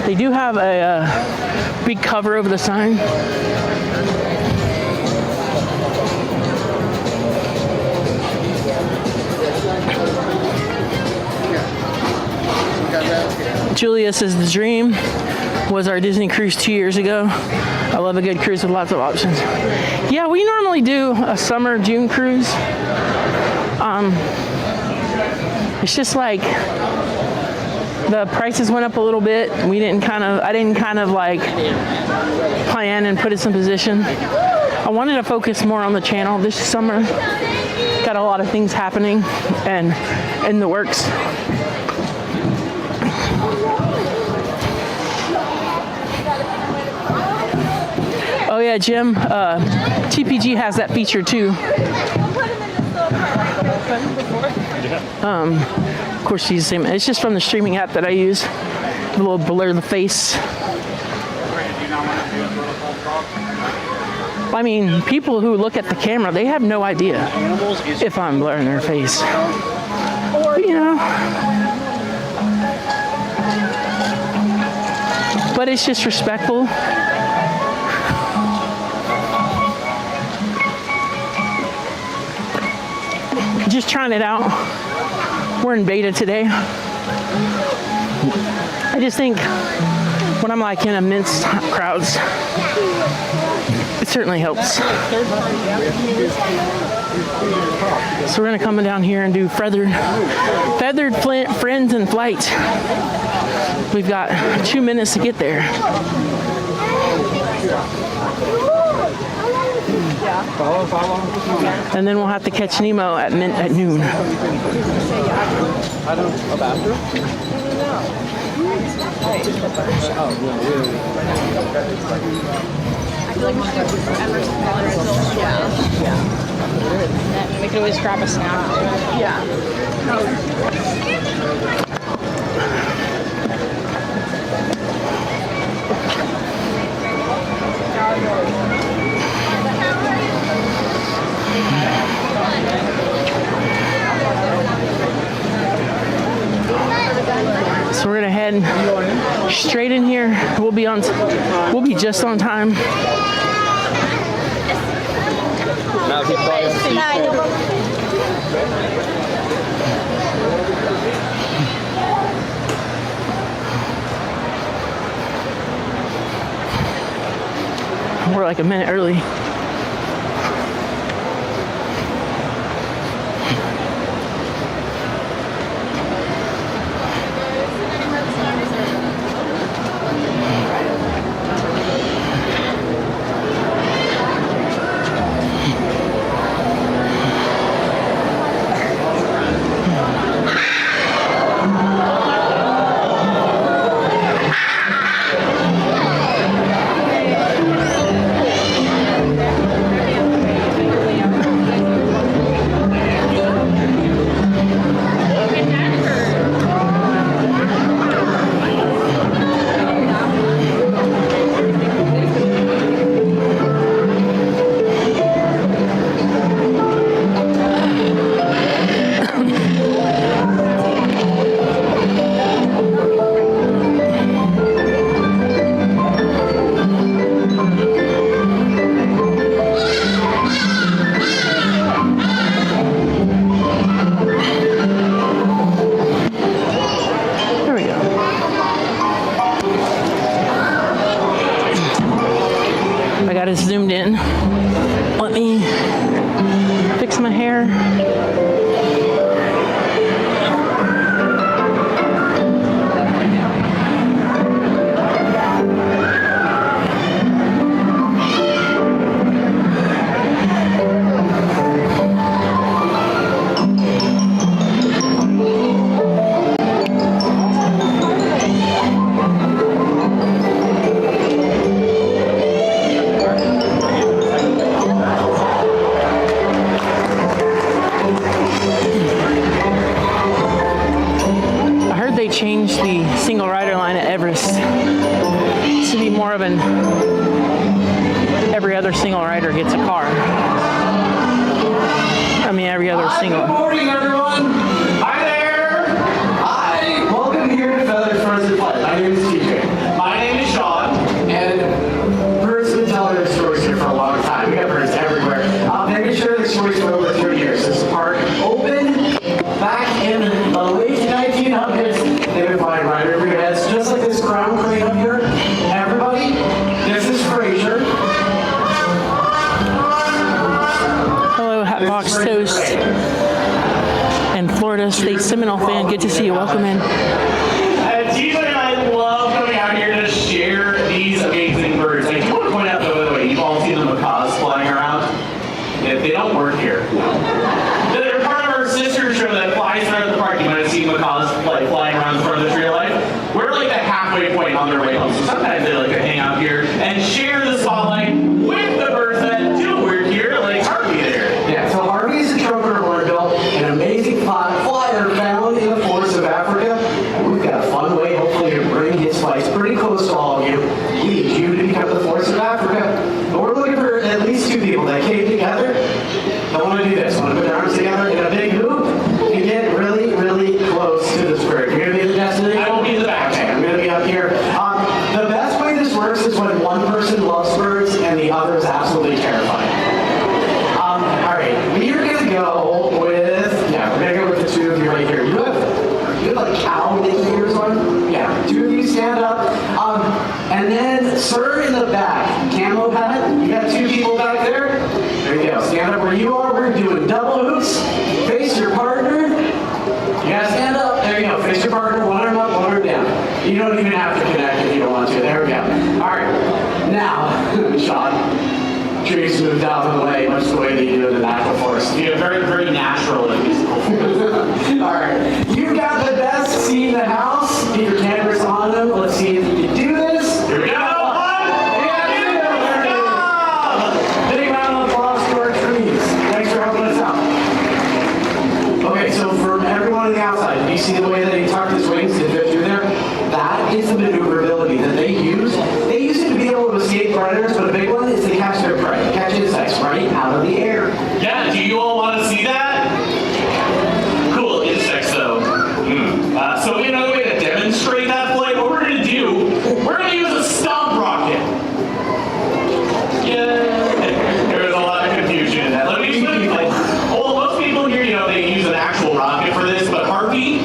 They do have a big cover over the sign. Julia says the dream was our Disney cruise 2 years ago. I love a good cruise with lots of options. Yeah, we normally do a summer June cruise. It's just like the prices went up a little bit. I didn't kind of like plan and put us in position. I wanted to focus more on the channel this summer. Got a lot of things happening and in the works. Oh yeah, Jim, TPG has that feature too. Of course, she's the same. It's just from the streaming app that I use. A little blur the face. I mean, people who look at the camera, they have no idea if I'm blurring their face. But, you know. But it's just respectful. Just trying it out. We're in beta today. I just think when I'm like in immense crowds, it certainly helps. So we're gonna come down here and do feathered friends in flight. We've got 2 minutes to get there. And then we'll have to catch Nemo at noon. We could always grab a snack. Yeah. So we're gonna head straight in here. We'll be just on time. We're like a minute early. Zoomed in. Let me fix my hair. they changed the single rider line at Everest to be more of an every other single rider gets a car. I mean, every other single. Good morning, everyone. Hi there. Hi. Welcome here to Feathers Friends and Flight. My name is TJ. My name is Sean. And Bert's been telling their stories here for a long time. We got birds everywhere. They've been sharing their stories for over 30 years. This park opened back in the late 1900s. They've been flying right over your heads, just like this crown crane up here. Everybody, this is Fraser. Hello, Hatbox Toast and Florida State Seminole fan. Good to see you. Welcome in. TJ and I love coming out here to share these amazing birds. I do want to point out, though, by the way, you've all seen the macaws flying around. They don't work here. They're part of our sister show that flies around the park. You might have seen macaws flying around in front of the tree of life. We're like the halfway point on their way home. So sometimes they like to hang out here and share the spotlight with the birds that do work here, like Harvey there. Yeah, so Harvey is a trumpeter hornbill, an amazing flyer found in the forests of Africa. And we've got a fun way, hopefully, to bring his flights pretty close to all of you. We need you to become the forests of Africa. But we're looking for at least 2 people that came together. I want to do this. I want to put their arms together in a big hoop and get really, really close to this bird. You're going to be the destination? I will be in the back. Okay, I'm going to be up here. The best way this works is when one person loves birds and the other is absolutely terrified. All right, we are going to go with, we're going to go with the 2 of you right here. You have like cow ears on? Yeah, 2 of you stand up. And then, sir in the back, camo hat, you got 2 people back there. There you go, stand up where you are. We're doing double hoops. Face your partner. You gotta stand up. There you go, face your partner. 1 arm up, 1 arm down. You don't even have to connect if you don't want to. There we go. All right, now, Sean. Trees moved out of the way, much the way they do in the natural forest. You know, very, very natural and musical. All right, you've got the best seat in the house. Get your cameras on them. Let's see if you can do this. Here we go. Big round of applause to our trees. Thanks for helping us out. Okay, so from everyone on the outside, do you see the way that he tucked his wings to fit through there? That is the maneuverability that they use. They use it to be able to escape predators, but a big one is to catch their prey, catch insects right out of the air. Yeah, do you all want to see that? Cool, insects though. So another way to demonstrate that flight, what we're going to do, we're going to use a stomp rocket. Yeah, there was a lot of confusion in that. Let me explain. Well, most people here, they use an actual rocket for this, but Harvey,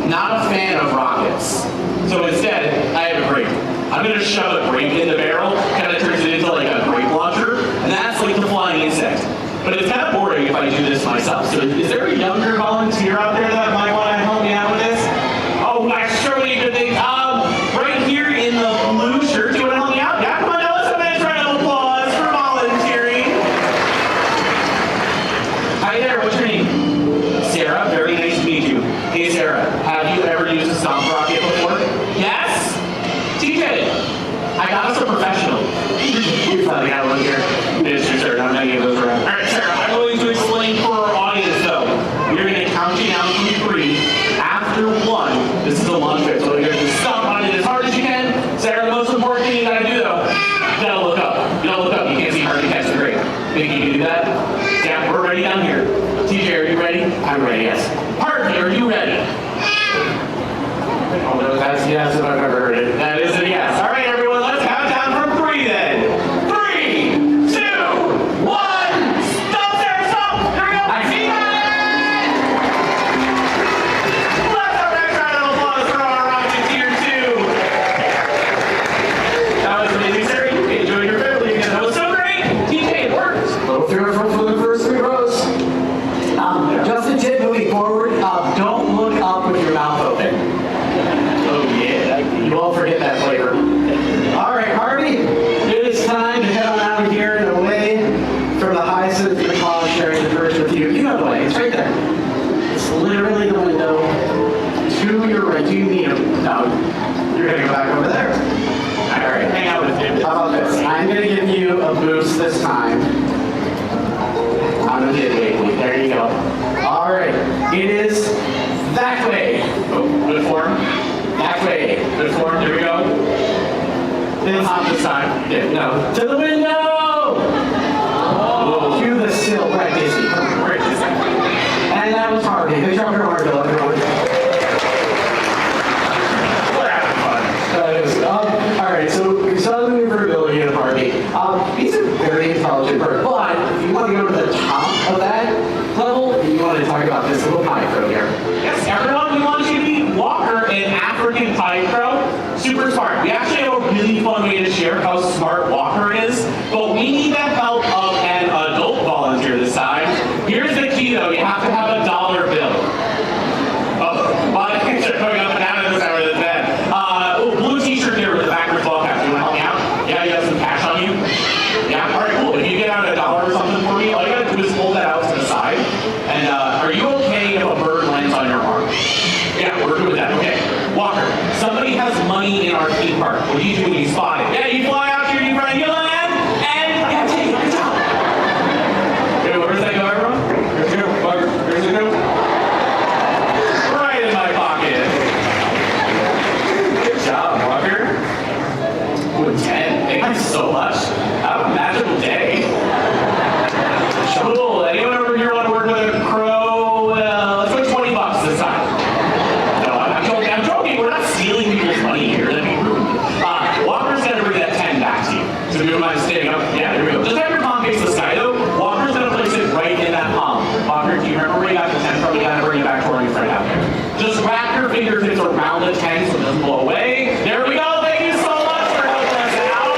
not a fan of rockets. So instead, I have a grape. I'm going to shove a grape in the barrel, kind of turns it into like a grape launcher, and that's like the flying insect. But it's kind of boring if I do this myself. So is there a younger volunteer out there that might want to help me out with this? Oh, gosh, so many good things. Right here in the blue shirt, do you want to help me out? Yeah, come on, now let's have a nice round of applause for volunteering. Hi there, what's your name? Sarah, very nice to meet you. Hey Sarah, have you ever used a stomp rocket before? Yes? TJ, I got us a professional. You probably got one here. It's your turn, how many of those around? Alright Sarah, I'm going to explain for our audience though. We're going to count you down from 3. After 1, this is a launch pad, so you're going to stomp on it as hard as you can. Sarah, the most important thing you got to do though, you got to look up. You don't look up, you can't see Harvey catch the grape. Think you can do that? Yeah, we're ready down here. TJ, are you ready? I'm ready, yes. Harvey, are you ready? Oh no, that's yes if I've ever heard it. That is a yes. All right, everyone, let's count down from 3 then. 3, 2, 1. Stop there, stop. Here we go. I see that. Let's have a nice round of applause for our Rocketeer 2. That was amazing, Sarah. You enjoyed your family again. That was so great. TJ, it worked. Little fear for the first 3 rows. Just a tip moving forward, don't look up with your mouth open. Oh yeah, you won't forget that flavor. All right, Harvey, it is time to head on out of here and away from the hyacinth and the cloud sharing the perch with you. You know the way, it's right there. It's literally the window to your right. Do you need them? No, you're gonna go back over there. All right, hang out with him. How about this? I'm gonna give you a boost this time. I'm gonna get it. There you go. All right, it is that way. Oh, good form. Okay, good form. There we go. Then hop this time. Yeah, no. To the window! Whoa. Cue the still. We're at Disney. We're at Disney. And that was hard. Good job, Margo, everyone. We're having fun. Alright, so we saw the maneuverability in a party. He's a very intelligent bird, but if you want to go to the top of that level, you want to talk about this little pie crow here. Yes, everyone, we want you to meet Walker, an African pie crow. Super smart. We actually have a really fun way to share how smart Walker is, but we need the help of an adult volunteer this time. Here's the key though, you have to have a $1 bill. Oh, body picture going up and down in the center of the bed. Blue t-shirt there with the backwards ball cap. You want to help me out? Yeah, you have some cash on you? Yeah, alright, cool. If you get out $1 or something for me, all you gotta do is hold that out to the side. And are you okay if a bird lands on your arm? Yeah, we're good with that. Okay. Walker, somebody has money in our theme park. What do you do when you spot it? Yeah, you fly out to your new friend, you land, and yeah, take it. Good job. Okay, where does that go, everyone? Here's it go. Walker, here's it go. Right in my pocket. Good job, Walker. Ooh, 10. Thank you so much. Have a magical day. Cool. Anyone over here want to work with a crow? Let's go $20 this time. No, I'm joking. We're not stealing people's money here. That'd be rude. Walker's gonna bring that 10 back to you. So do you mind staying up? Yeah, there we go. Just have your palm face the sky though. Walker's gonna place it right in that palm. Walker, do you remember where you got the 10 from? You gotta bring it back to where your friend out there. Just wrap your fingertips around the 10 so it doesn't blow away. There we go. Thank you so much for helping us out.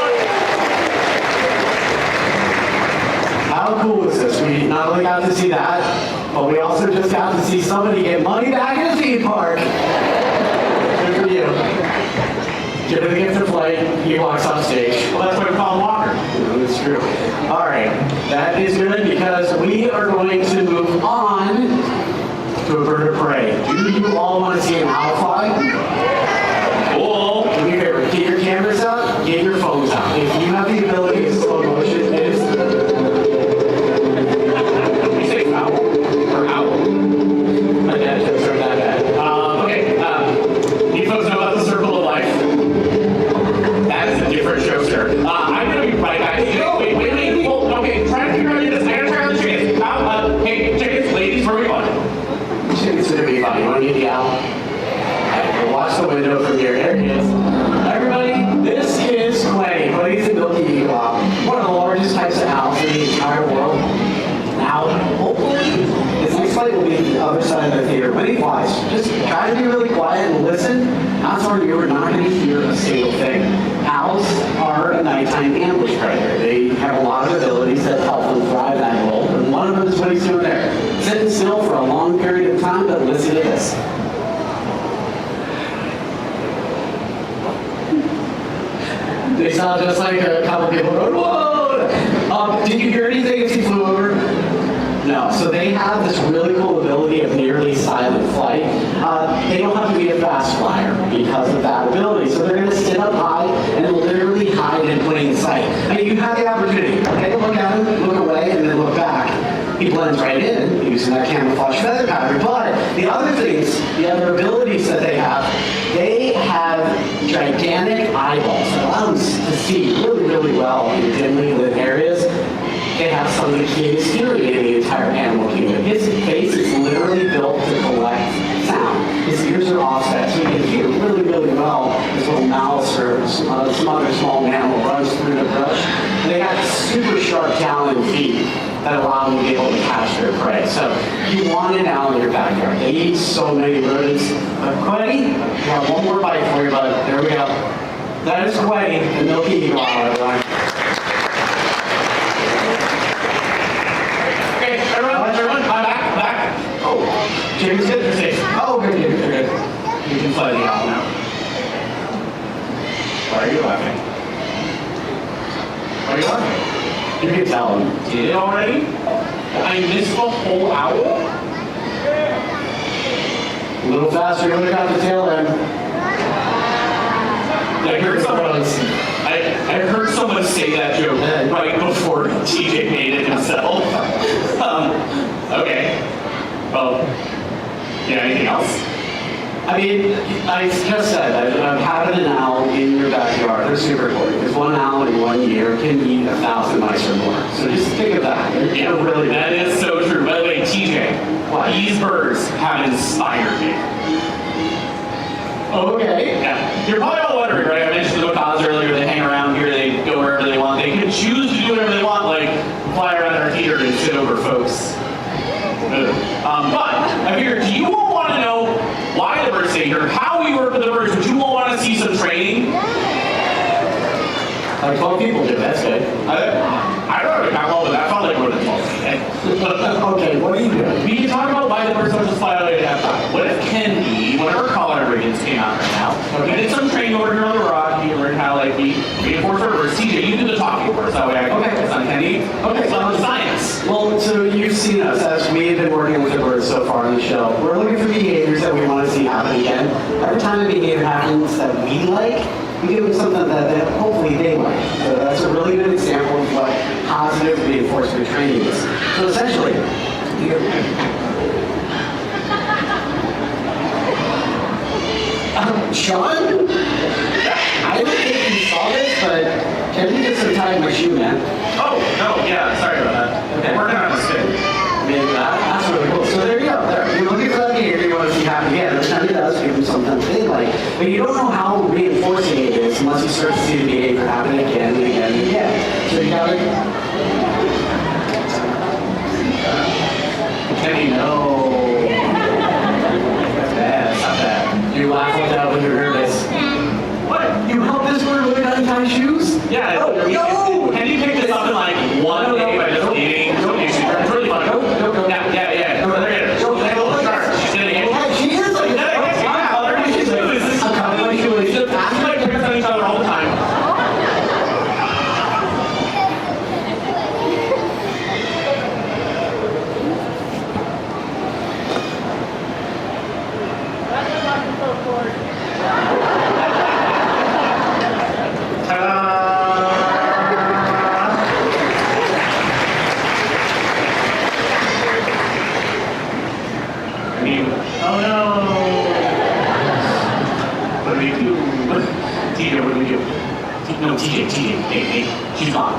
How cool is this? We not only got to see that, but we also just got to see somebody get money back in the theme park. Good for you. Give it a gift of flight, he walks off stage. Well, that's why we call him Walker. That's true. All right, that is good because we are going to move on to a bird of prey. Do you all want to see an owl fly? Cool. Do me a favor, get your cameras out, get your phones out. If you have the ability to slow motion, it is. You say owl or owl? My dad jokes are that bad. Okay, you folks know about the circle of life? That is a different show, sir. I'm going to be right back. Wait. Hold, okay, try to figure out this. I got to try out the chickens. Hey, chickens, ladies, where are we going? Chickens are going to be fun. You want to get the owl? Right, watch the window from here. There it is. Everybody, this is Quay. Quay's a milky eagle owl. One of the largest types of owls in the entire world. Now, hopefully, this next flight will be at the other side of the theater. When he flies, just try to be really quiet and listen. Odds are you're not going to hear a single thing. Owls are a nighttime ambush predator. They have a lot of abilities that help them thrive that role. And one of them is what he's doing there. Sitting still for a long period of time, but listen to this. They sound just like a couple people going, whoa! Did you hear anything as he flew over? No. So they have this really cool ability of nearly silent flight. They don't have to be a fast flyer because of that ability. So they're going to sit up high and literally hide in plain sight. I mean, you have the opportunity. Take a look at him, look away, and then look back. He blends right in using that camouflage feather pattern. But the other things, the other abilities that they have gigantic eyeballs that allow them to see really, really well in dimly lit areas. They have some of the keenest hearing in the entire animal kingdom. His face is literally built to collect sound. His ears are offset, so he can hear really, really well as little mouse or some other small mammal runs through the brush. And they got super sharp talon feet that allow them to be able to catch their prey. So you want an owl in your backyard. They eat so many rodents. But Quay, we got one more bite for you, bud. There we go. That is Quay, the milky eagle owl, everyone. Okay, everyone, back. Oh, Jamie's good. You're safe. Oh, good. You can fly the owl now. Why are you laughing? Why are you laughing? You can tell him. Did it already? I missed the whole owl? A little faster, you would have got the tail end. I heard someone say that joke right before TJ made it himself. Okay. Well, yeah, anything else? I mean, I just said that having an owl in your backyard, they're super important. Because one owl in 1 year can eat 1,000 mice or more. So just think of that. Yeah, really, that is so true. By the way, TJ, these birds have inspired me. Okay. Yeah. You're probably all wondering, right? I mentioned the macaws earlier. They hang around here. They go wherever they want. They can choose to do whatever they want, like fly around our theater and sit over folks. But I figured, do you all want to know why the birds stay here, how we work with the birds? Would you all want to see some training? Like 12 people do, that's good. I don't know how well, but that felt like more than 12. Okay, what are you doing? We can talk about why the birds don't just fly away at halftime. What if Kennedy, one of our Colorado Riggins came out right now, we did some training over here on the rock, you learned how like we reinforce our birds. TJ, you do the talking for us, that way I can focus on Kennedy. Okay, so on the science. Well, so you've seen us as we've been working with the birds so far on the show. We're looking for behaviors that we want to see happen again. Every time a behavior happens that we like, we give them something that hopefully they like. So that's a really good example of what positive reinforcement training is. So essentially, Sean? I don't think you saw this, but can you get some tie my shoe, man? Oh, no, yeah, sorry about that. Okay. We're not on a stick. I mean, that's really cool. So there you go. There. You're looking for that behavior you want to see happen again. Every time he does, give him something they like. But you don't know how reinforcing it is unless you start to see the behavior happen again and again and again. So you gotta. Kenny, no. That's bad. Stop that. You laugh like that when you're nervous. What? You helped this bird learn how to tie shoes? Yeah. No! Kenny picked this up in like one day by just eating. It's really fun. Yeah. No, they're good. She's gonna get you. She is like She's like picking on each other all the time. Oh no! What do we do? TJ, what do we do? No, TJ, hey, she's gone.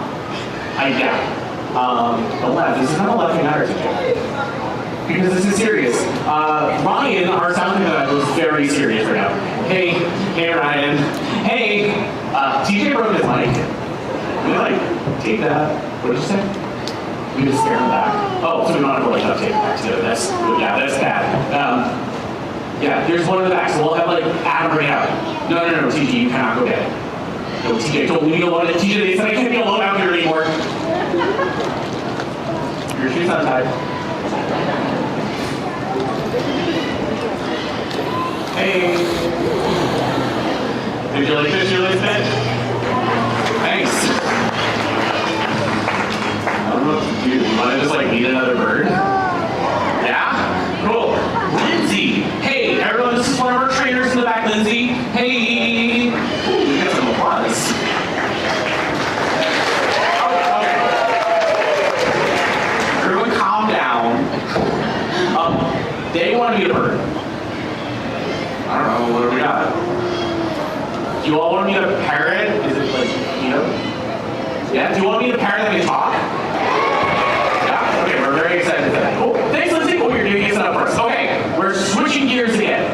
Don't laugh. This is not a laughing matter, TJ. Because this is serious. Ryan, our sound guy, was very serious right now. Hey, Ryan. Hey, TJ broke his mic. We take that. What did you say? We just stare him back. Oh, so we don't have to duct tape back together. That's bad. Here's one in the back, so we'll have Adam bring it out. No, TJ, you cannot go get it. No, TJ, don't leave me alone. TJ, they said I can't be alone out here anymore. Your shoe's untied. Hey. Did you like this really spent? Thanks. I don't know what to do. You want to just meet another bird? Yeah? Cool. Lindsay. Hey, everyone, this is one of our trainers in the back, Lindsay. Hey. Ooh, we got some applause. Okay. Everyone calm down. They want to meet a bird. I don't know, what do we got? Do you all want to meet a parrot? Is it Yeah? Do you want to meet a parrot that can talk? Yeah? Okay, we're very excited for that. Cool. Thanks, Lindsay. What you're doing is up first. Okay, we're switching gears again.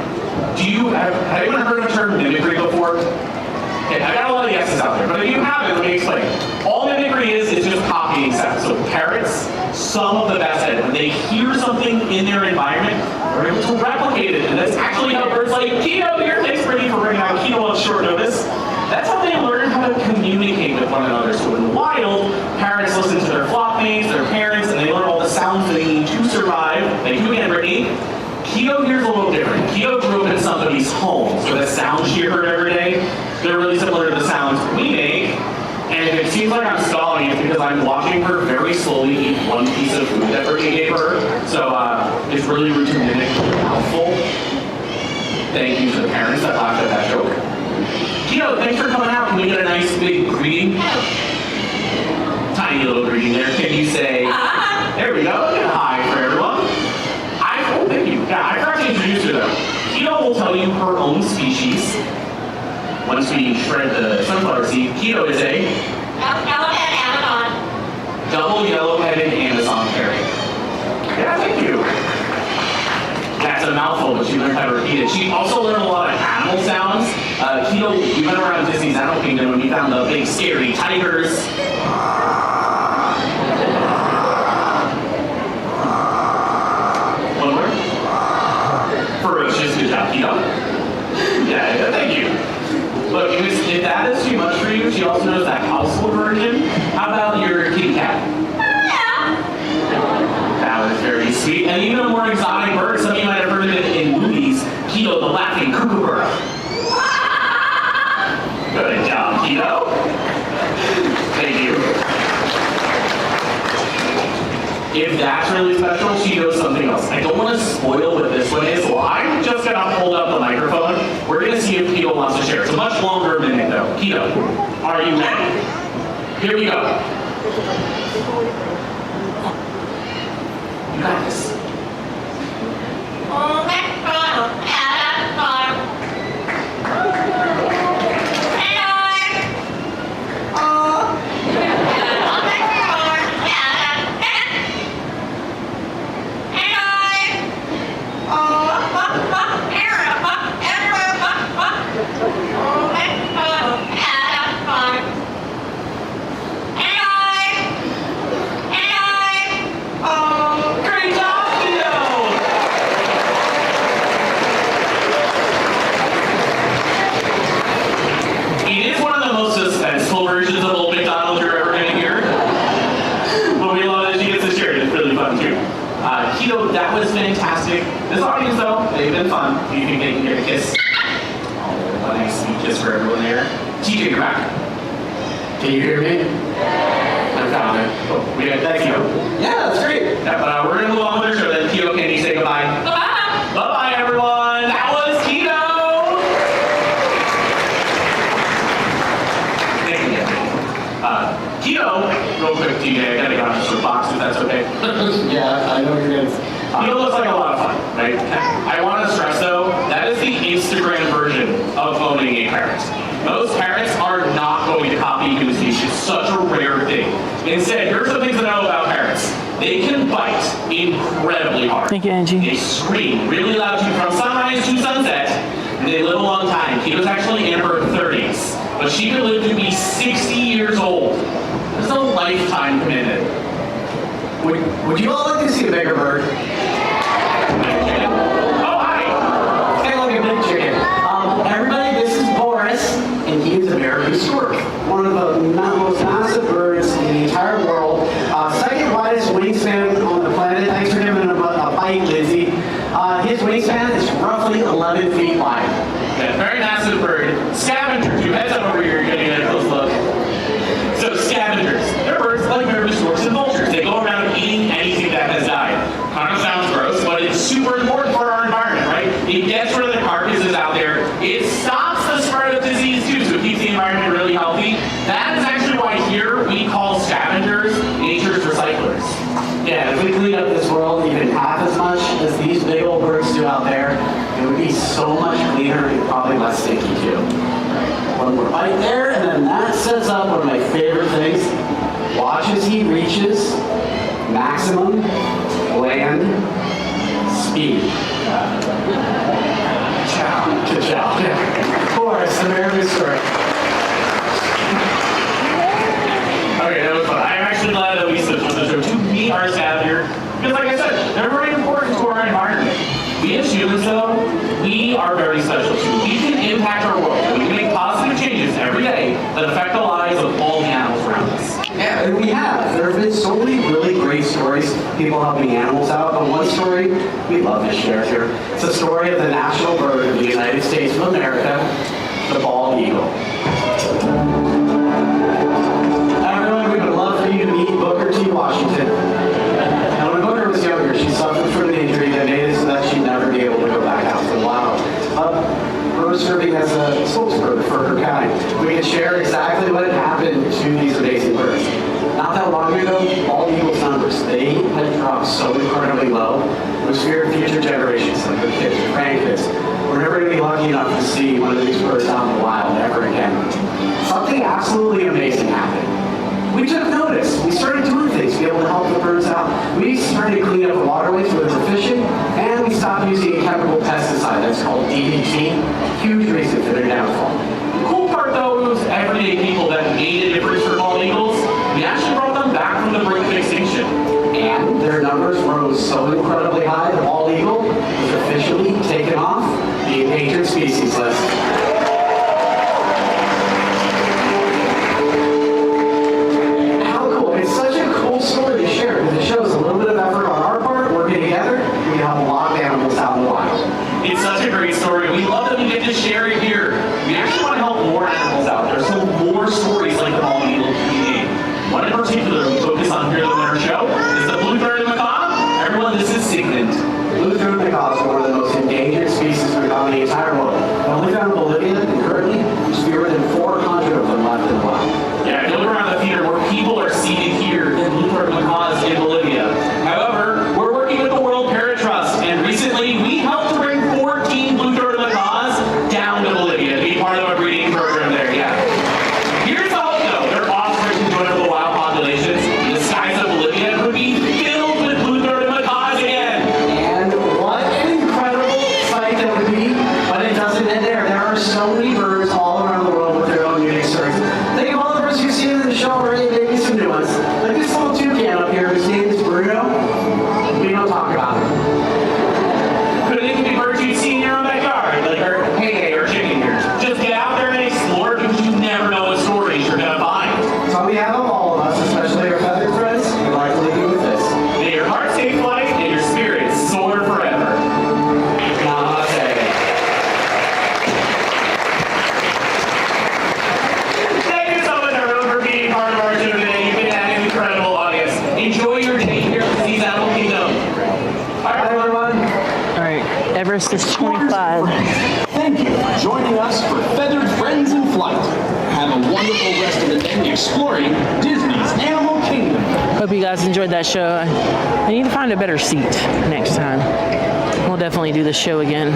Have anyone heard of the term mimicry before? Okay, I got a lot of yeses out there, but if you haven't, let me explain. All mimicry is just copying sound. So parrots, some of the best at it. When they hear something in their environment, they're able to replicate it. And that's actually how birds like Kino here, thanks Brittany for bringing out Kino on short notice. That's how they learn how to communicate with one another. So in the wild, parrots listen to their flock mates, their parents, and they learn all the sounds that they need to survive. Thank you again, Brittany. Kino here's a little different. Kino grew up in somebody's home, so the sounds she heard every day, they're really similar to the sounds we make. And if it seems like I'm stalling, it's because I'm watching her very slowly eat one piece of food that Brittany gave her. So it's really rude to mimic a mouthful. Thank you to the parents that laughed at that joke. Kino, thanks for coming out. Can we get a nice big greeting? Tiny little greeting there. Can you say, there we go, and hi for everyone. Thank you. Yeah, I forgot to introduce her though. Kino will tell you once we shred the sunflower seed, keto is a Yellow-headed Amazon. double yellow-headed Amazon fairy. Yeah, thank you. That's a mouthful, but she learned how to repeat it. She also learned a lot of animal sounds. Keto, we went around Disney's Animal Kingdom and we found the big scary tigers. One more. Ferocious, good job, Keto. Yeah, thank you. Look, if that is too much for you, she also knows that household version. How about your kitty cat? That was very sweet. And even a more exotic bird, some of you might have heard of it in movies, Keto the laughing kookaburra. Good job, Keto. Thank you. If that's really special, she knows something else. I don't want to spoil what this one is, so I'm just going to hold up the microphone. We're going to see if Keto wants to share. It's a much longer minute, though. Keto, are you ready? Here we go. You got this. Great job, Keto! It is one of the most suspenseful versions of Old McDonald you're ever going to hear. But we love that she gets to share it. It's really fun, too. Keto, that was fantastic. This audience, though, they've been fun. You think they can get a kiss? Oh, a nice sweet kiss for everyone there. TJ, you're back. Can you hear me? I found it. Oh, we got that, Keto. Yeah, that's great. Yeah, we're going to move on with our show then. Keto, can you say goodbye? Bye-bye. Bye-bye, everyone. That was Keto. Thank you. Keto, real quick, TJ, I gotta get on this box if that's okay. Yeah, I know you're good. Keto looks like a lot of fun, right? I want to stress though, that is the Instagram version of owning a parrot. Most parrots are not going to copy Goose. It's such a rare thing. Instead, here's some things to know about parrots. They can bite incredibly hard. Thank you, Angie. They scream really loud from sunrise to sunset, and they live a long time. Keto's actually in her 30s, but she could live to be 60 years old. That's a lifetime commitment. Would you all like to see a bigger bird? Oh, hi! Hey, look at Big Chicken. Everybody, this is Boris, and he is a American stork. One of the most massive birds in the entire world. Second widest wingspan on the planet. Thanks for giving him a bite, Lizzie. His wingspan is roughly 11 feet wide. Yeah, very massive bird. Scavengers, you heads up over here, you're getting a close look. So scavengers, they're birds like American storks and vultures. They go around eating anything that has died. Kind of sounds gross, but it's super important for our environment, right? It gets rid of the carcasses out there. It stops the spread of disease too, so it keeps the environment really healthy. That is actually why here we call scavengers nature's recyclers. Yeah, if we clean up this world even half as much as these big old birds do out there, it would be so much cleaner and probably less stinky too. One more bite there, and then that sets up one of my favorite things. Watch as he reaches maximum land speed. Good job. Of course, American story. Okay, that was fun. I'm actually glad that we switched with the show to meet our scavenger. Because like I said, they're very important to our environment. We as humans though, we are very special too. We can impact our world. We can make positive changes every day that affect the lives of all the animals around us. Yeah, and we have. There have been so many really great stories, people helping animals out, but one story we love to share here. It's the story of the national bird of the United States of America, the bald eagle. Everyone, we would love for you to meet Booker T. Washington. And when Booker was younger, she suffered from an injury that made it so that she'd never be able to go back out to the wild. Her was serving as a spokesperson for her kind. We can share exactly what had happened to these amazing birds. Not that long ago, bald eagles' numbers, they had dropped so incredibly low. It was feared future generations, like their kids, their grandkids, were never going to be lucky enough to see one of these birds out in the wild ever something absolutely amazing happened. We took notice. We started doing things to be able to help the birds out. We started to clean up the waterways where they were fishing, and we stopped using a chemical pesticide that's called DDT. Huge reason for their downfall. The cool part though was everyday people that made a difference for bald eagles. We actually brought them back from the brink of extinction. And their numbers rose so incredibly high that bald eagle was officially taken off the endangered species list. How cool. It's such a cool story to share because it shows a little bit of effort on our part, working together, we help a lot of animals out in the wild. It's such a great story. We love that we get to share it here. We actually want to help more animals out there, so more stories like the bald eagle can be made. One in particular we focus on here at the Winter Show is the blue-throated macaw. Everyone, this is Sigmund. Blue-throated macaws are one of the most endangered species found in the entire world. They're only found in Bolivia, and currently there's fewer than 400 of them left in the wild. Yeah, if you look around the theater, more people are seated here than blue-throated macaws in Bolivia. However, we're working with the World Parrot Trust, and recently we helped to bring 14 blue-throated macaws down to Bolivia to be part of our breeding program there. Yeah. Here's the hope, though. Their offspring can join up the wild populations. The skies of Bolivia would be filled with blue-throated macaws again. And what an incredible sight that would be, but it doesn't end there. There are so many birds all around the world with their own unique stories. Think of all the birds you've seen in the show already, maybe some new ones. Like this little toucan up here, his name is Bruno. We don't talk about him. Could it be birds you've seen in your own backyard, like our hay or chicken ears? Just get out there and explore because you never know what stories you're going to find. So we have of all of us, especially our feathered friends, we'd like to leave you with this. May your heart take flight and your spirits soar forever. Namaste. Thank you so much, everyone, for being part of our show today. You've been an incredible audience. Enjoy your day here at the Animal Kingdom. Bye, everyone. All right, Everest is 25. Thank you for joining us for Feathered Friends in Flight. Have a wonderful rest of the day exploring Disney's Animal Kingdom. Hope you guys enjoyed that show. I need to find a better seat next time. We'll definitely do the show again.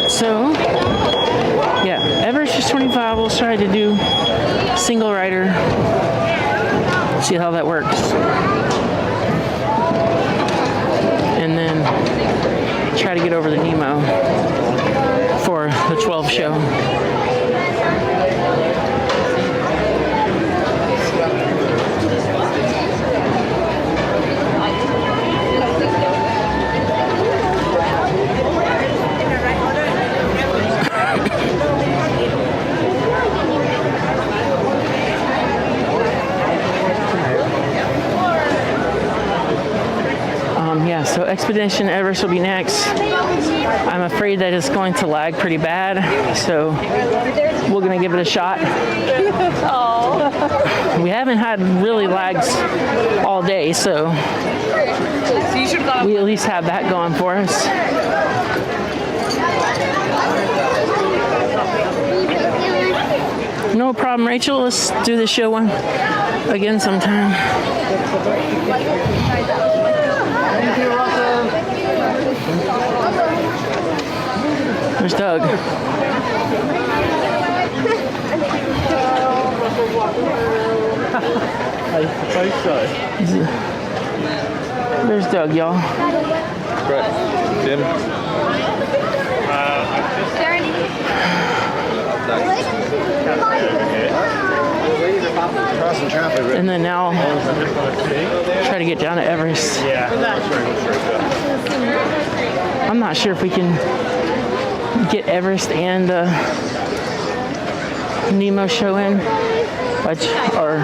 So, yeah, Everest is 25. We'll try to do single rider. See how that works. And then try to get over the Nemo for the 12 show. Yeah, so Expedition Everest will be next. I'm afraid that it's going to lag pretty bad, so we're gonna give it a shot. We haven't had really lags all day, so we at least have that going for us. No problem, Rachel. Let's do the show one again sometime. There's Doug. There's Doug, y'all. Right. Tim? Crossing traffic. And then now, try to get down to Everest. I'm not sure if we can get Everest and Nemo show in, or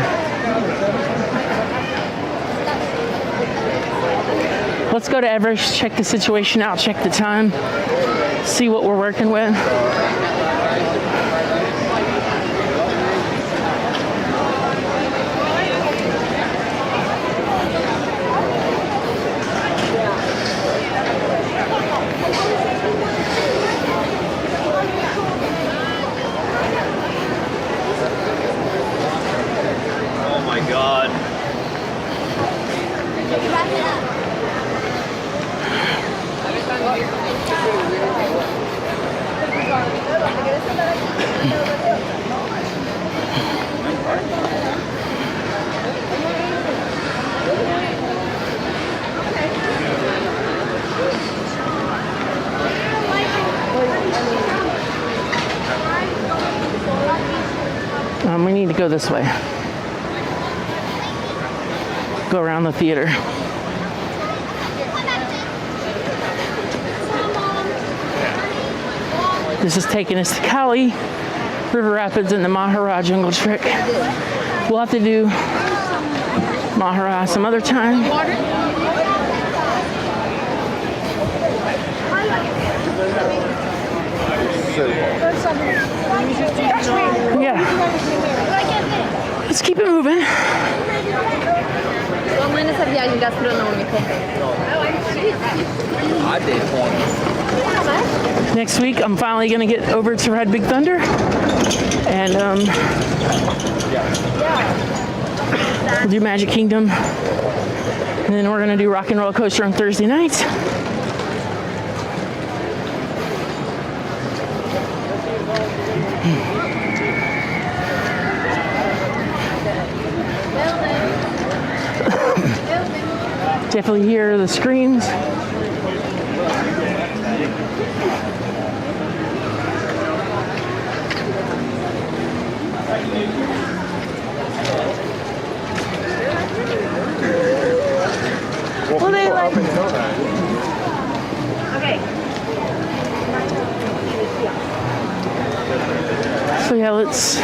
let's go to Everest, check the situation out, check the time, see what we're working with. We need to go this way. Go around the theater. This is taking us to Cali, River Rapids, and the Mahara Jungle Trek. We'll have to do Mahara some other time. Yeah. Let's keep it moving. Vamos nessa viagem gastronômica. Next week, I'm finally going to get over to Red Big Thunder. And we'll do Magic Kingdom. And then we're going to do Rock and Roller Coaster on Thursday night. Definitely hear the screams. Well, they like. Okay. So yeah, let's.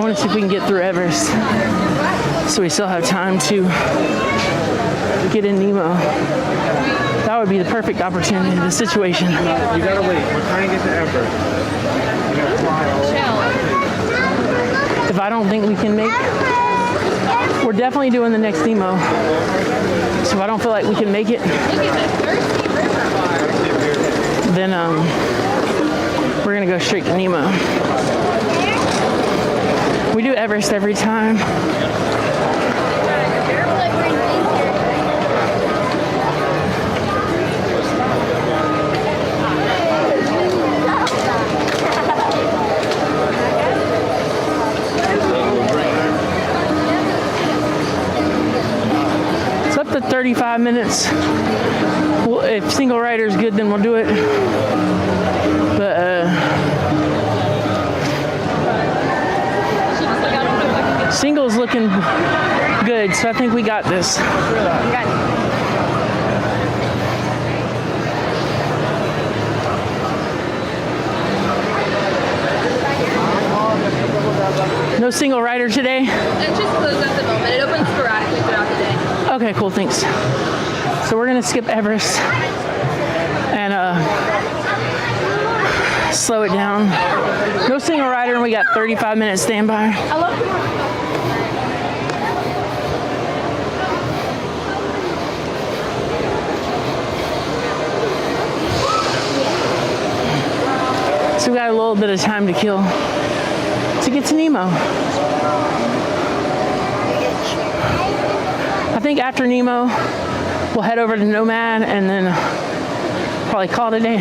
See if we can get through Everest, so we still have time to get in Nemo. That would be the perfect opportunity, the situation. You gotta wait. We're trying to get to Everest. If I don't think we can make, we're definitely doing the next Nemo. So if I don't feel like we can make it, then we're gonna go straight to Nemo. We do Everest every time. It's up to 35 minutes. Well, if single rider is good, then we'll do it. But single's looking good, so I think we got this. No single rider today? It's just closed at the moment. It opens sporadically throughout the day. Okay, cool, thanks. So we're gonna skip Everest and slow it down. No single rider, and we got 35 minutes standby. So we got a little bit of time to kill to get to Nemo. I think after Nemo, we'll head over to Nomad and then probably call it a day.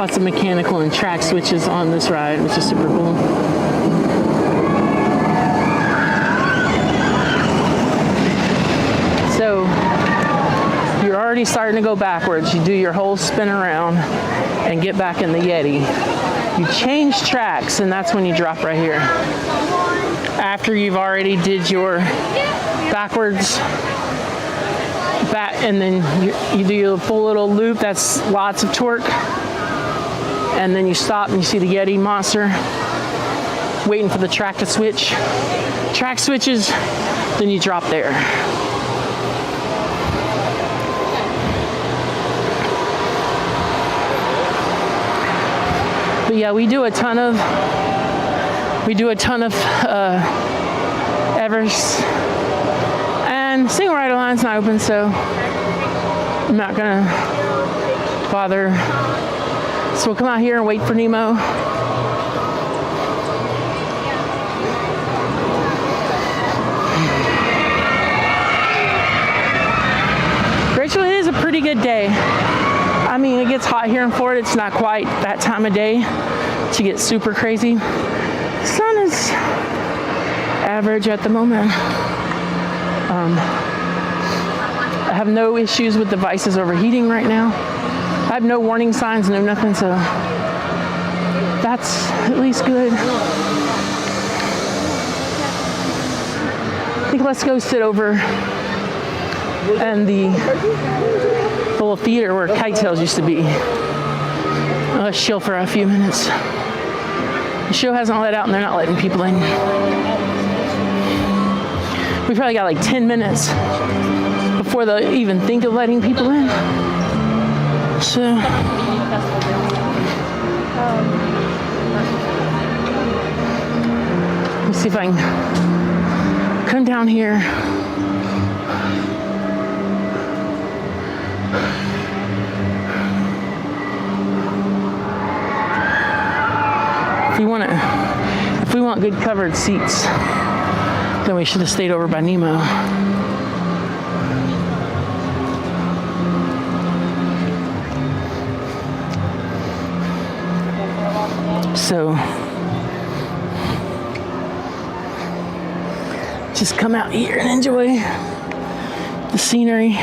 Lots of mechanical and track switches on this ride, which is super cool. So you're already starting to go backwards. You do your whole spin around and get back in the Yeti. You change tracks, and that's when you drop right here. After you've already did your backwards back, and then you do your full little loop. That's lots of torque. And then you stop and you see the Yeti monster waiting for the track to switch. Track switches, then you drop there. But yeah, we do a ton of Everest, and single rider line's not open, so I'm not gonna bother. So we'll come out here and wait for Nemo. Rachel, it is a pretty good day. I mean, it gets hot here in Florida. It's not quite that time of day to get super crazy. Sun is average at the moment. I have no issues with devices overheating right now. I have no warning signs, no nothing, so that's at least good. I think let's go sit over in the little theater where Kitetails used to be. Let's chill for a few minutes. The show hasn't let out and they're not letting people in. We probably got like 10 minutes before they'll even think of letting people in. So let's see if I can come down here. If we want good covered seats, then we should have stayed over by Nemo. So just come out here and enjoy the scenery.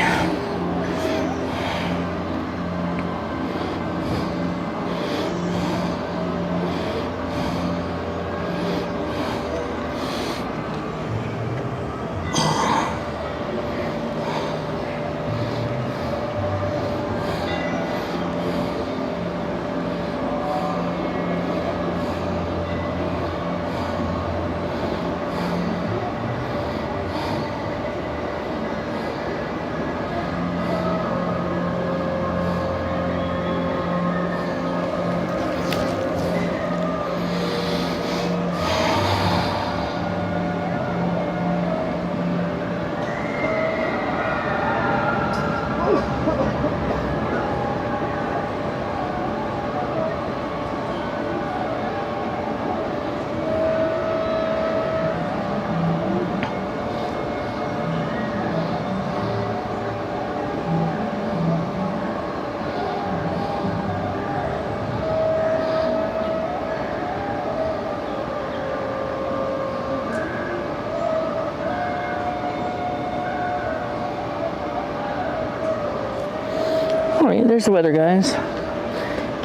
Alright, there's the weather, guys.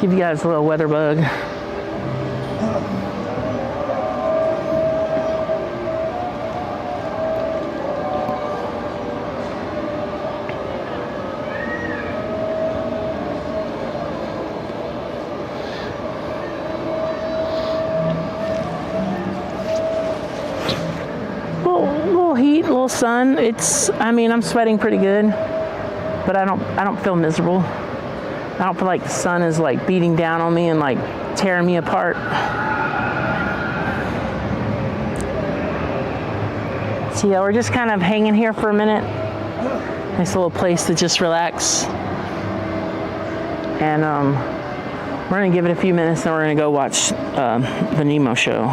Give you guys a little weather bug. Little heat, little sun. I mean, I'm sweating pretty good. But I don't feel miserable. I don't feel like the sun is like beating down on me and like tearing me apart. So yeah, we're just kind of hanging here for a minute. Nice little place to just relax. And we're gonna give it a few minutes and we're gonna go watch the Nemo show.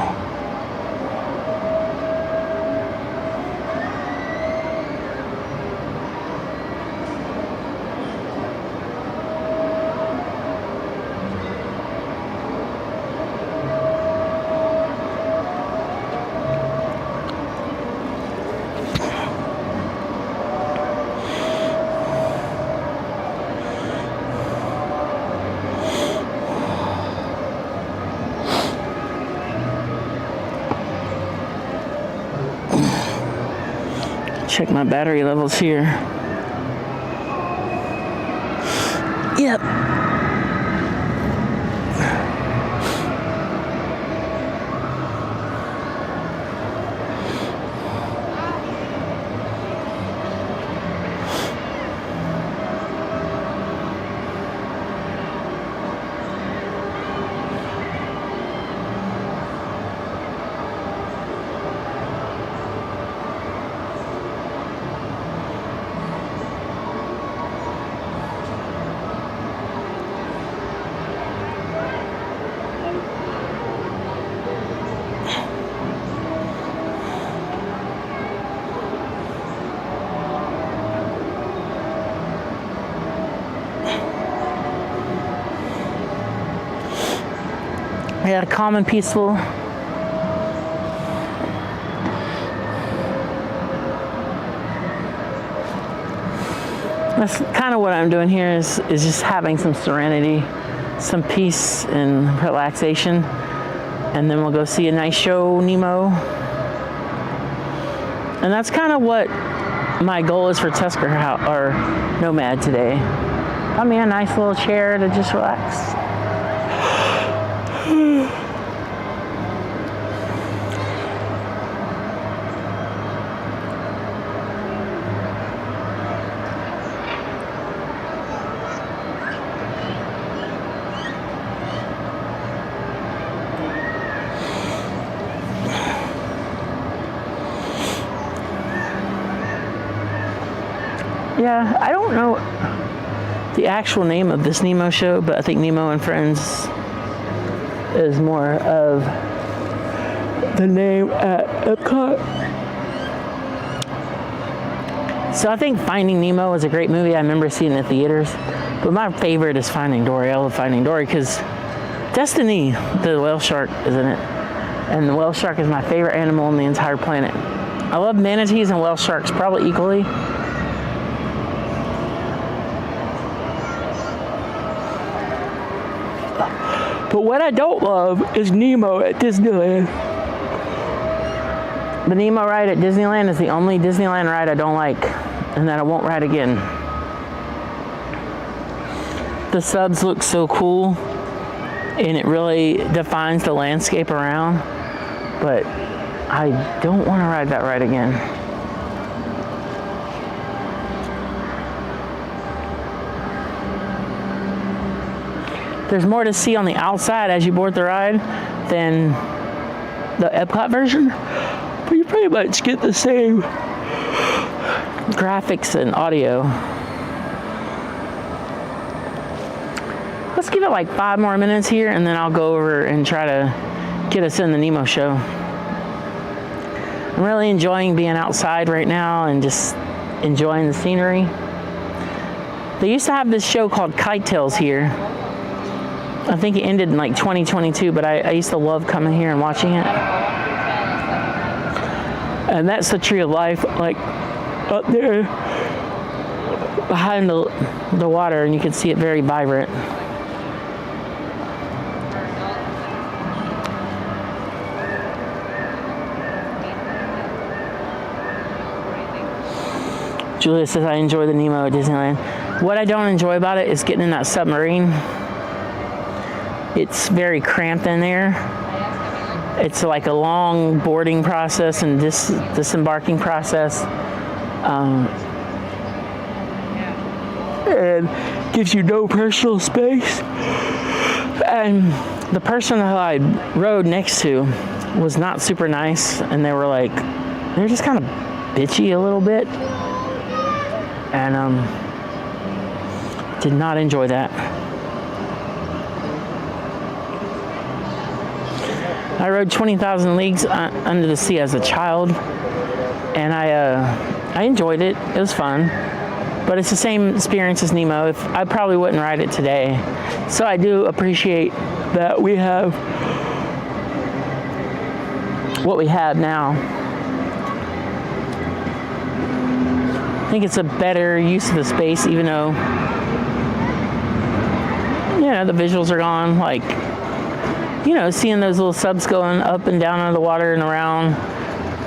check my battery levels here. Yep. We had a calm and peaceful. That's kind of what I'm doing here is just having some serenity, some peace and relaxation. And then we'll go see a nice show, Nemo. And that's kind of what my goal is for Tusker or Nomad today. Got me a nice little chair to just relax. Yeah, I don't know the actual name of this Nemo show, but I think Nemo and Friends is more of the name at Epcot. So I think Finding Nemo was a great movie. I remember seeing it in the theaters. But my favorite is Finding Dory. I love Finding Dory because Destiny, the whale shark, is in it. And the whale shark is my favorite animal on the entire planet. I love manatees and whale sharks probably equally. But what I don't love is Nemo at Disneyland. The Nemo ride at Disneyland is the only Disneyland ride I don't like and that I won't ride again. The subs look so cool and it really defines the landscape around, but I don't want to ride that ride again. There's more to see on the outside as you board the ride than the Epcot version, but you pretty much get the same graphics and audio. Let's give it like 5 more minutes here and then I'll go over and try to get us in the Nemo show. I'm really enjoying being outside right now and just enjoying the scenery. They used to have this show called Kite Tales here. I think it ended in like 2022, but I used to love coming here and watching it. And that's the Tree of Life, like up there behind the water, and you can see it very vibrant. Julia says, I enjoy the Nemo at Disneyland. What I don't enjoy about it is getting in that submarine. It's very cramped in there. It's like a long boarding process and disembarking process. And gives you no personal space. And the person that I rode next to was not super nice. And they were just kind of bitchy a little bit. And did not enjoy that. I rode 20,000 Leagues Under the Sea as a child, and I enjoyed it. It was fun, but it's the same experience as Nemo. I probably wouldn't ride it today. So I do appreciate that we have what we have now. I think it's a better use of the space, even though, the visuals are gone. Seeing those little subs going up and down under the water and around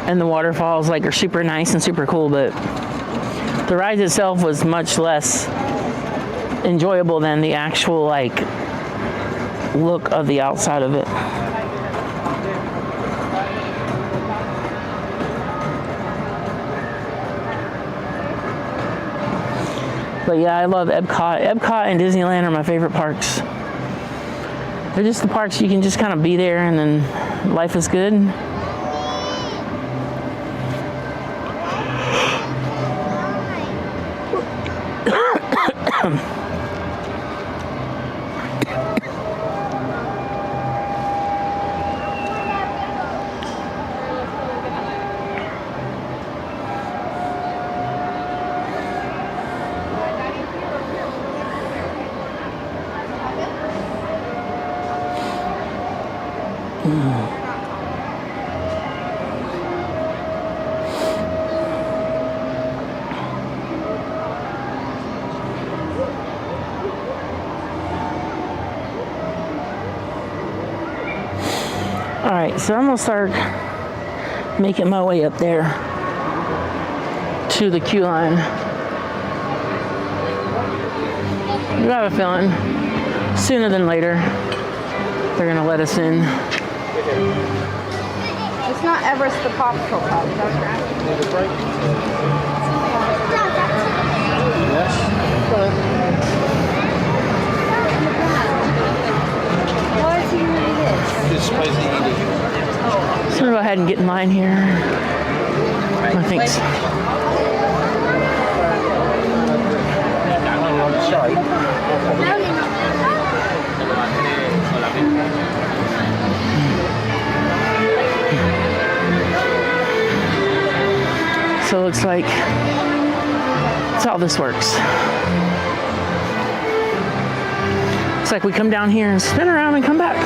and the waterfalls like are super nice and super cool, but the ride itself was much less enjoyable than the actual like look of the outside of it. But yeah, I love Epcot. Epcot and Disneyland are my favorite parks. They're just the parks you can just kind of be there and then life is good. All right, so I'm gonna start making my way up there to the queue line. I have a feeling sooner than later they're gonna let us in. It's not Everest the popsicle cup. That's right. Yes. Why is he doing this? Just spicy eating. So I'm gonna go ahead and get in line here. I think so. So it looks like that's how this works. It's like we come down here and spin around and come back.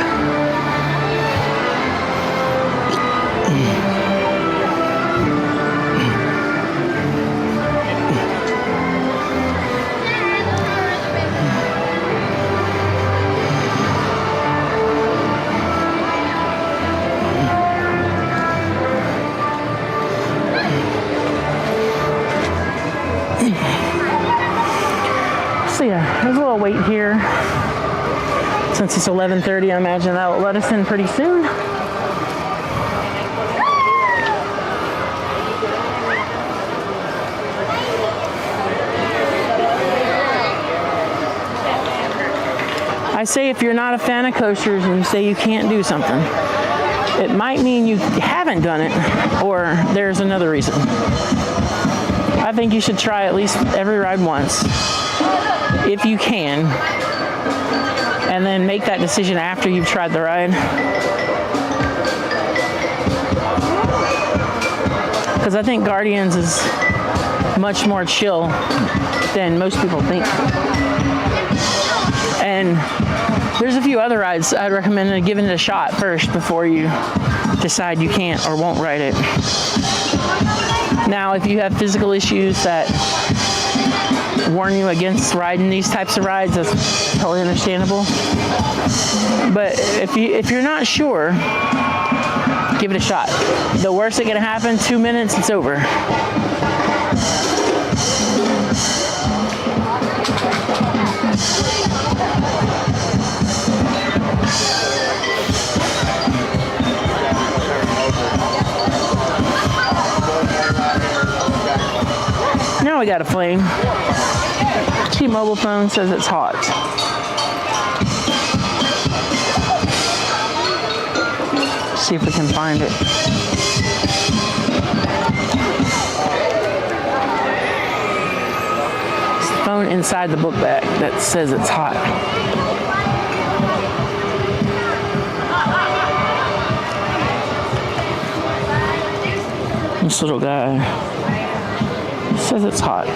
So yeah, there's a little wait here. Since it's 11:30, I imagine that will let us in pretty soon. I say if you're not a fan of coasters and you say you can't do something, it might mean you haven't done it or there's another reason. I think you should try at least every ride once, if you can, and then make that decision after you've tried the ride. Because I think Guardians is much more chill than most people think. And there's a few other rides I'd recommend giving it a shot first before you decide you can't or won't ride it. Now, if you have physical issues that warn you against riding these types of rides, that's totally understandable. But if you're not sure, give it a shot. The worst that can happen, 2 minutes, it's over. Now we got a flame. T-Mobile phone says it's hot. See if we can find it. It's the phone inside the book bag that says it's hot. This little guy says it's hot.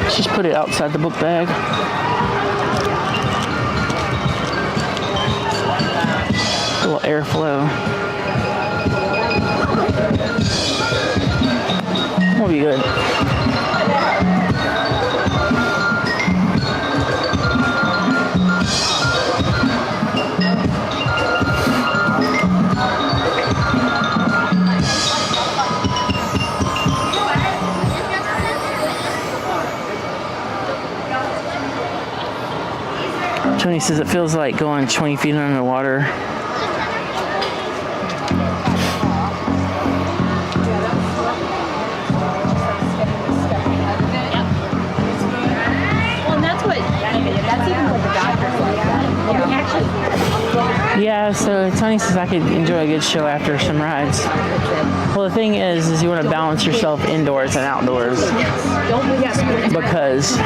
Let's just put it outside the book bag. A little airflow. We'll be good. Tony says it feels like going 20 feet underwater. Yeah, so Tony says I could enjoy a good show after some rides. Well, the thing is you want to balance yourself indoors and outdoors because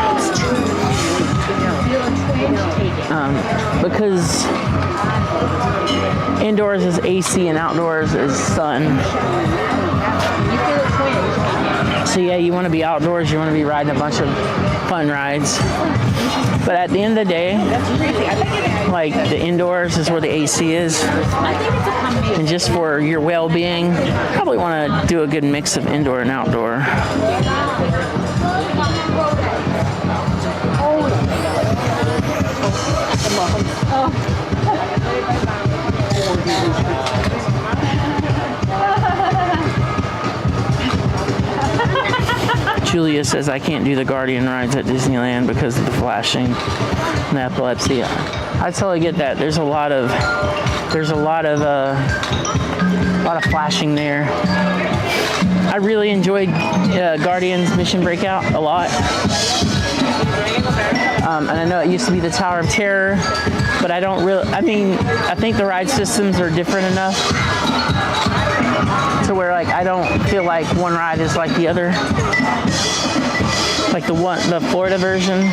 indoors is AC and outdoors is sun. So yeah, you want to be outdoors, you want to be riding a bunch of fun rides. But at the end of the day, like the indoors is where the AC is. And just for your well-being, probably want to do a good mix of indoor and outdoor. Julia says I can't do the Guardian rides at Disneyland because of the flashing and the epilepsy. I totally get that. There's a lot of flashing there. I really enjoyed Guardian's Mission Breakout a lot. And I know it used to be the Tower of Terror, but I think the ride systems are different enough to where like I don't feel like one ride is like the other. Like the Florida version,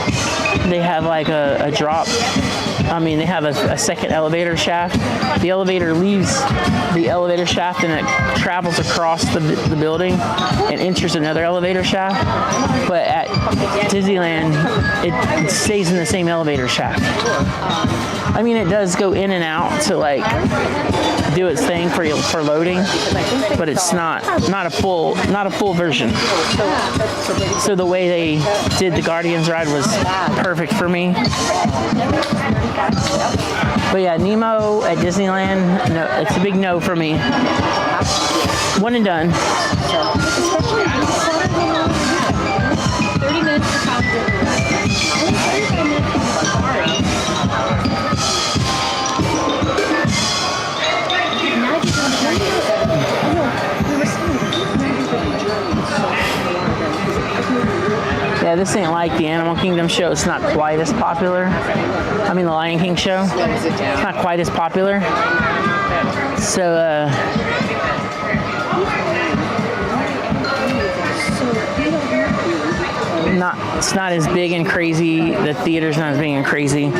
they have like a drop. They have a second elevator shaft. The elevator leaves the elevator shaft and it travels across the building and enters another elevator shaft. But at Disneyland, it stays in the same elevator shaft. It does go in and out to like do its thing for loading, but it's not a full version. So the way they did the Guardians ride was perfect for me. But yeah, Nemo at Disneyland, no, it's a big no for me. One and done. 30 minutes for Yeah, this ain't like the Animal Kingdom show. It's not quite as popular. The Lion King show. It's not quite as popular. So, it's not as big and crazy. The theater's not as big and crazy.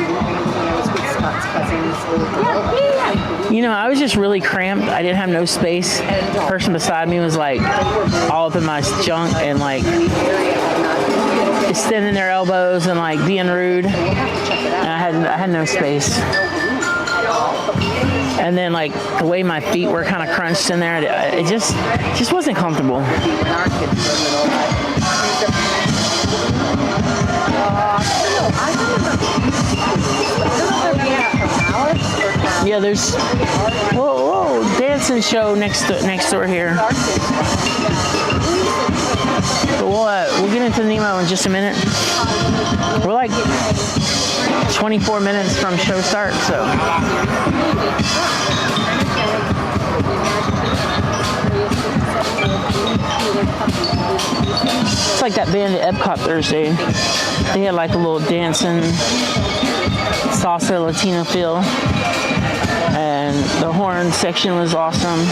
I was just really cramped. I didn't have no space. The person beside me was like all up in my junk and like extending their elbows and like being rude. And I had no space. And then like the way my feet were kind of crunched in there, it just wasn't comfortable. Yeah, there's whoa dancing show next door here. But we'll get into Nemo in just a minute. We're like 24 minutes from show start, so. It's like that band at Epcot Thursday. They had like a little dancing salsa Latino feel. And the horn section was awesome.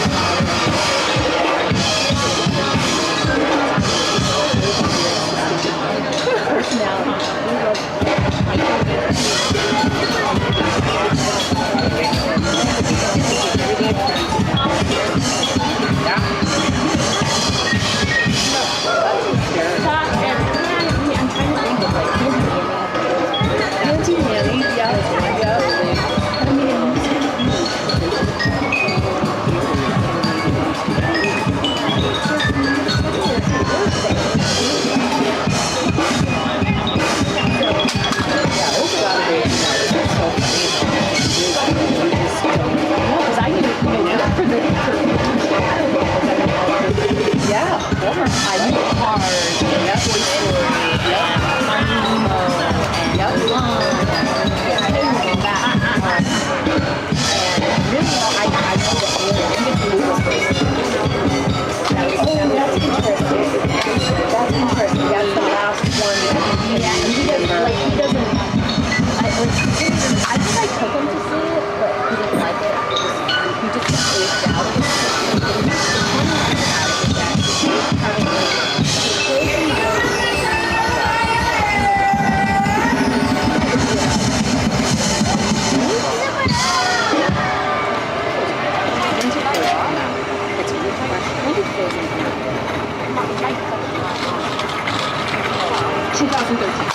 2013.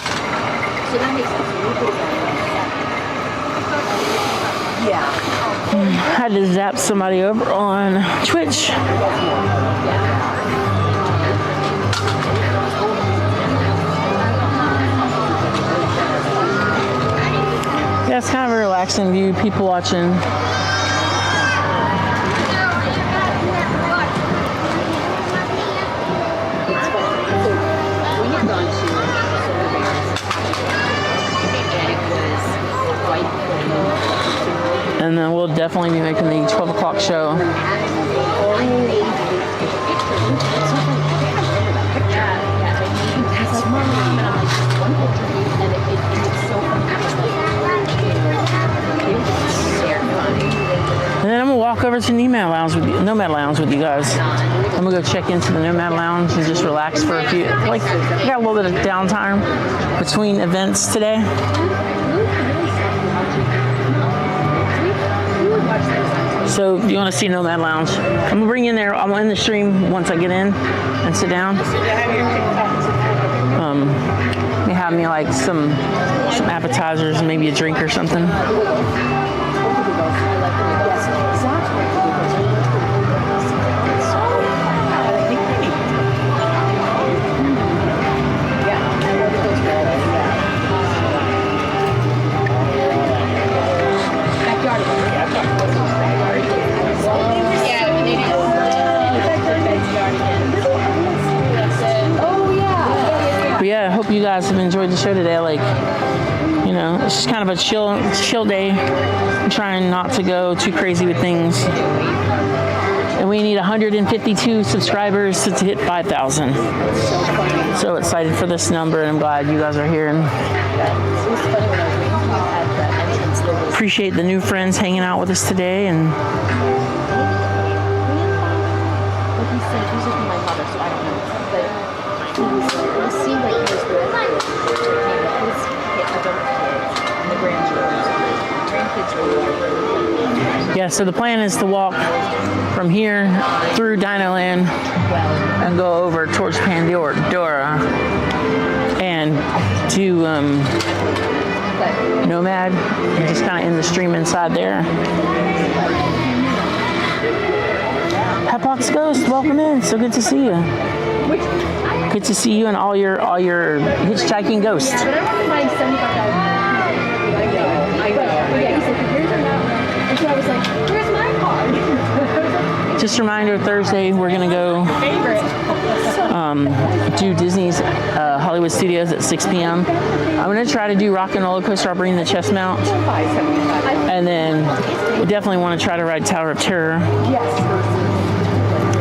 So that makes sense. Yeah. Had to zap somebody over on Twitch. Yeah, it's kind of a relaxing view. People watching. And then we'll definitely be making the 12 o'clock show. And then I'm gonna walk over to Nomad Lounge with you guys. I'm gonna go check into the Nomad Lounge and just relax for a few. Like, I got a little bit of downtime between events today. So if you want to see Nomad Lounge, I'm gonna bring you in there. I'm in the stream once I get in and sit down. They have me like some appetizers and maybe a drink or something. But yeah, I hope you guys have enjoyed the show today. Like, you know, it's just kind of a chill day. I'm trying not to go too crazy with things. And we need 152 subscribers to hit 5,000. So excited for this number, and I'm glad you guys are here. And appreciate the new friends hanging out with us today. And yeah, so the plan is to walk from here through Dino Land and go over towards Pandora and do Nomad and just kind of end the stream inside there. Hepbox Ghost, welcome in. So good to see you. Good to see you and all your hitchhiking ghosts. So I was like, where's my card? Just a reminder, Thursday we're gonna go do Disney's Hollywood Studios at 6 p.m. I'm gonna try to do Rock and Roller Coaster. I'll bring the chest mount, and then we definitely want to try to ride Tower of Terror.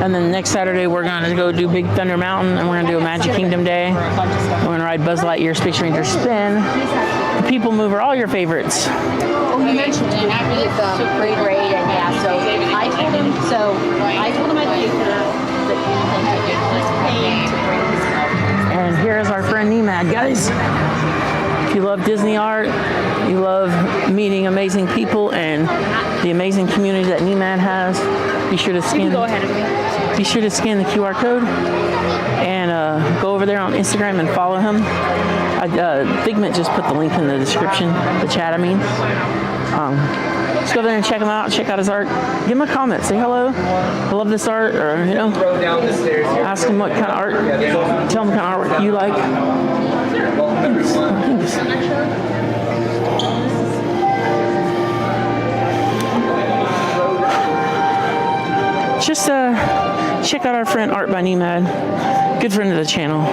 And then next Saturday we're gonna go do Big Thunder Mountain, and we're gonna do a Magic Kingdom day. We're gonna ride Buzz Lightyear Space Ranger Spin, the People Mover, all your favorites. Oh, you mentioned it after the grade rate, and yeah, so I told him I'd pay for paying to bring his up. And here's our friend Nemad, guys. If you love Disney art, you love meeting amazing people and the amazing community that Nemad has, be sure to scan the QR code and go over there on Instagram and follow him. Figment just put the link in the description, the chat, I mean. Just go there and check him out, check out his art. Give him a comment, say hello, I love this art, or, you know, ask him what kind of art, tell him what kind of art you like. Just check out our friend Art by Nemad, good friend of the channel.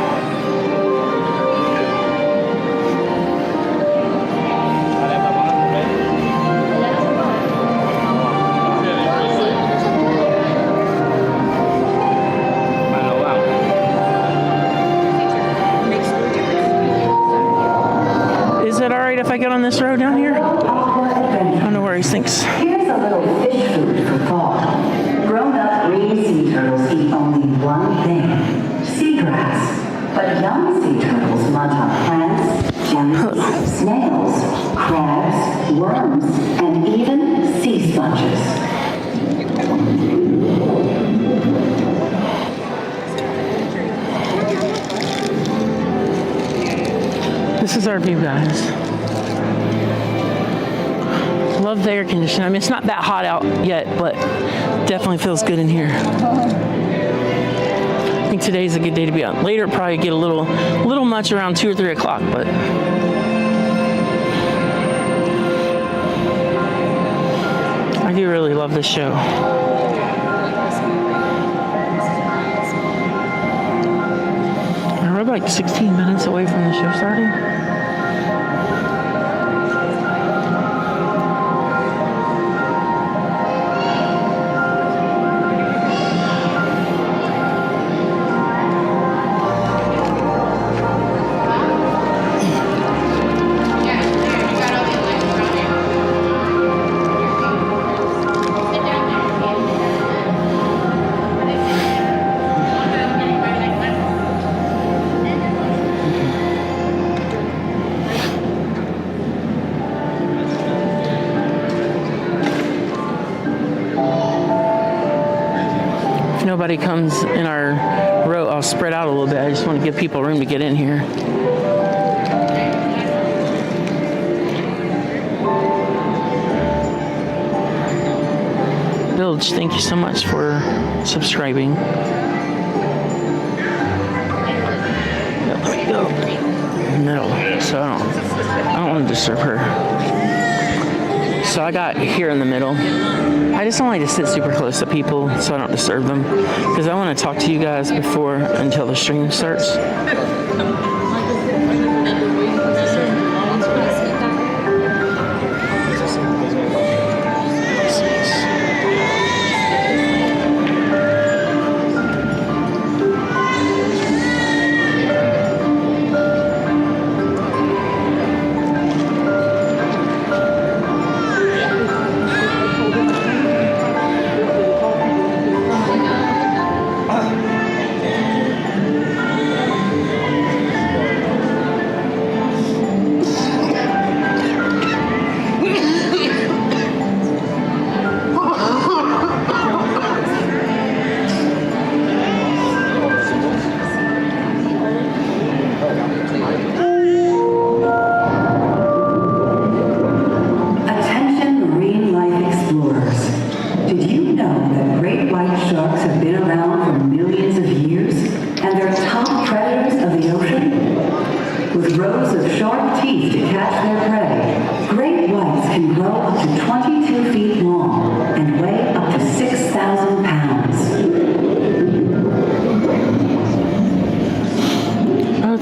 Is it all right if I get on this road down here? Oh, no worries, thanks. Here's a little fish food for thought. Grown-up green sea turtles eat only one thing, seagrass. But young sea turtles munch on plants, jellies, snails, crabs, worms, and even sea sponges. This is our view, guys. Love the air conditioning. I mean, it's not that hot out yet, but definitely feels good in here. I think today's a good day to be out. Later, probably get a little much around 2 or 3 o'clock, but I do really love this show. We're like 16 minutes away from the show starting. Nobody comes in our row, I'll spread out a little bit. I just want to give people room to get in here. Bilge, thank you so much for subscribing. Let me go. No, so I don't want to disturb her. So I got here in the middle. I just don't like to sit super close to people so I don't disturb them, because I want to talk to you guys until the stream starts.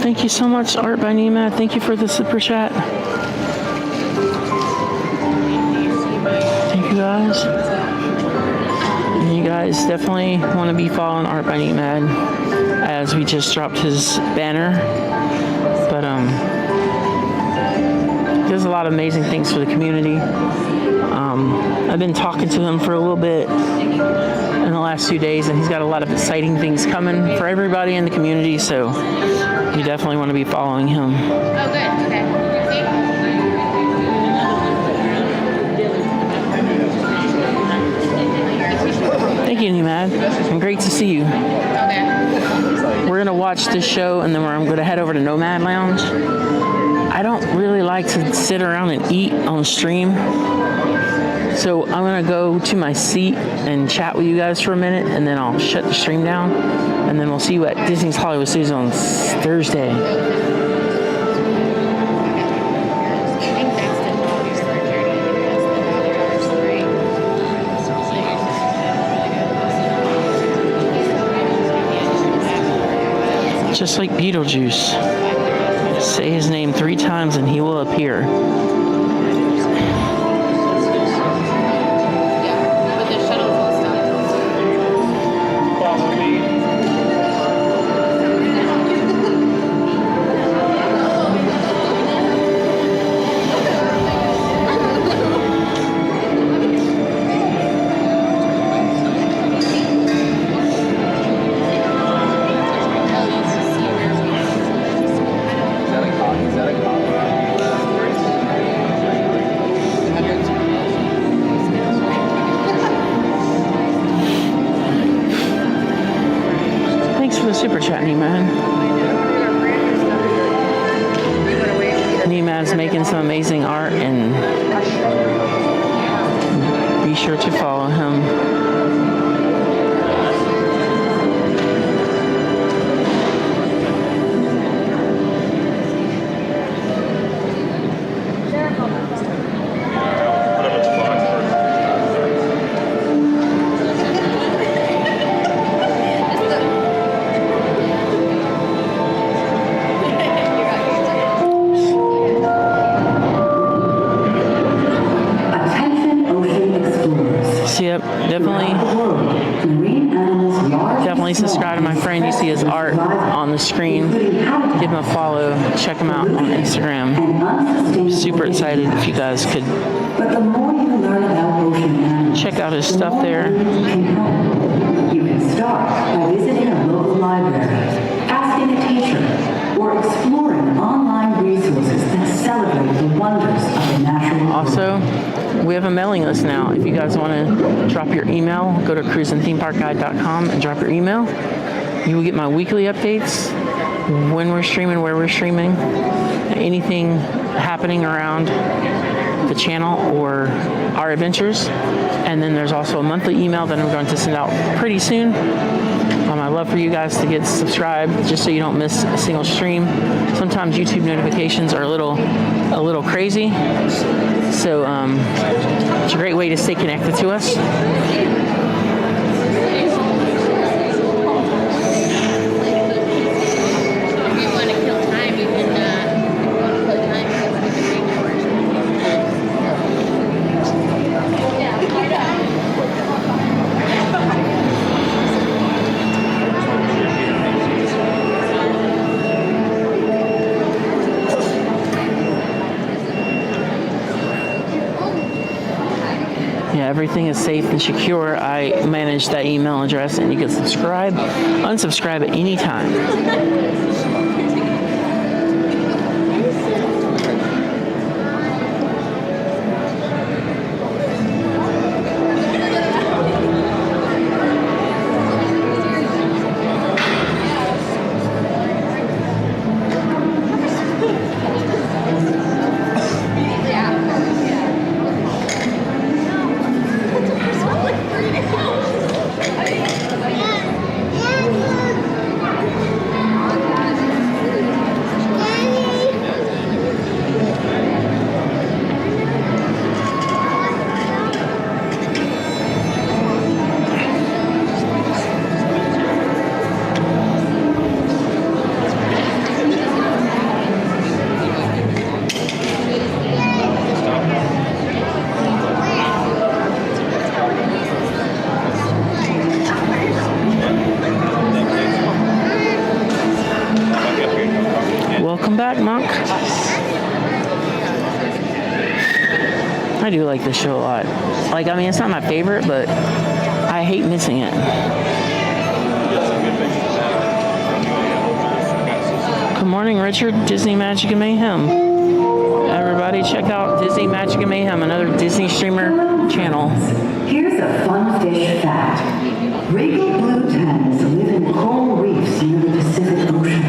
Thank you so much, Art by Nemo. Thank you for the super chat. Thank you guys. And you guys definitely want to be following Art by Nemo as we just dropped his banner. But he does a lot of amazing things for the community. I've been talking to him for a little bit in the last few days, and he's got a lot of exciting things coming for everybody in the community, so you definitely want to be following him. Oh, good. Okay. Thank you, Nomad. And great to see you. Okay. We're going to watch this show, and then I'm going to head over to Nomad Lounge. I don't really like to sit around and eat on stream. So I'm going to go to my seat and chat with you guys for a minute, and then I'll shut the stream down, and then we'll see you at Disney's Hollywood Studios on Thursday. Just like Beetlejuice. Say his name 3 times and he will appear. Super chatting, man. He's making some amazing art, and be sure to follow him. Yep, definitely subscribe to my friend. You see his art on the screen. Give him a follow. Check him out on Instagram. I'm super excited if you guys could check out his stuff there. You can start by visiting a local library, asking a teacher, or exploring online resources that celebrate the wonders of the natural world. Also, we have a mailing list now. If you guys want to drop your email, go to cruiseandthemeparkguide.com and drop your email. You will get my weekly updates, when we're streaming, where we're streaming, anything happening around the channel or our adventures. And then there's also a monthly email that I'm going to send out pretty soon. I'd love for you guys to get subscribed just so you don't miss a single stream. Sometimes YouTube notifications are a little crazy. So it's a great way to stay connected to us. Everything is safe and secure. I manage that email address, and you can subscribe, unsubscribe at any time. I do like this show a lot. Like, I mean, it's not my favorite, but I hate missing it. Good morning, Richard. Disney Magic and Mayhem. Everybody check out Disney Magic and Mayhem, another Disney streamer channel. Here's a fun fish fact. Regal blue tens live in coral reefs near the Pacific Ocean.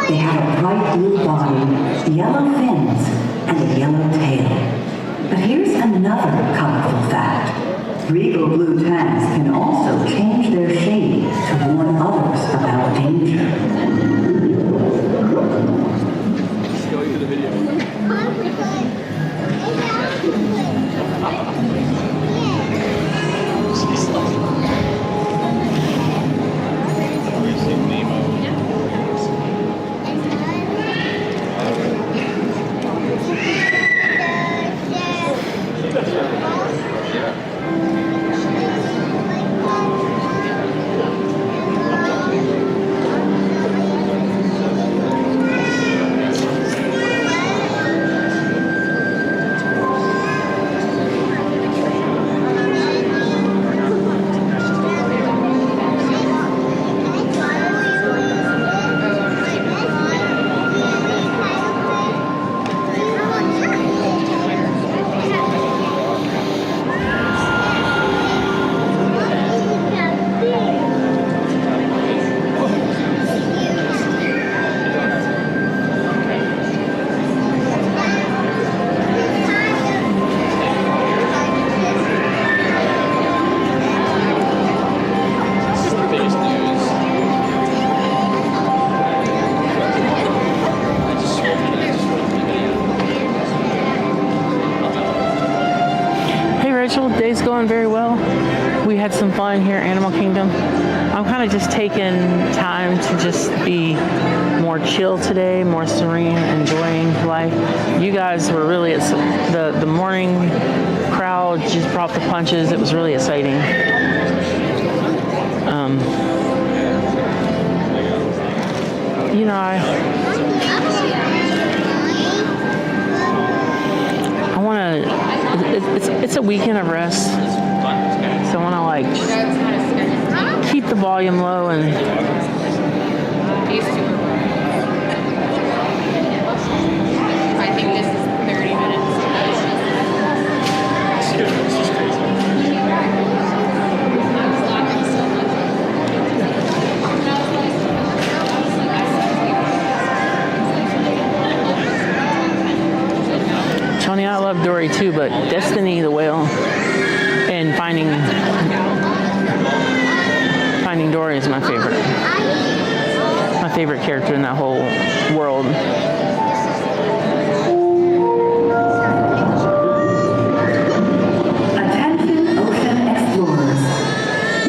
They have a bright blue body, yellow fins, and a yellow tail. But here's another colorful fact. Regal blue tans can also change their shade to warn others about danger. Show you the video. We've seen Nemo. special. Day's going very well. We had some fun here at Animal Kingdom. I'm kind of just taking time to just be more chill today, more serene, enjoying life. You guys were really, the morning crowd just brought the punches. It was really exciting. You know, I want to, it's a weekend of rest, so I want to like keep the volume low and I think this is 30 minutes. Tony, I love Dory too, but Destiny the whale and Finding Dory is my favorite. My favorite character in that whole world. Attention ocean explorers.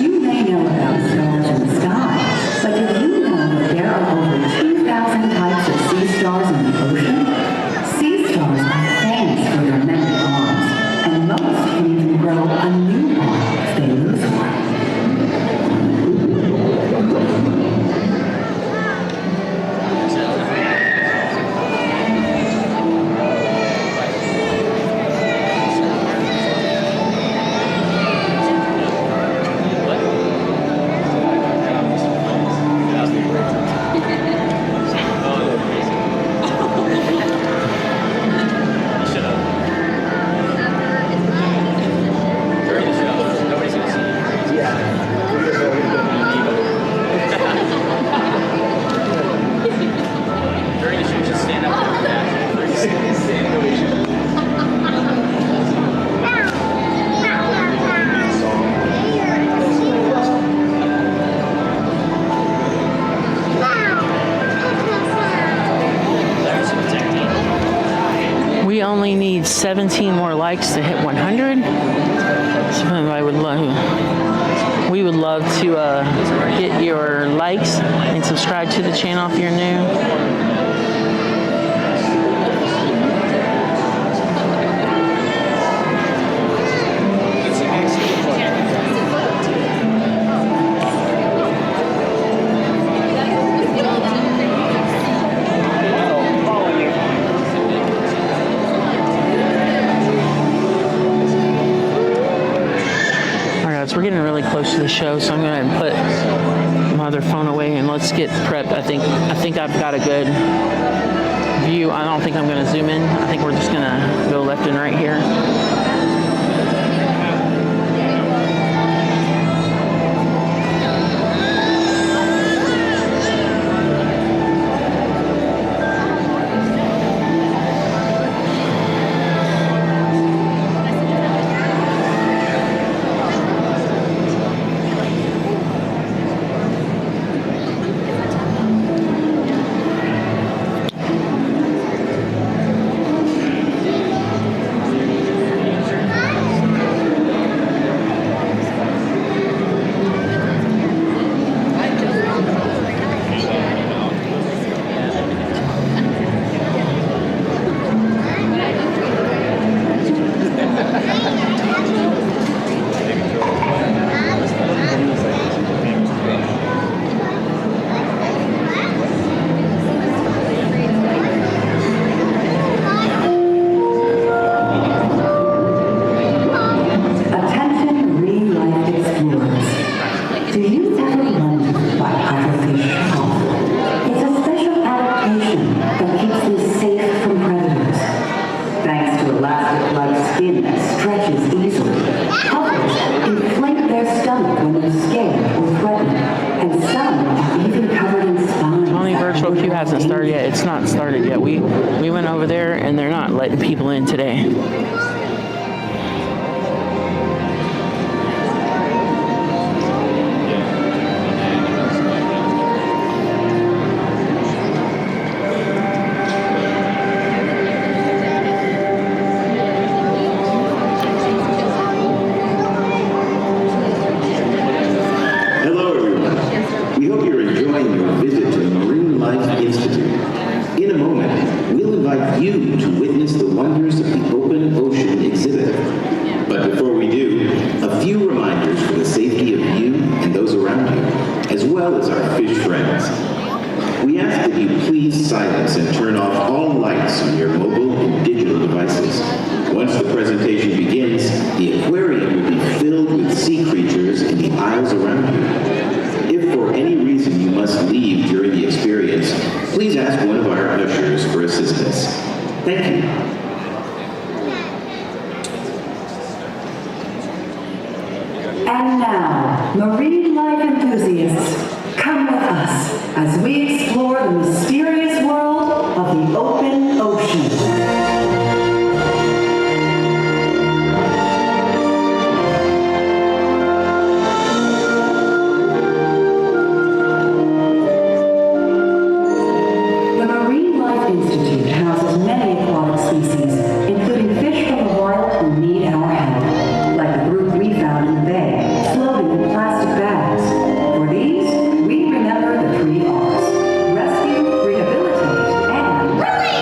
You may know about stars in the sky, but did you know that there are over 2,000 types of sea stars in the ocean? Sea stars are famous for their many arms, and most can even grow a new arm if they lose one. We only need 17 more likes to hit 100. So we would love to get your likes and subscribe to the channel if you're new. We're getting really close to the show, so I'm going to put my other phone away and let's get prepped. I think I've got a good view. I don't think I'm going to zoom in. I think we're just going to go left and right here. Hasn't started yet. It's not started yet. We went over there and they're not letting people in today. invite you to witness the wonders of the open ocean exhibit. But before we do, a few reminders for the safety of you and those around you, as well as our fish friends. We ask that you please silence and turn off all lights on your mobile and digital devices. Once the presentation begins, the aquarium will be filled with sea creatures in the aisles around you. If for any reason you must leave during the experience, please ask one of our ushers for assistance. Thank you. And now, marine life enthusiasts, come with us as we explore the mysterious world of the open ocean. Institute houses many aquatic species, including fish from the wild who need our help, like the group we found in the bay, floating in plastic bags. For these, we remember the 3 R's: rescue, rehabilitate, and release!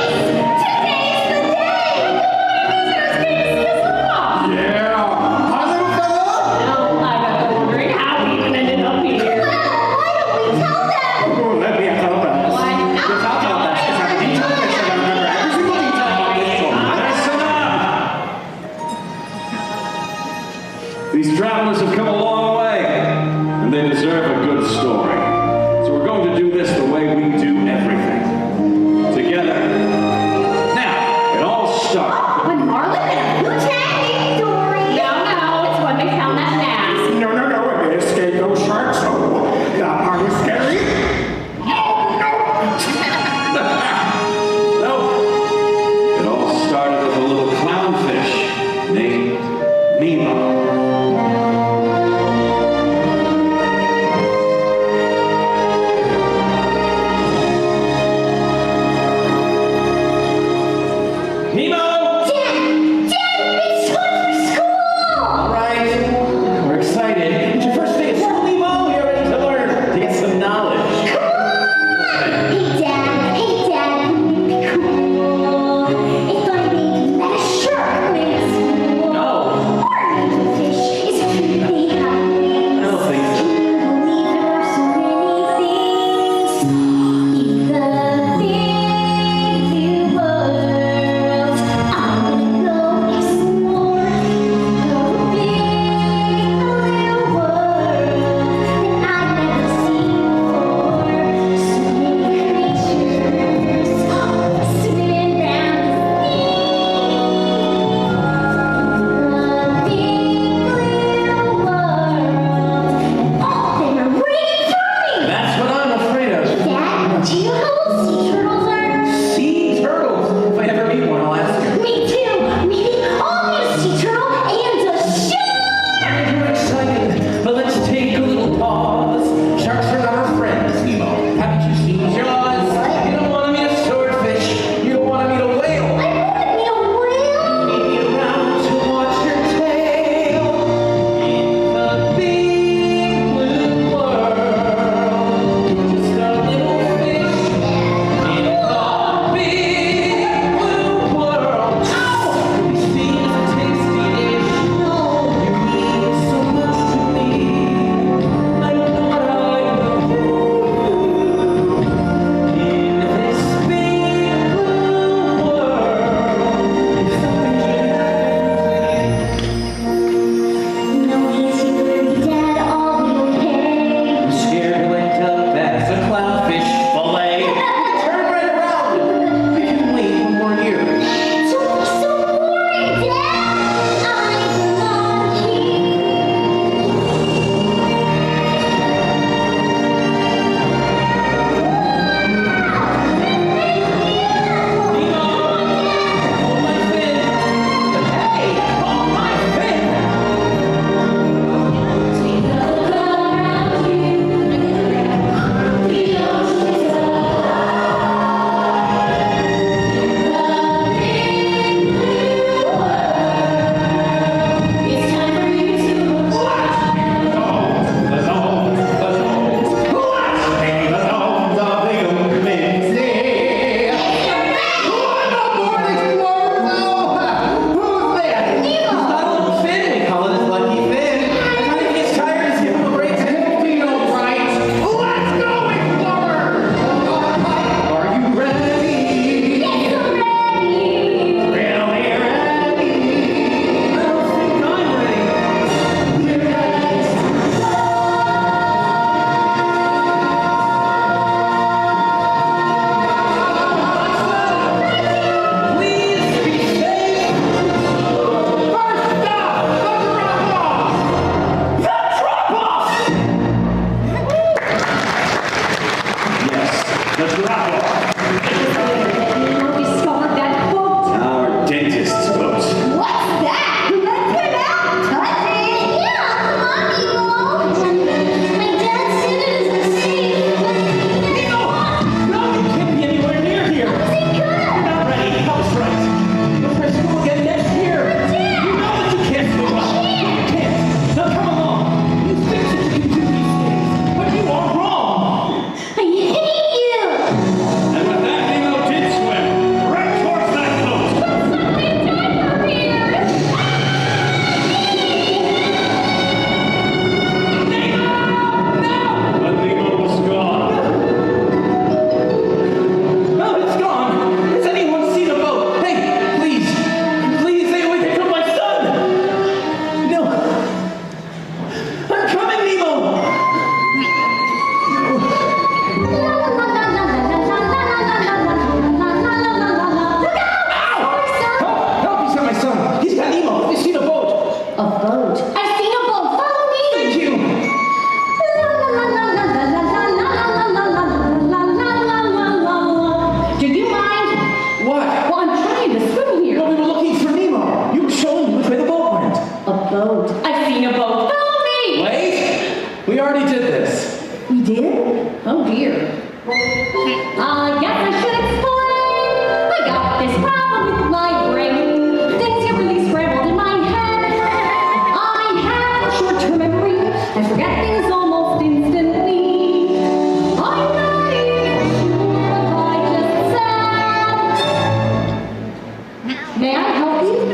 May I help you?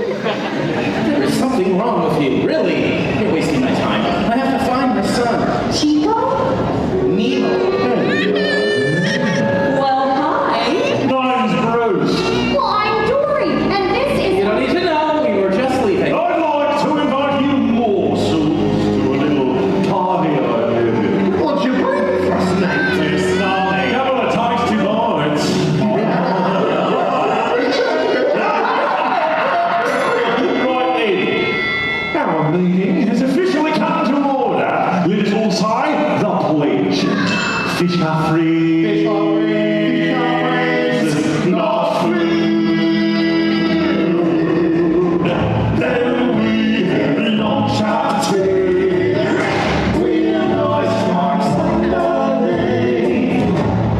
There's something wrong with you, really. You're wasting my time. I have to find my son. Chico? Nemo. Well, hi. Mine's Bruce. Well, I'm Dory, and this is... You don't need to know. We were just leaving. I'd like to invite you morsels to a little party I live in. What'd you bring for us, mate? It's starting. Couple of tasty bites. Right then. Our meeting has officially come to order. Let us all say the pledge. Fish are free. Fish are free. Not food. Then we launch out to tea. We are nice marks like Sunday.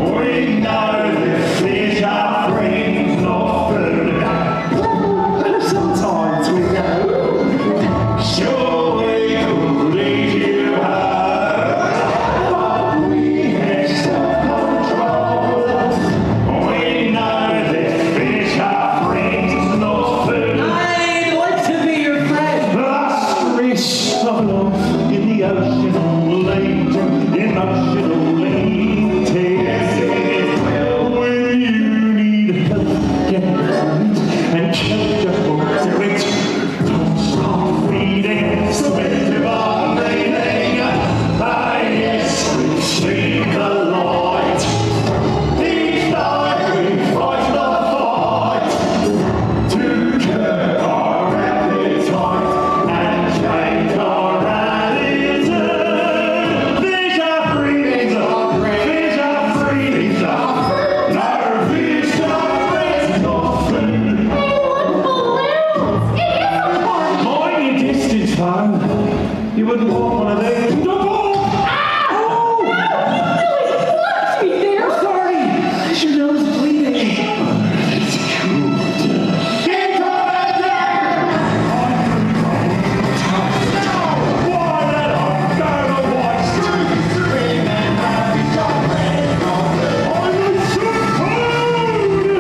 We know that fish are free, not food. Well, sometimes we know. Sure, we could lead you home, but we have self-control. We know that fish are free, not food. I'd like to be your friend. The fish of love in the ocean late, emotional late. When you need help, get it and check your books to it. Don't stop reading, submit to our meaning. Yes, we see the light. Each night we fight the fight to curb our appetite and change our attitude. Fish are free, fish are free, fish are free. No fish are free, not food. Mind your distance, phone. You wouldn't want one of these. Sorry. Is your nose bleeding? It's good. Get why let I go to waste?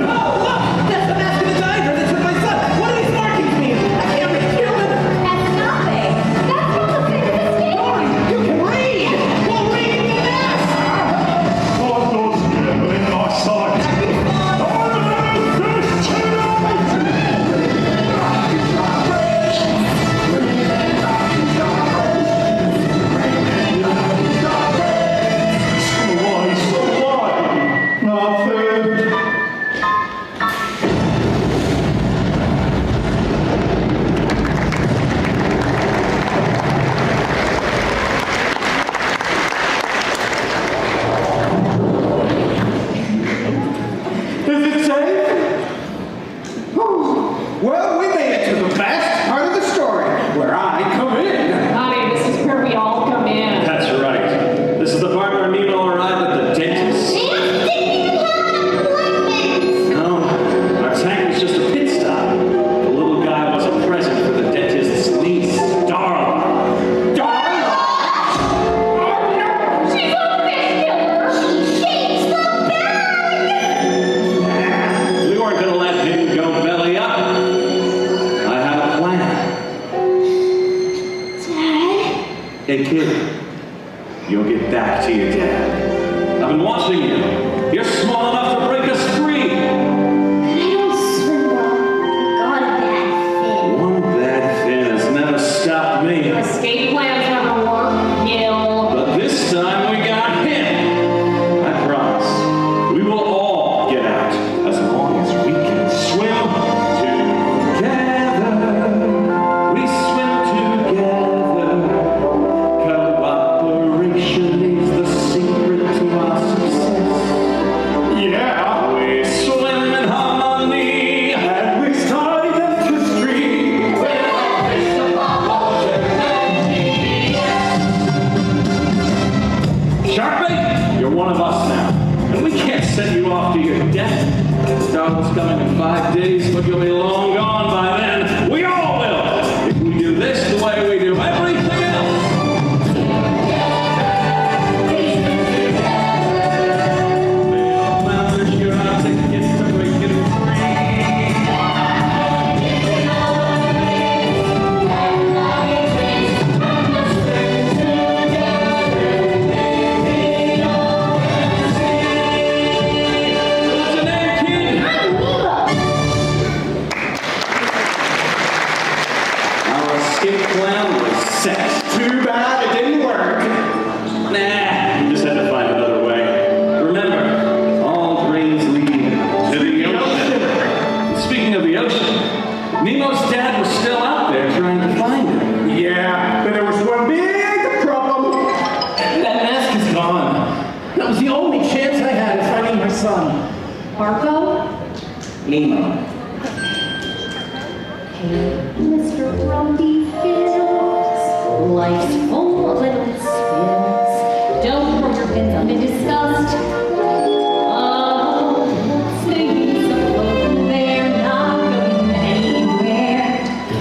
Oh, look! That's the mask of the tiger that took my son. What do these markings mean? I can't read human. That's nothing. That's from the thing of the skin. Dory, you can read. Well, read the mask. I've got skill in my sight. Not food. Is it safe? Well, we made it to the best part of the story, where I come in. Honey, this is where we all come in. That's right. This is the part where Nemo arrived at the dentist. No, our tank was just a pit stop. The little guy was a present for the dentist's niece, Darla. She's a fish killer. She shakes the bag. We weren't gonna let him go belly up. I have a plan. Dad? Hey kid, you'll get back to your dad. I've been watching you. You're small enough to break us free. I don't swim well. Got a bad fin. One bad fin has never stopped me. Escape plans never work, Gil. But this time we got him. I promise. We will all get out as long as we can swim together. We swim together. Cooperation is the secret to our success. Yeah, we swim in harmony and we started history. We're a fish of our ocean and Sharkbait, you're one of us now, and we can't send you off to your death. Darla's coming in 5 days, but you'll be long gone by then. We all will, if we do this the way we do everything else. We'll manage your ticket to make it free. Nemo's dad was still out there trying to find him. Yeah, but there was one big problem. That mask is gone. That was the only chance I had of finding my son. Marco? Nemo. Hey, Mr. Grumpy Fins. Life's full of little spins. Don't throw your fins up in disgust. Oh, snakes afloat, they're not going anywhere.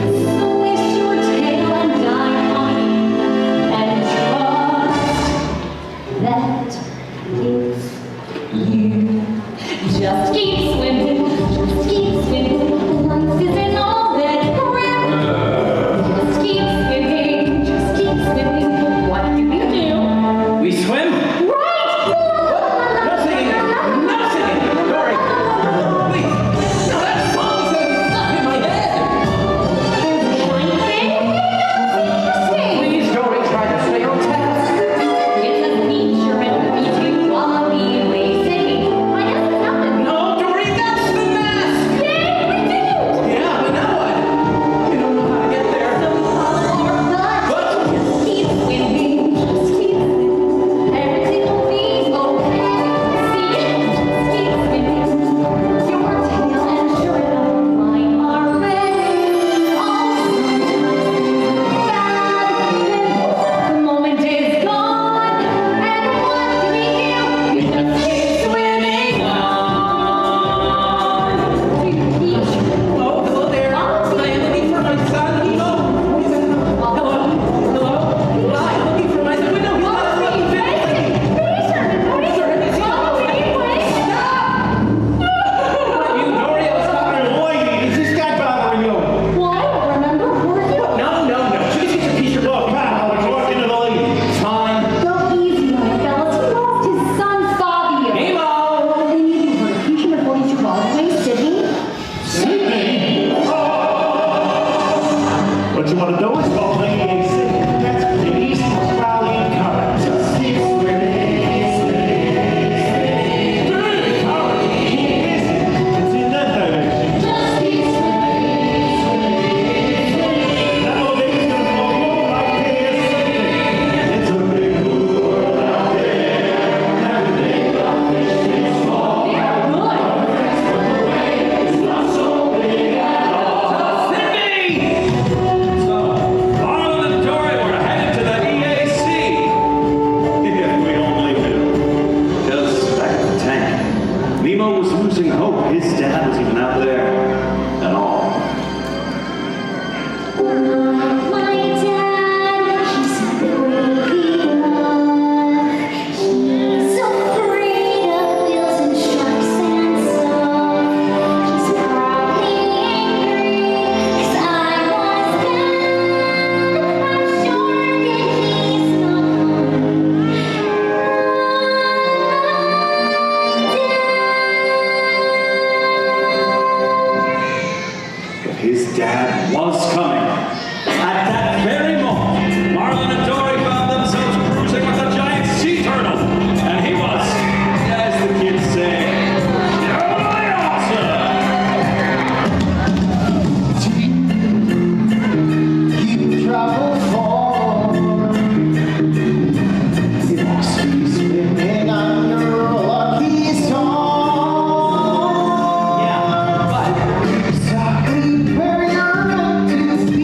So waste your tail and dive on and trust that it's you. Just keep swimming, just keep swimming. Life isn't all that grim. Just keep swimming, just keep swimming. What do? We swim? Right! No singing! No singing! Dory! Please! No, that song's stuck in my head! Please, Dory, try to stay on task. It's a feature and be too quality way singing. I guess it's nothing. No, Dory, that's the mask! Yay, we did it! Yeah, but now what? We don't know how to get there. But just keep swimming, just keep swimming. Everything will be okay. See, just keep swimming. Your tail and sure enough, mine are red. Oh, sometimes the moment is gone. And what do we do? We just keep swimming on. To the beach. Oh, hello there. I am looking for my son, Nemo. Hello? Hello? I'm looking for my son. Wait, no, he's not looking for me. You, Dory, I was talking to Boy, is this guy bothering you? No. She's a piece of book. Pal, we're talking to the lady. Fine. Go easy, my fellas. He lost his son, Fabio. Nemo! They need you for a future of 42 Broadway, Sydney. Sydney? What you want to do is go play the AC. That's the East Australian current. Just keep swimming, swimming. Dirty current. Keep busy. It's in that direction. Just keep swimming, swimming. That little baby's gonna float over like this. It's a big world out there. Everything about this is small. They're good. It's not so big at all. Sydney! So, Marlon and Dory were headed to the EAC. If we only knew. Just back in the tank. Nemo was losing hope. His dad was even out there. And all. My dad, he's a crazy love. He's afraid of bills and sharks and stuff. He's probably angry 'cause I was bad. I'm sure that he's not But his dad was coming. At that very moment, Marlon and Dory found themselves cruising with a giant sea turtle. And he was, as the kids say, totally awesome. Keep travel far. It must be swimming under a lucky star. Yeah, but Exactly where you're meant to be.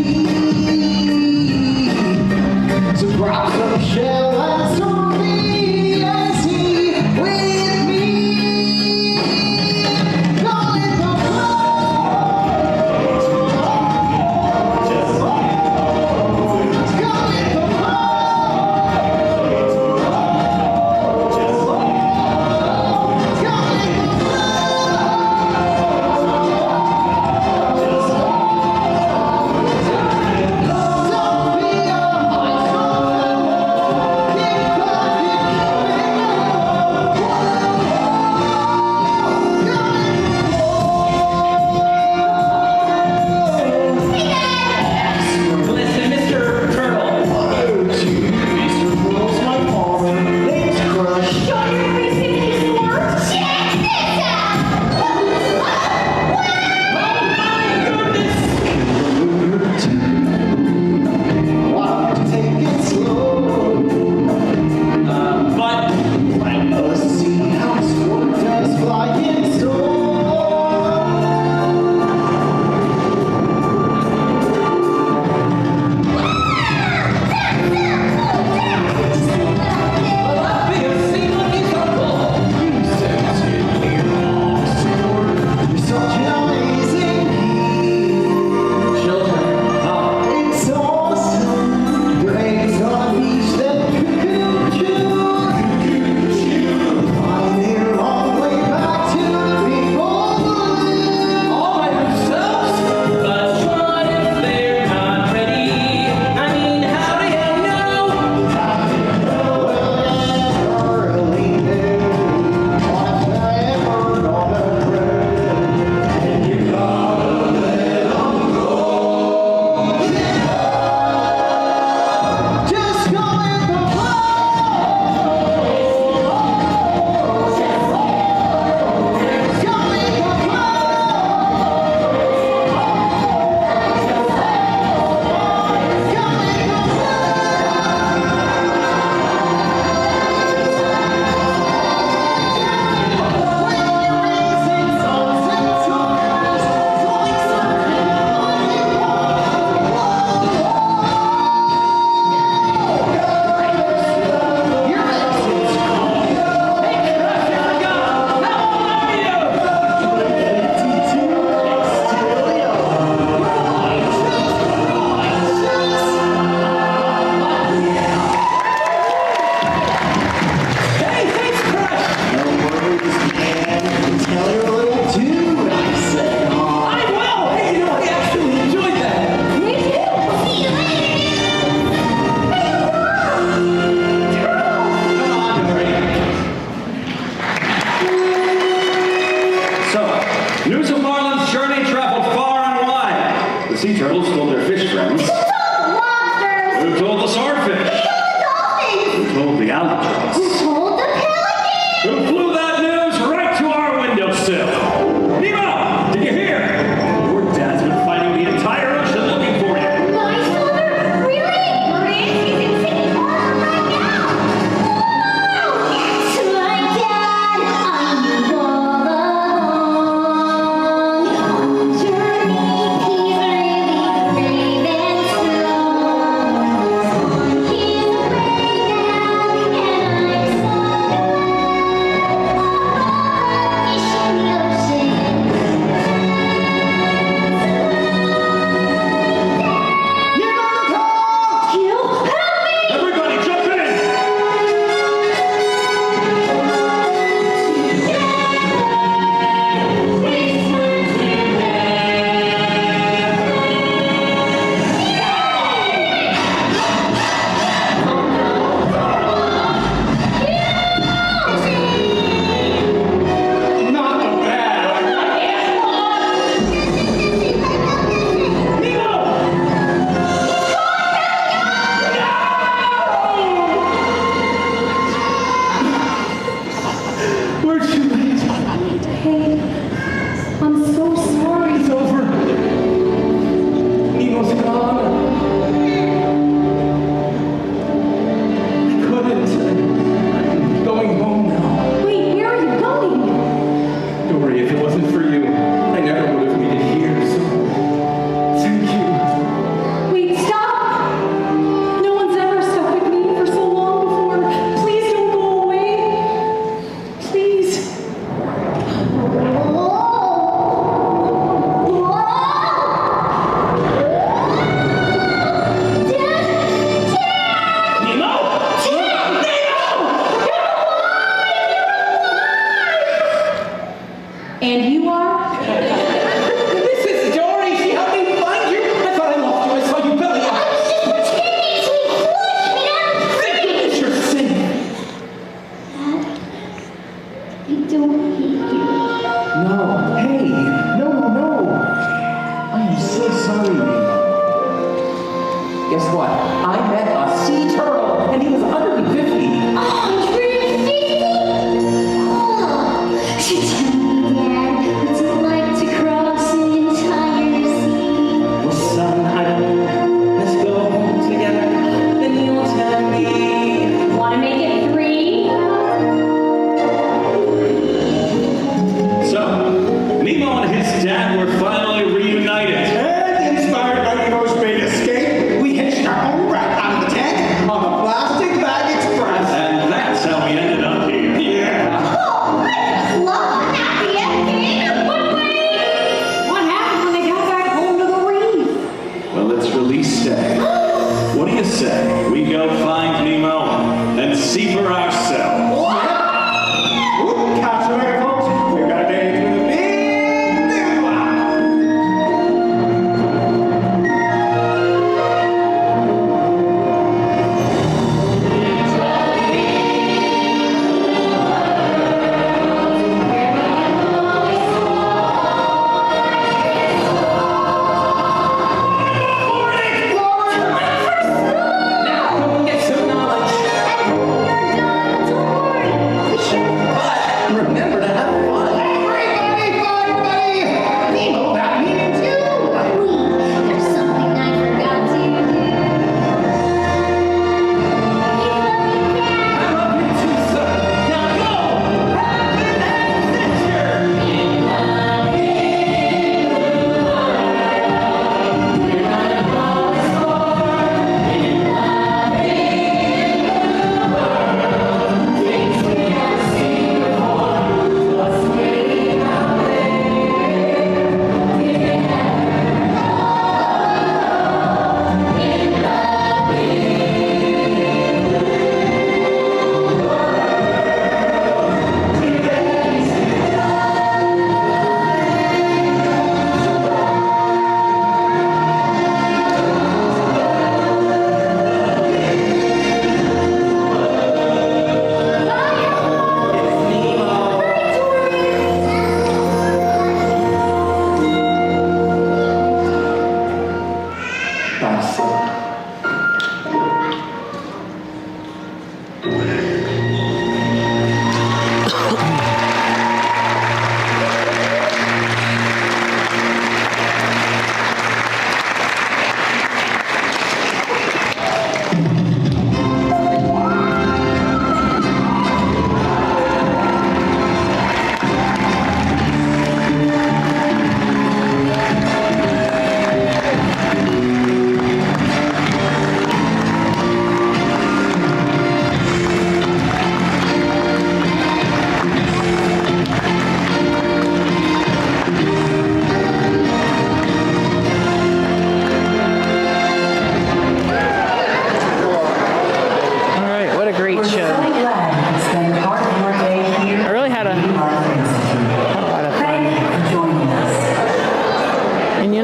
the sea turtles told their fish friends. Lobsters! Who told the swordfish? Who told the albatross? Who told the pelican? Who flew that news right to our windowsill? Nemo, did you hear? Your dad's been fighting the entire ocean looking for you. My shoulder? Really? He's in Sydney Harbor right now. Wow! That's my dad. I knew all along. Underneath, he's really brave and strong. He's afraid now, and I'm so fish in the ocean. Everybody jump in! Not the bad. We're too late. Hey, I'm so sorry. It's over. Nemo's gone. I couldn't. I'm going home now. Wait, where are you going? Dory, if it wasn't for you, I never would have made it here, so thank you. Wait, stop! No one's ever stuck with me for so long before. Please don't go away. Please. Nemo! And you are? This is Dory. She helped me find you. I thought I lost you. I saw you belly up. It's your sin. I don't hate you. No. Hey. No. I am so sorry, Nemo. Guess what? I met a sea turtle, and he was 150. 150? Oh, so tell me, Dad, what's it like to cross an entire sea? Well, son, I don't know. Let's go home together. Then you'll tell me. Want to make it 3? So, Nemo and his dad were finally reunited. And inspired by Nemo's great escape, we hitched our home right out of the tank on the Plastic Bag Express. And that's how we ended up here. Yeah. Oh, I just love a happy ending. But wait! What happened when they got back home to the reef? Well, it's release day. What do you say? We go find Nemo and see for ourselves. Ooh, catch you later, folks. We've got a day to the big one. Now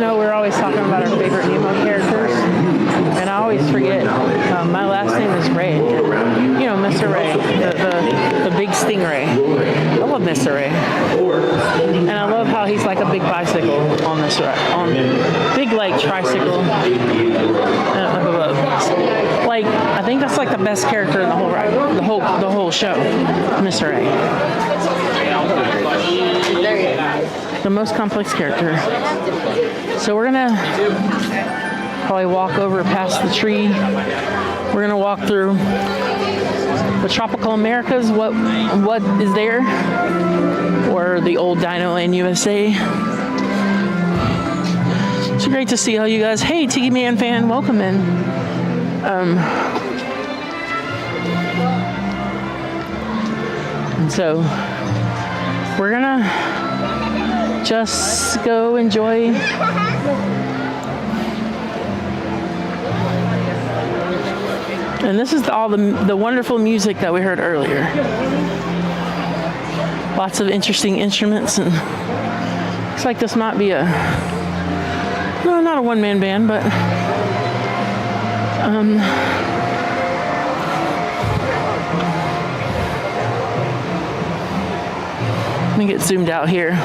know we're always talking about our favorite Nemo characters, and I always forget. My last name is Ray. You know, Mr. Ray, the big stingray. I love Mr. Ray, and I love how he's like a big bicycle on this big like tricycle. Like I think that's like the best character in the whole ride, the whole show, Mr. Ray. The most complex character. So we're gonna probably walk over past the tree. We're gonna walk through the tropical Americas. What is there? Or the old Dino Land USA. It's great to see all you guys. Hey, Tiki Man fan, welcome in. And so we're gonna just go enjoy and this is all the wonderful music that we heard earlier. Lots of interesting instruments, and looks like this might be not a one-man band, but let me get zoomed out here.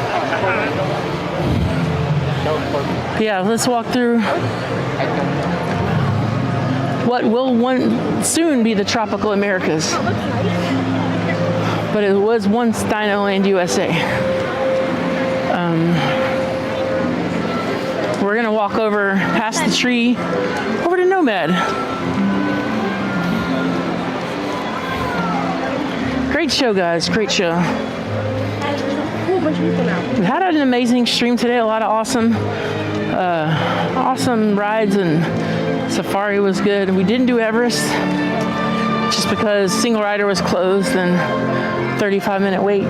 Yeah, let's walk through what will soon be the tropical Americas. But it was once Dino Land USA. We're gonna walk over past the tree over to Nomad. Great show, guys, great show. We had an amazing stream today, a lot of awesome rides, and Safari was good. We didn't do Everest just because single rider was closed and 35-minute wait.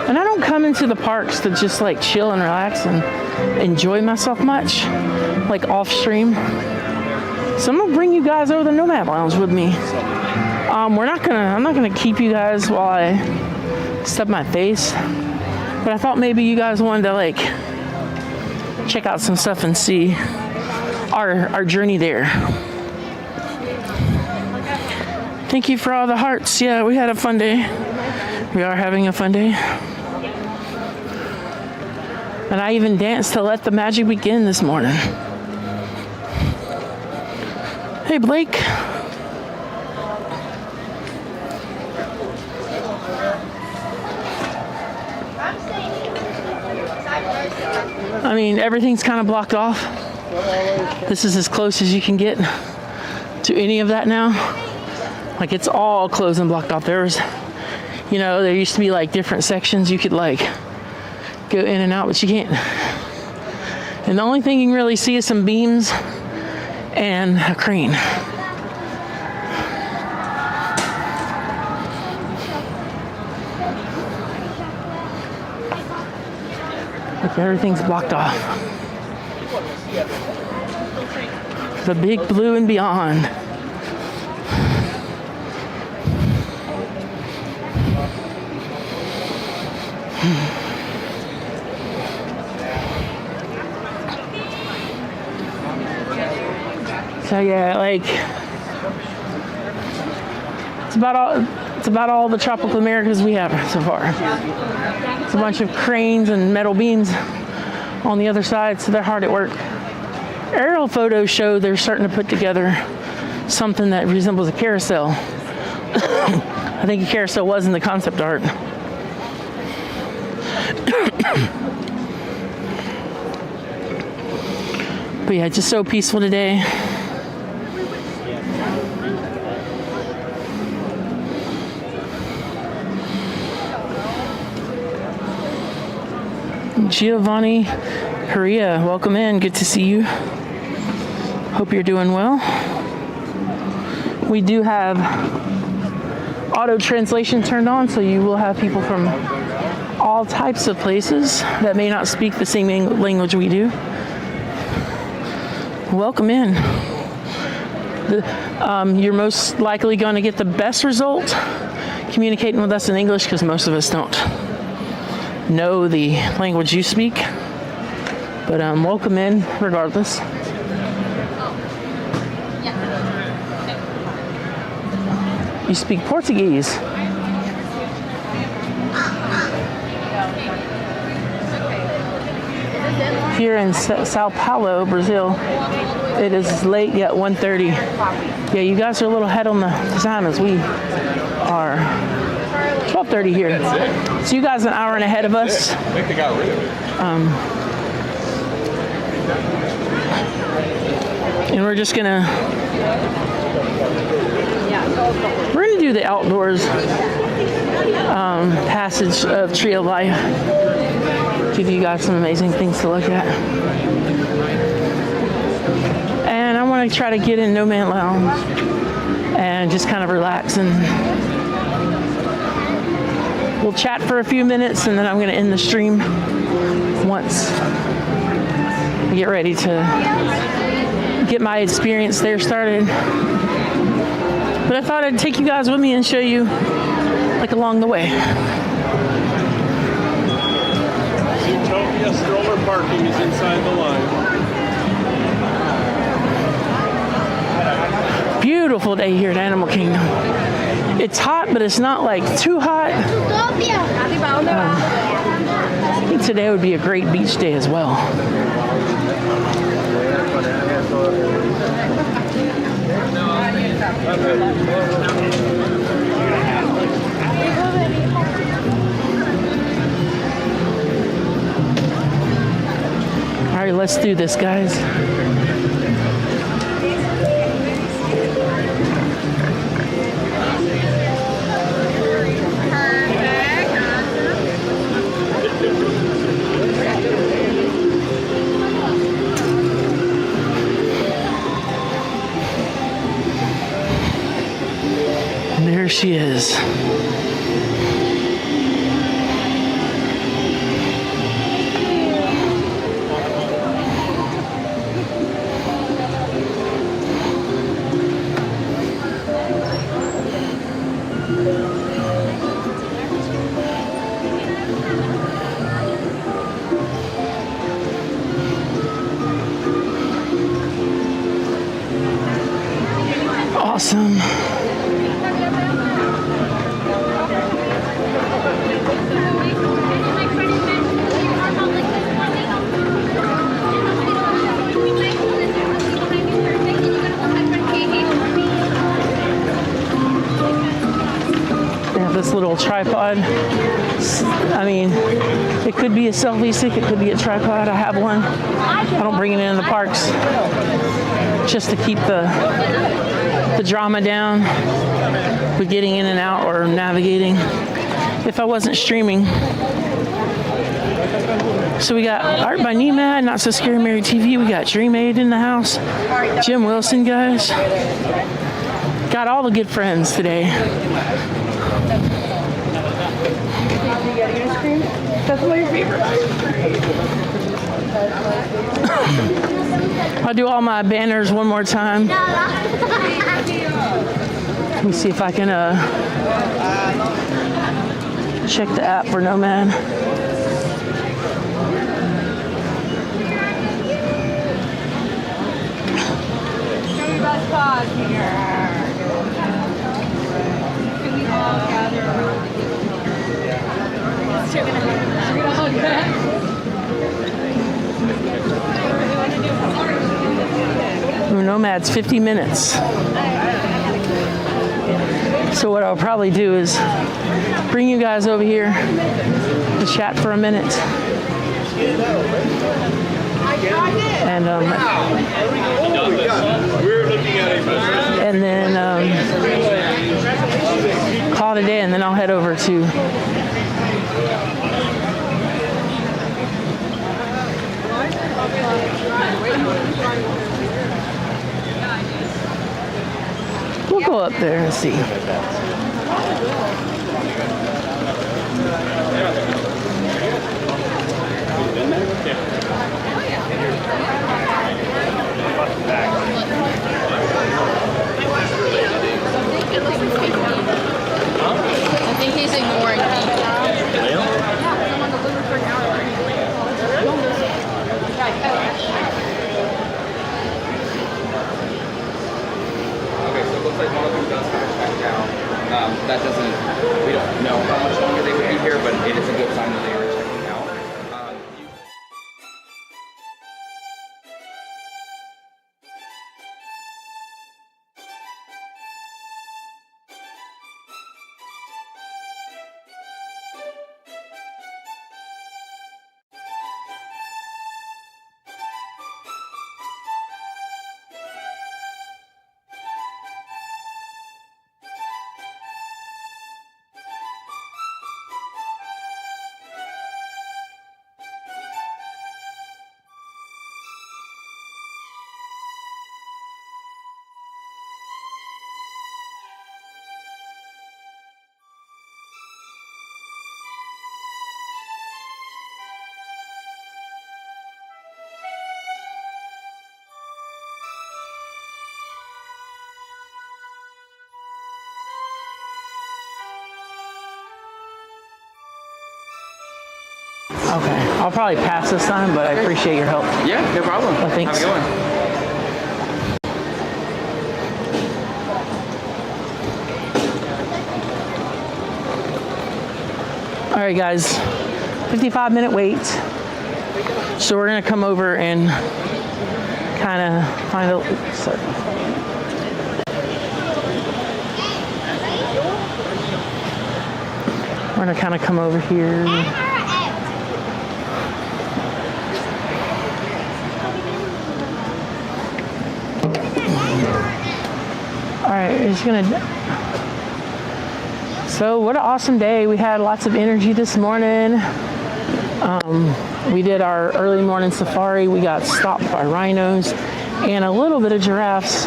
And I don't come into the parks to just like chill and relax and enjoy myself much, like off stream. So I'm gonna bring you guys over the Nomad Lounge with me. I'm not gonna keep you guys while I stub my face, but I thought maybe you guys wanted to like check out some stuff and see our journey there. Thank you for all the hearts. Yeah, we had a fun day. We are having a fun day. And I even danced to Let the Magic Begin this morning. Hey, Blake. I mean, everything's kind of blocked off. This is as close as you can get to any of that now. Like, it's all closed and blocked off. There used to be like different sections you could like go in and out, but you can't. And the only thing you can really see is some beams and a crane. Like, everything's blocked off. The big blue and beyond. So yeah, like it's about all the tropical Americas we have so far. It's a bunch of cranes and metal beams on the other side, so they're hard at work. Aerial photos show they're starting to put together something that resembles a carousel. I think a carousel was in the concept art. But yeah, just so peaceful today. Giovanni Korea, welcome in. Good to see you. Hope you're doing well. We do have auto translation turned on, so you will have people from all types of places that may not speak the same language we do. Welcome in. You're most likely going to get the best result communicating with us in English, because most of us don't. know the language you speak. But welcome in regardless. You speak Portuguese. Here in Sao Paulo, Brazil, it is late yet 1:30. Yeah, you guys are a little ahead on the time as we are. 12:30 here. So you guys are an hour and ahead of us. I think they got rid of it. And we're gonna do the outdoors passage of Tree of Life. Give you guys some amazing things to look at. And I want to try to get in No Man Lounge and just kind of relax, and we'll chat for a few minutes, and then I'm going to end the stream once I get ready to get my experience there started. But I thought I'd take you guys with me and show you like along the way. Utopia stroller parking is inside the line. Beautiful day here at Animal Kingdom. It's hot, but it's not like too hot. I think today would be a great beach day as well. All right, let's do this, guys. And there she is. Awesome. They have this little tripod. I mean, it could be a selfie stick, it could be a tripod. I have one. I don't bring it in the parks just to keep the drama down with getting in and out or navigating if I wasn't streaming. So we got Art by Nemad, Not So Scary Mary TV. We got Dream Aid in the house. Jim Wilson, guys. Got all the good friends today. That's my favorite. I'll do all my banners one more time. Let me see if I can check the app for Nomad. Everybody's pause here. Can we all gather around? You're gonna hug back? Nomad's 50 minutes. So what I'll probably do is bring you guys over here to chat for a minute. And then call it a day, and then I'll head over to we'll go up there and see. I think he's ignoring me. Okay. I'll probably pass this time, but I appreciate your help. Yeah, no problem. Well, thanks. Have a good one. All right, guys. 55-minute wait. So we're gonna come over and kind of find a. Sorry. We're gonna kind of come over here. All right, just gonna. So what an awesome day! We had lots of energy this morning. We did our early morning safari. We got stopped by rhinos and a little bit of giraffes.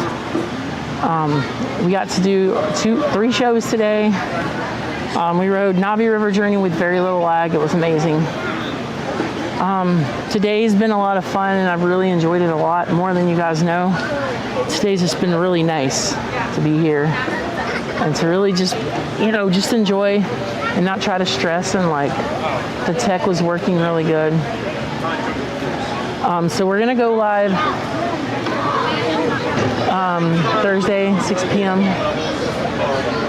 We got to do 3 shows today. We rode Navi River Journey with very little lag. It was amazing. Today's been a lot of fun and I've really enjoyed it a lot, more than you guys know. Today's just been really nice to be here and to really just, just enjoy and not try to stress, and like the tech was working really good. So we're gonna go live Thursday, 6 p.m.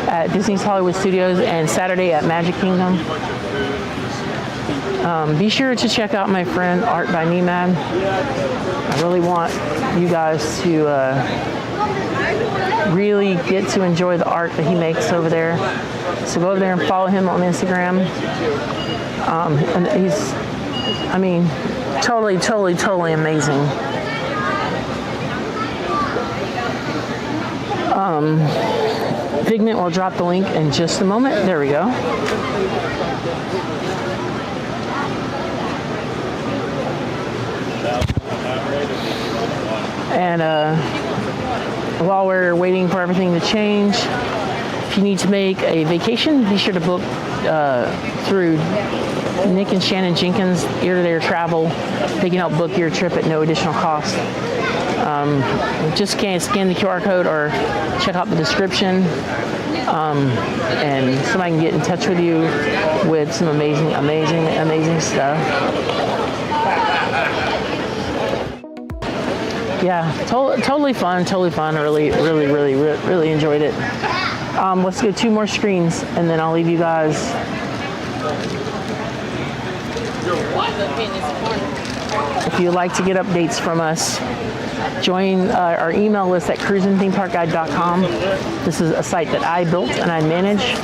at Disney's Hollywood Studios and Saturday at Magic Kingdom. Be sure to check out my friend Art by Nemad. I really want you guys to really get to enjoy the art that he makes over there. So go over there and follow him on Instagram. And he's, totally amazing. Figment will drop the link in just a moment. There we go. And while we're waiting for everything to change, if you need to make a vacation, be sure to book through Nick and Shannon Jenkins, Ear to Their Travel. They can help book your trip at no additional cost. Just scan the QR code or check out the description, and somebody can get in touch with you with some amazing stuff. Yeah, totally fun. I really enjoyed it. Let's go 2 more screens and then I'll leave you guys. If you'd like to get updates from us, join our email list at cruisinthemeparkguide.com. This is a site that I built and I manage,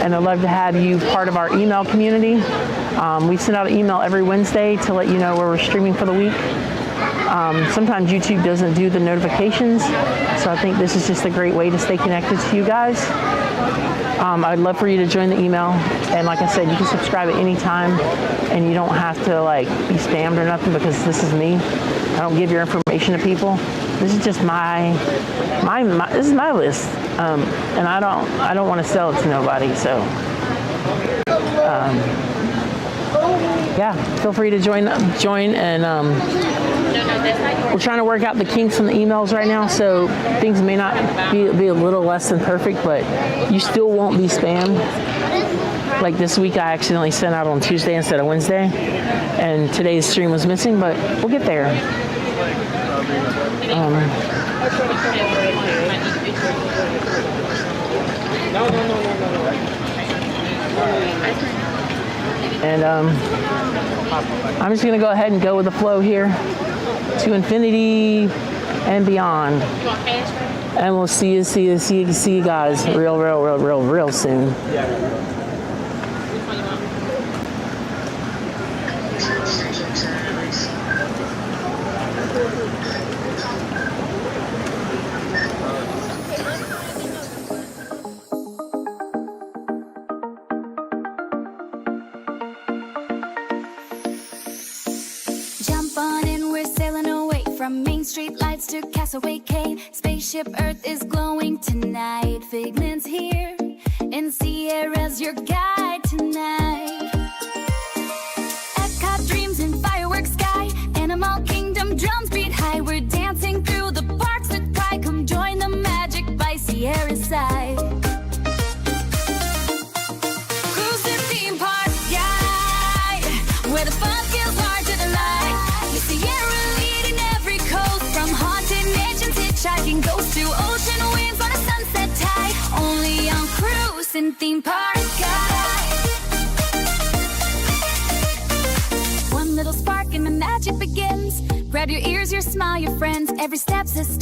and I'd love to have you part of our email community. We send out an email every Wednesday to let you know where we're streaming for the week. Sometimes YouTube doesn't do the notifications, so I think this is just a great way to stay connected to you guys. I'd love for you to join the email, and like I said, you can subscribe at any time, and you don't have to be spammed or nothing, because this is me. I don't give your information to people. This is just my this is my list, and I don't want to sell it to nobody. So yeah, feel free to join, and we're trying to work out the kinks on the emails right now, so things may not be a little less than perfect, but you still won't be spammed. Like this week, I accidentally sent out on Tuesday instead of Wednesday, and today's stream was missing, but we'll get there. And I'm just gonna go ahead and go with the flow here to infinity and beyond. And we'll see you guys real soon. Jump on in, we're sailing away from Main Street lights to Castaway Cay. Spaceship Earth is glowing tonight. Figment's here, and Sierra's your guide tonight. Epcot dreams in fireworks sky. Animal Kingdom drums beat high. We're dancing through the parks that cry. Come join the magic by Sierra's side. Cruise the theme park guide. where the fun feels hard to deny. You see, Sierra leading every coast, from haunted mansions, hitchhiking ghosts to ocean winds on a sunset tide. Only on cruise and theme park guide. One little spark and the magic begins. Grab your ears, your smile, your friends. Every step's a story.